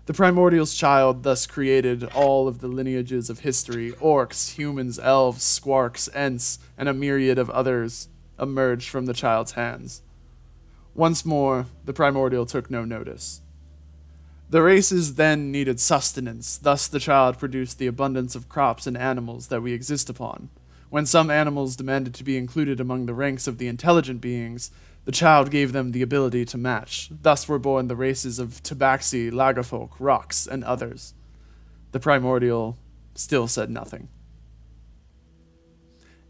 The primordial's child thus created all of the lineages of history. Orcs, humans, elves, squarks, ents, and a myriad of others emerged from the child's hands. Once more, the primordial took no notice. The races then needed sustenance, thus the child produced the abundance of crops and animals that we exist upon. When some animals demanded to be included among the ranks of the intelligent beings, the child gave them the ability to match. Thus were born the races of Tabaxi, Lagafolk, Rocks, and others. The primordial still said nothing.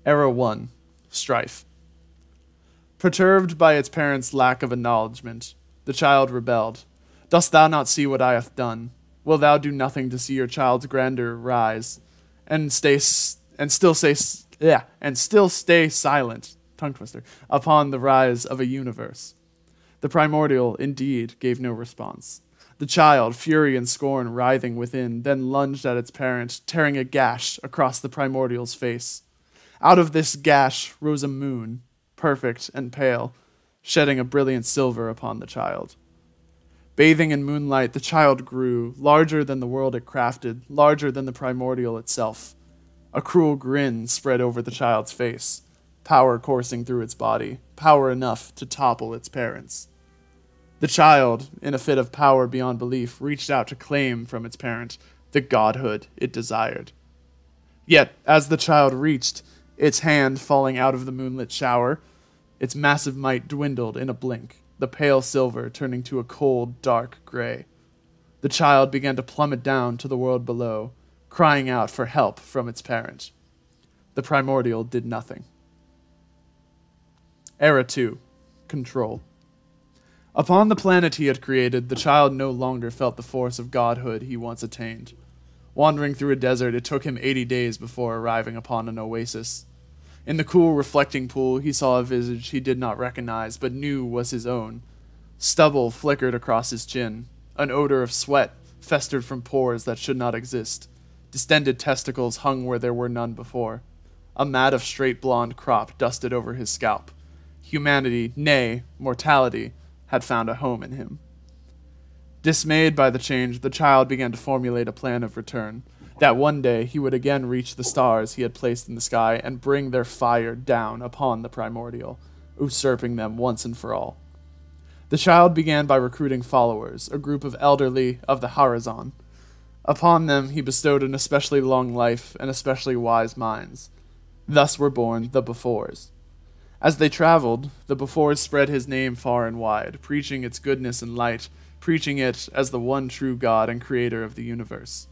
Era 1. Strife. Perturbed by its parents' lack of acknowledgement, the child rebelled. Dost thou not see what I have done? Will thou do nothing to see your child's grandeur rise, and still stay silent, tongue twister, upon the rise of a universe? The primordial, indeed, gave no response. The child, fury and scorn writhing within, then lunged at its parent, tearing a gash across the primordial's face. Out of this gash rose a moon, perfect and pale, shedding a brilliant silver upon the child. Bathing in moonlight, the child grew, larger than the world it crafted, larger than the primordial itself. A cruel grin spread over the child's face, power coursing through its body, power enough to topple its parents. The child, in a fit of power beyond belief, reached out to claim from its parent the godhood it desired. Yet, as the child reached, its hand falling out of the moonlit shower, its massive might dwindled in a blink, the pale silver turning to a cold, dark gray. The child began to plummet down to the world below, crying out for help from its parent. The primordial did nothing. Era 2. Control. Upon the planet he had created, the child no longer felt the force of godhood he once attained. Wandering through a desert, it took him 80 days before arriving upon an oasis. In the cool, reflecting pool, he saw a visage he did not recognize, but knew was his own. Stubble flickered across his chin. An odor of sweat festered from pores that should not exist. Distended testicles hung where there were none before. A mat of straight blonde crop dusted over his scalp. Humanity, nay, mortality, had found a home in him. Dismayed by the change, the child began to formulate a plan of return. That one day he would again reach the stars he had placed in the sky and bring their fire down upon the primordial, usurping them once and for all. The child began by recruiting followers, a group of elderly of the Harazon. Upon them he bestowed an especially long life and especially wise minds. Thus were born the Befores. As they traveled, the Befores spread his name far and wide, preaching its goodness and light, preaching it as the one true God and creator of the universe.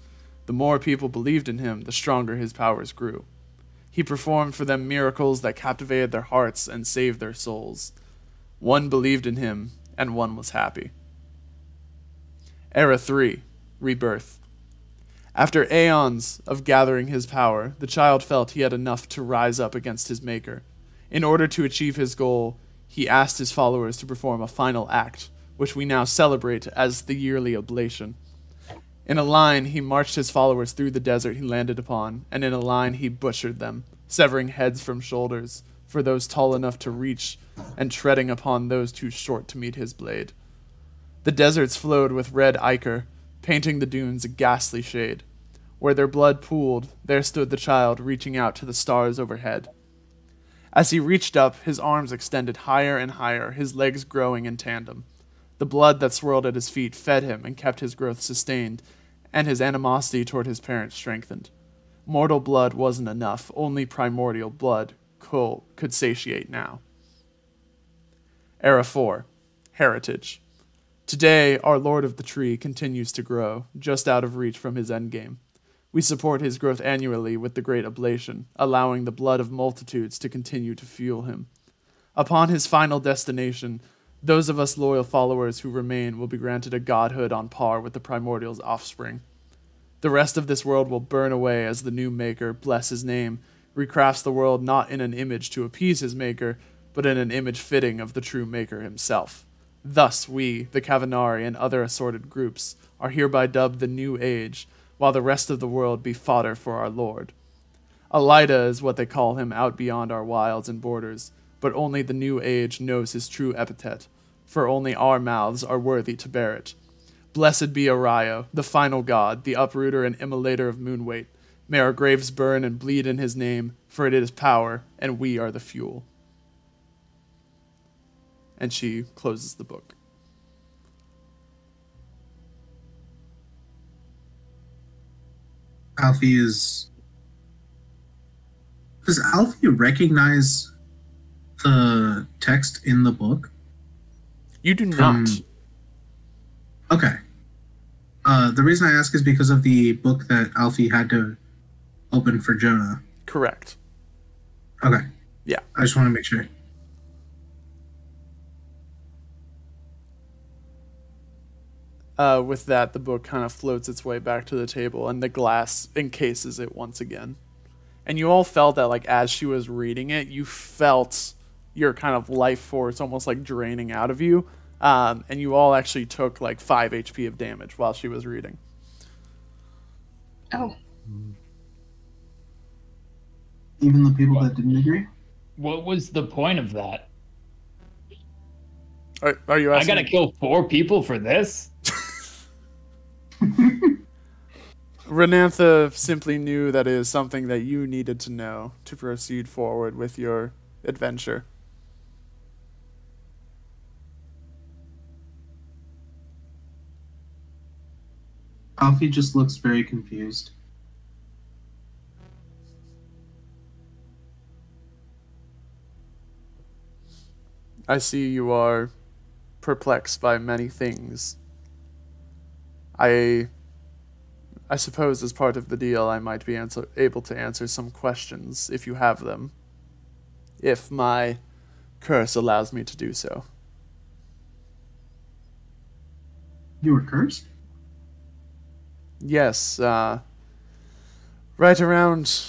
The more people believed in him, the stronger his powers grew. He performed for them miracles that captivated their hearts and saved their souls. One believed in him, and one was happy. Era 3. Rebirth. After aeons of gathering his power, the child felt he had enough to rise up against his maker. In order to achieve his goal, he asked his followers to perform a final act, which we now celebrate as the yearly oblation. In a line, he marched his followers through the desert he landed upon, and in a line he butchered them, severing heads from shoulders, for those tall enough to reach, and treading upon those too short to meet his blade. The deserts flowed with red ichor, painting the dunes a ghastly shade. Where their blood pooled, there stood the child reaching out to the stars overhead. As he reached up, his arms extended higher and higher, his legs growing in tandem. The blood that swirled at his feet fed him and kept his growth sustained, and his animosity toward his parents strengthened. Mortal blood wasn't enough, only primordial blood could satiate now. Era 4. Heritage. Today, our Lord of the Tree continues to grow, just out of reach from his endgame. We support his growth annually with the Great Oblation, allowing the blood of multitudes to continue to fuel him. Upon his final destination, those of us loyal followers who remain will be granted a godhood on par with the Primordial's offspring. The rest of this world will burn away as the new Maker, bless his name, recrafts the world not in an image to appease his Maker, but in an image fitting of the true Maker himself. Thus we, the Kavanari and other assorted groups, are hereby dubbed the New Age, while the rest of the world be fodder for our Lord. Elida is what they call him out beyond our wilds and borders, but only the New Age knows his true epithet, for only our mouths are worthy to bear it. Blessed be Orion, the final god, the uprooter and immolator of Moonweight. May our graves burn and bleed in his name, for it is power, and we are the fuel. And she closes the book. Alfie is... Does Alfie recognize the text in the book? You do not. Okay. The reason I ask is because of the book that Alfie had to open for Jonah. Correct. Okay. Yeah. I just want to make sure. With that, the book kind of floats its way back to the table, and the glass encases it once again. And you all felt that, like, as she was reading it, you felt your kind of life force almost, like, draining out of you. And you all actually took, like, 5 HP of damage while she was reading. Oh. Even the people that didn't agree? What was the point of that? Are you asking? I gotta kill 4 people for this? Renantha simply knew that it is something that you needed to know to proceed forward with your adventure. Alfie just looks very confused. I see you are perplexed by many things. I suppose as part of the deal I might be able to answer some questions if you have them. If my curse allows me to do so. You were cursed? Yes, right around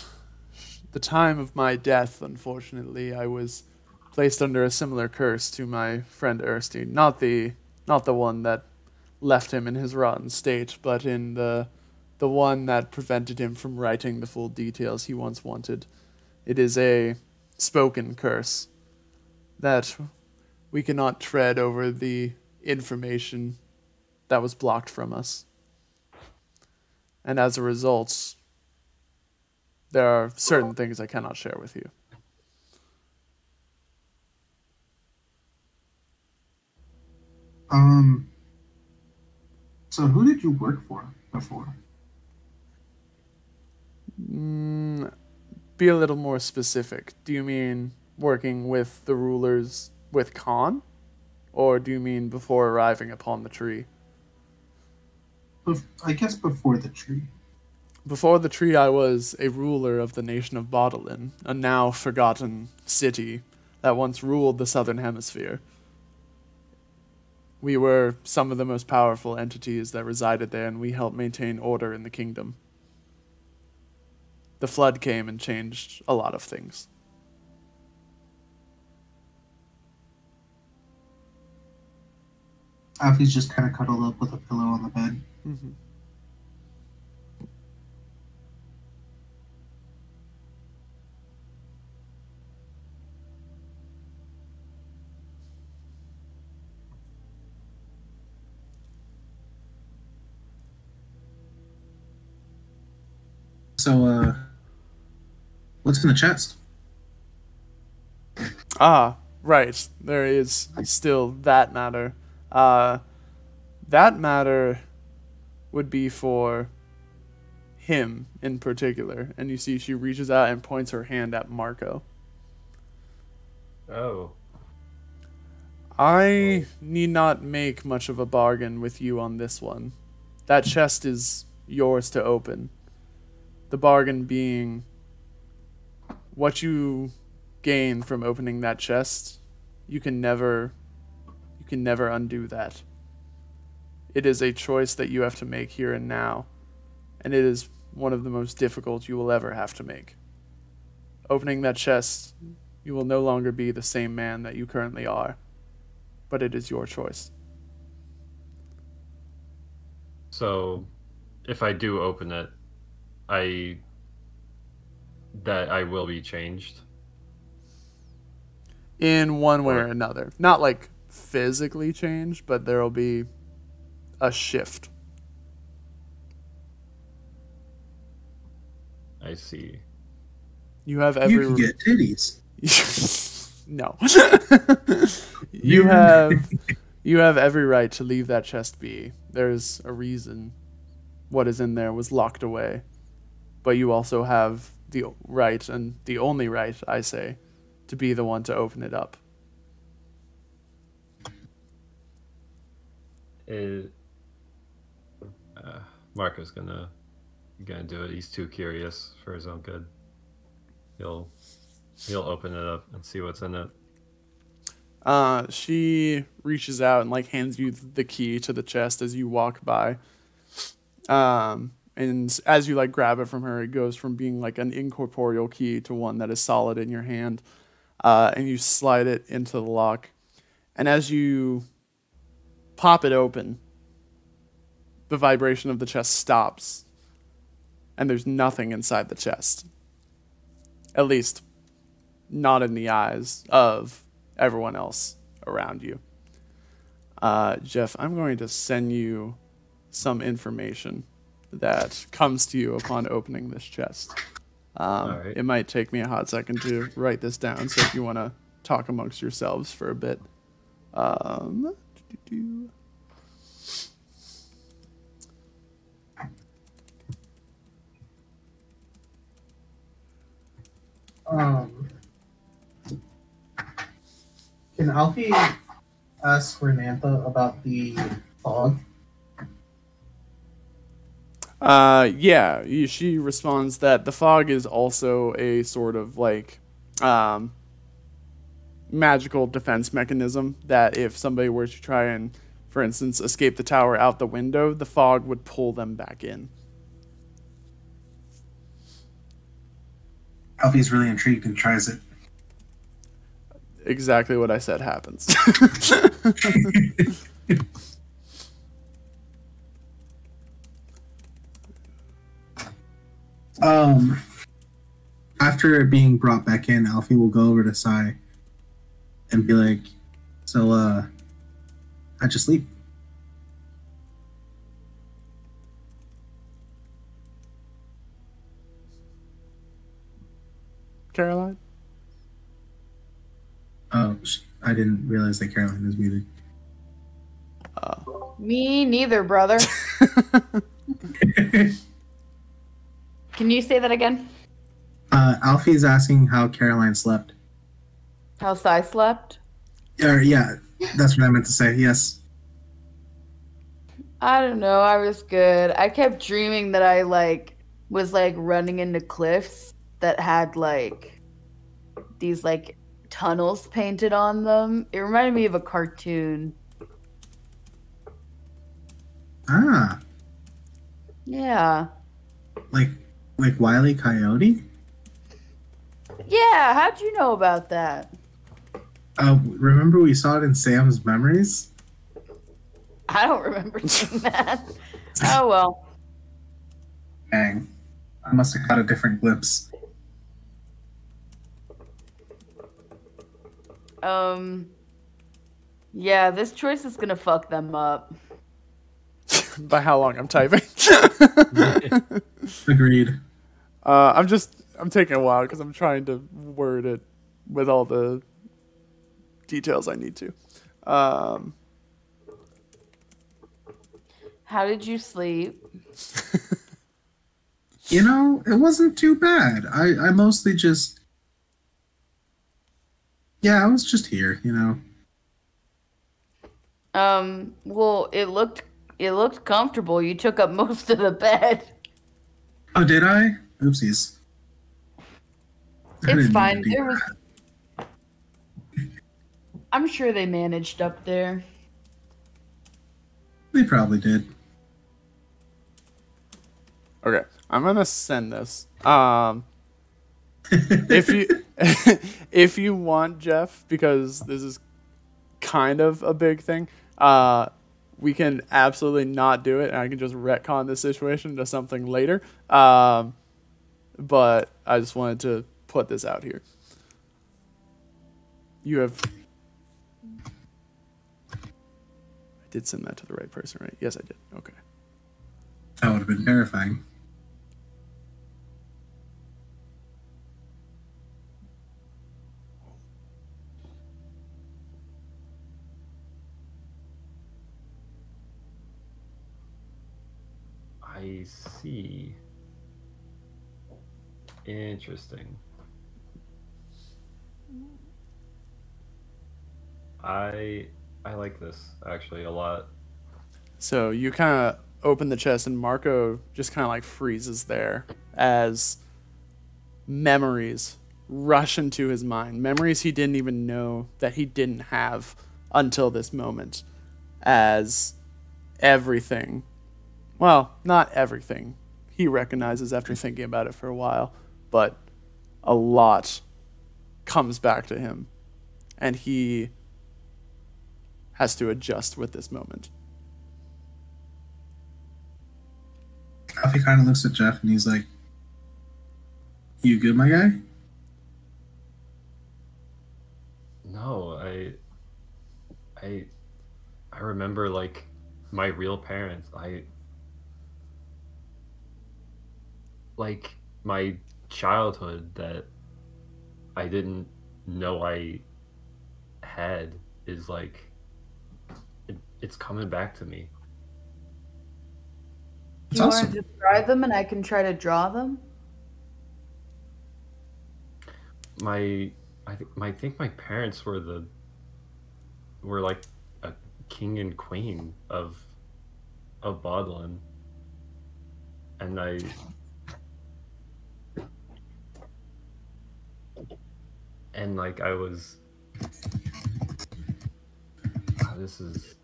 the time of my death, unfortunately, I was placed under a similar curse to my friend Erstein. Not the one that left him in his rotten state, but in the one that prevented him from writing the full details he once wanted. It is a spoken curse that we cannot tread over the information that was blocked from us. And as a result, there are certain things I cannot share with you. So who did you work for before? Be a little more specific. Do you mean working with the rulers with Khan? Or do you mean before arriving upon the tree? I guess before the tree. Before the tree, I was a ruler of the nation of Bodolin, a now forgotten city that once ruled the southern hemisphere. We were some of the most powerful entities that resided there, and we helped maintain order in the kingdom. The flood came and changed a lot of things. Alfie's just kind of cuddled up with a pillow on the bed. Mm-hmm. So, what's in the chest? Ah, right. There is still that matter. That matter would be for him in particular. And you see she reaches out and points her hand at Marco. Oh. I need not make much of a bargain with you on this one. That chest is yours to open. The bargain being what you gain from opening that chest, you can never undo that. It is a choice that you have to make here and now, and it is one of the most difficult you will ever have to make. Opening that chest, you will no longer be the same man that you currently are, but it is your choice. So, if I do open it, I will be changed. In one way or another. Not like physically changed, but there will be a shift. I see. You have every... You can get titties. No. You have every right to leave that chest be. There's a reason what is in there was locked away. But you also have the right, and the only right, I say, to be the one to open it up. Marco's gonna do it. He's too curious for his own good. He'll open it up and see what's in it. She reaches out and hands you the key to the chest as you walk by. And as you grab it from her, it goes from being an incorporeal key to one that is solid in your hand. And you slide it into the lock. And as you pop it open, the vibration of the chest stops. And there's nothing inside the chest. At least, not in the eyes of everyone else around you. Jeff, I'm going to send you some information that comes to you upon opening this chest. Right. It might take me a hot second to write this down, so if you want to talk amongst yourselves for a bit. Can Alfie ask Renantha about the fog? Yeah, she responds that the fog is also a sort of magical defense mechanism that if somebody were to try and, for instance, escape the tower out the window, the fog would pull them back in. Alfie's really intrigued and tries it. Exactly what I said happens. After it being brought back in, Alfie will go over to Sai and be like, so, how'd you sleep? Caroline? Oh, I didn't realize that Caroline was muted. Me neither, brother. Can you say that again? Alfie's asking how Caroline slept. How Sai slept? Yeah, that's what I meant to say, yes. I don't know, I was good. I kept dreaming that I, was, running into cliffs that had, these, tunnels painted on them. It reminded me of a cartoon. Ah. Yeah. Like Wile E. Coyote? Yeah, how'd you know about that? Remember we saw it in Sam's memories? I don't remember seeing that. Oh, well. Dang. I must have got a different glimpse. Yeah, this choice is gonna fuck them up. By how long I'm typing? Agreed. I'm taking a while because I'm trying to word it with all the details I need to. How did you sleep? You know, it wasn't too bad. I mostly just... Yeah, I was just here, you know. Well, it looked comfortable. You took up most of the bed. Oh, did I? Oopsies. It's fine. There was... I'm sure they managed up there. They probably did. Okay, I'm gonna send this. If you if you want, Jeff, because this is kind of a big thing, we can absolutely not do it, and I can just retcon this situation to something later. But I just wanted to put this out here. You have... I did send that to the right person, right? Yes, I did. Okay. That would have been terrifying. I see. Interesting. I like this actually a lot. So you kind of open the chest, and Marco just kind of like freezes there as memories rush into his mind. Memories he didn't even know that he didn't have until this moment. As everything, well, not everything, he recognizes after thinking about it for a while, but a lot comes back to him, and he has to adjust with this moment. Alfie kind of looks at Jeff and he's like, "You good, my guy?" No, I remember like my real parents. Like my childhood that I didn't know I had is like it's coming back to me. Do you want to describe them and I can try to draw them? I think my parents were like a king and queen of Bodlin, and I was. Oh, this is.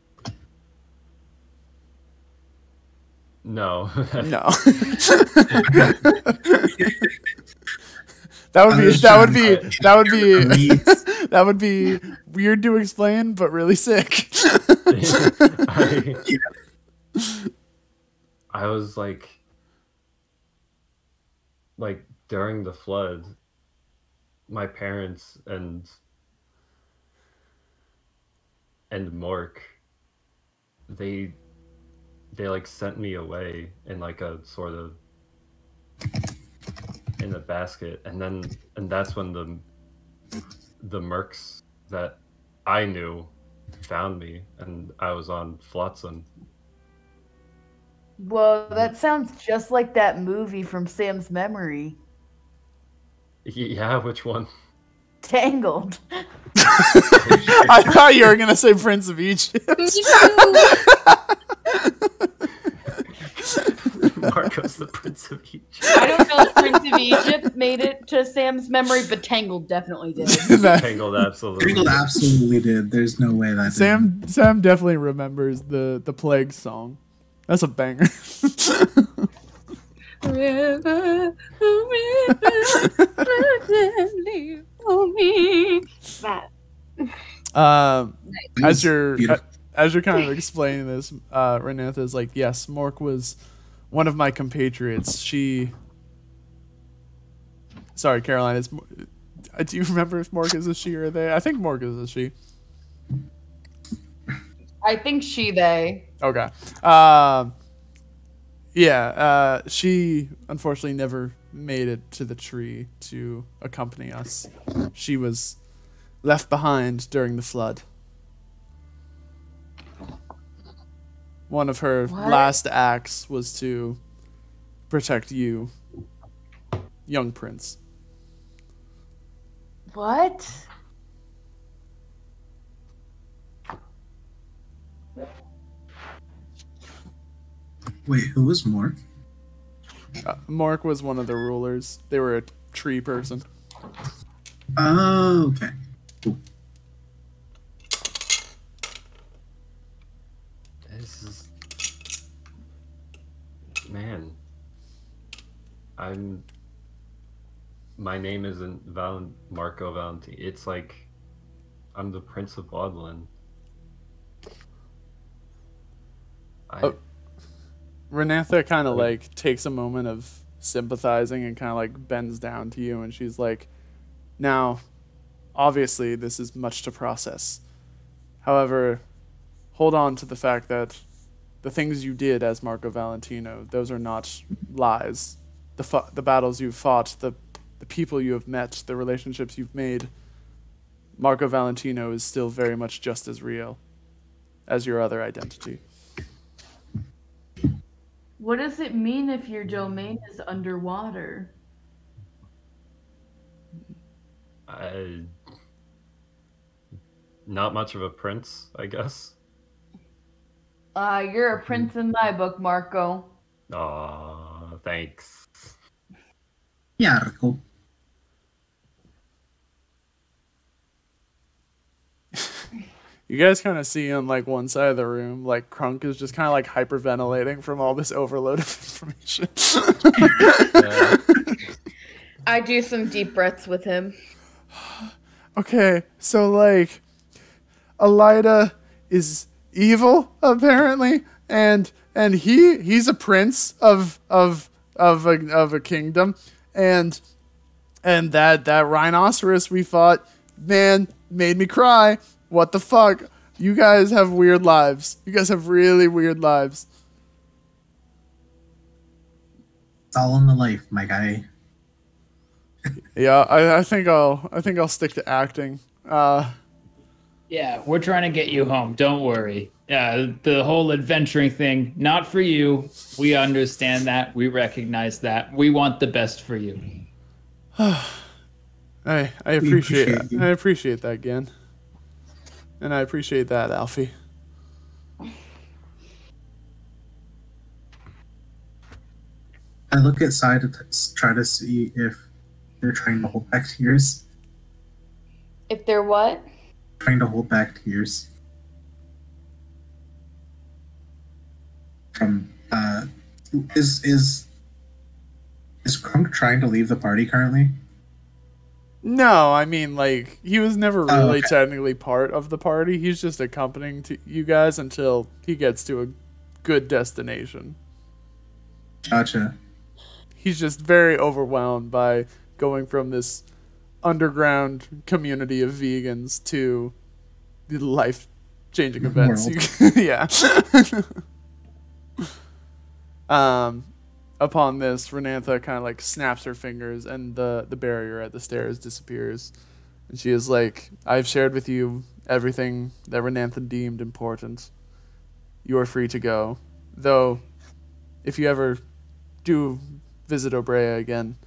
No. No. That would be weird to explain, but really sick. I was like during the flood, my parents and Mork, they like sent me away in like a sort of in a basket, and that's when the mercs that I knew found me, and I was on Flotsam. Whoa, that sounds just like that movie from Sam's memory. Yeah, which one? Tangled. I thought you were gonna say Prince of Egypt. Marco's the Prince of Egypt. I don't know if Prince of Egypt made it to Sam's memory, but Tangled definitely did. Tangled absolutely did. There's no way that Sam definitely remembers the Plague song. That's a banger. River, for me. That. As you're kind of explaining this, Renatha is like, yes, Mork was one of my compatriots. Sorry, Caroline. Do you remember if Mork is a she or a they? I think Mork is a she. I think she, they. Okay. Yeah, she unfortunately never made it to the tree to accompany us. She was left behind during the flood. One of her last acts was to protect you, young prince. What? Wait, who was Mork? Mork was one of the rulers. They were a tree person. Oh, okay. Cool. This is... Man. My name isn't Marco Valentine. It's like... I'm the Prince of Bloodland. Renatha kind of like takes a moment of sympathizing and kind of like bends down to you, and she's like, now, obviously this is much to process. However, hold on to the fact that the things you did as Marco Valentino, those are not lies. The battles you've fought, the people you have met, the relationships you've made, Marco Valentino is still very much just as real as your other identity. What does it mean if your domain is underwater? Not much of a prince, I guess. You're a prince in my book, Marco. Aw, thanks. Yeah, cool. You guys kind of see on like one side of the room, like Krunk is just kind of like hyperventilating from all this overload of information. I do some deep breaths with him. Okay, so like, Elida is evil apparently, and he's a prince of a kingdom, and that rhinoceros we fought, man, made me cry. What the fuck? You guys have weird lives. You guys have really weird lives. It's all in the life, my guy. Yeah, I think I'll stick to acting. Yeah, we're trying to get you home. Don't worry. The whole adventuring thing, not for you. We understand that. We recognize that. We want the best for you. I appreciate that. I appreciate that, Gen. And I appreciate that, Alfie. I look at Sai to try to see if they're trying to hold back tears. If they're what? Trying to hold back tears. From is Krunk trying to leave the party currently? No, I mean, like, he was never really technically part of the party. He's just accompanying to you guys until he gets to a good destination. Gotcha. He's just very overwhelmed by going from this underground community of vegans to the life-changing events. Yeah. Upon this, Renantha kind of like snaps her fingers, and the barrier at the stairs disappears. And she is like, I've shared with you everything that Renantha deemed important. You are free to go. Though, if you ever do visit Obrea again,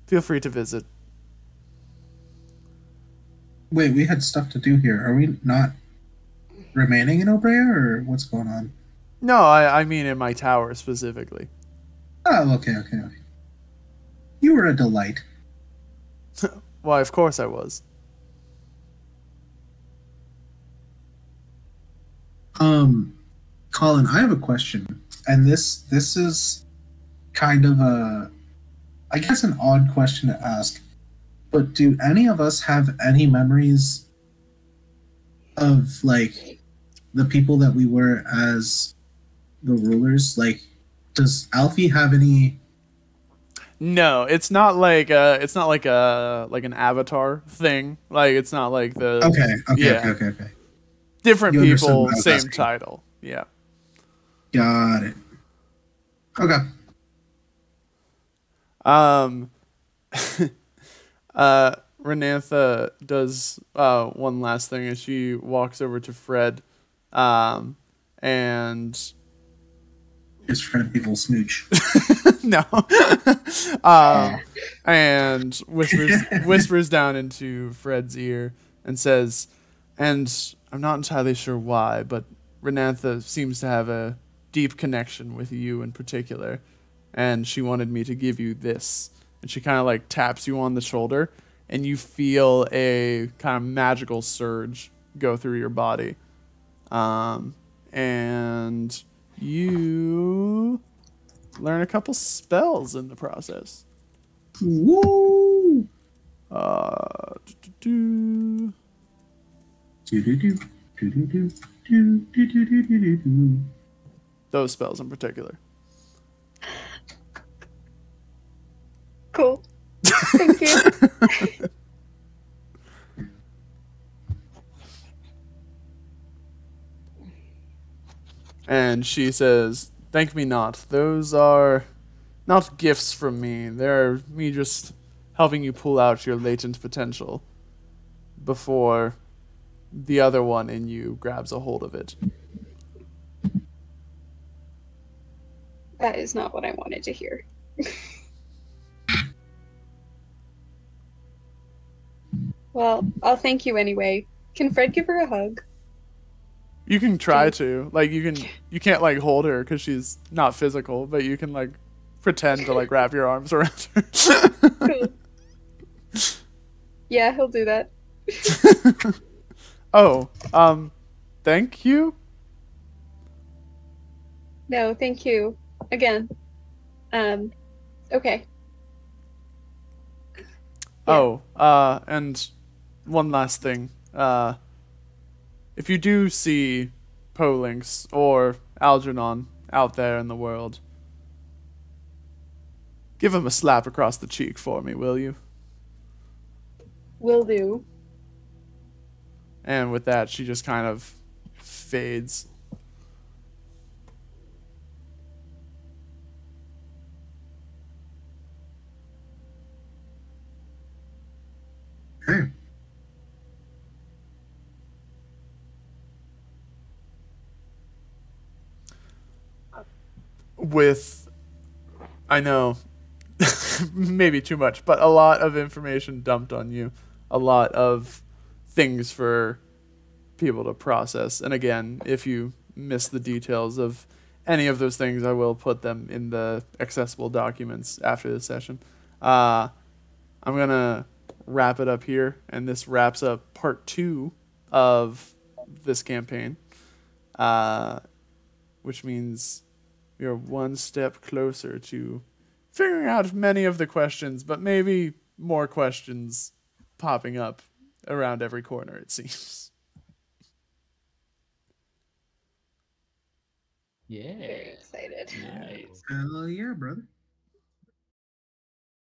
feel free to visit. Wait, we had stuff to do here. Are we not remaining in Obrea, or what's going on? No, I mean in my tower specifically. Oh, okay. You were a delight. Why, of course I was. Colin, I have a question, and this is kind of I guess an odd question to ask, but do any of us have any memories of like the people that we were as the rulers? Like, does Alfie have any? No, it's not like an avatar thing. Like, it's not like the okay. Different You people, same asking. title. Yeah. Got it. Okay. Renantha does one last thing as she walks over to Fred, and is Fred people smooch? no, and whispers down into Fred's ear and says, "And I'm not entirely sure why, but Renantha seems to have a deep connection with you in particular, and she wanted me to give you this." And she kind of like taps you on the shoulder, and you feel a kind of magical surge go through your body. And you learn a couple spells in the process. Woo! Those spells in particular. Cool. Thank you. And she says, "Thank me not. Those are not gifts from me. They're me just helping you pull out your latent potential before the other one in you grabs a hold of it." That is not what I wanted to hear. Well, I'll thank you anyway. Can Fred give her a hug? You can try to. Like, you can't, like, hold her because she's not physical, but you can, like, pretend to, like, wrap your arms around her. Cool. Yeah, he'll do that. Oh, thank you? No, thank you. Again. Okay. Oh, and one last thing. If you do see Polinx or Algernon out there in the world, give him a slap across the cheek for me, will you? Will do. And with that, she just kind of fades. Hey. With, I know, maybe too much, but a lot of information dumped on you. A lot of things for people to process. And again, if you miss the details of any of those things, I will put them in the accessible documents after this session. I'm going to wrap it up here, and this wraps up part 2 of this campaign, which means we are one step closer to figuring out many of the questions, but maybe more questions popping up around every corner, it seems. Yeah. Very excited. Nice. Hell yeah, brother.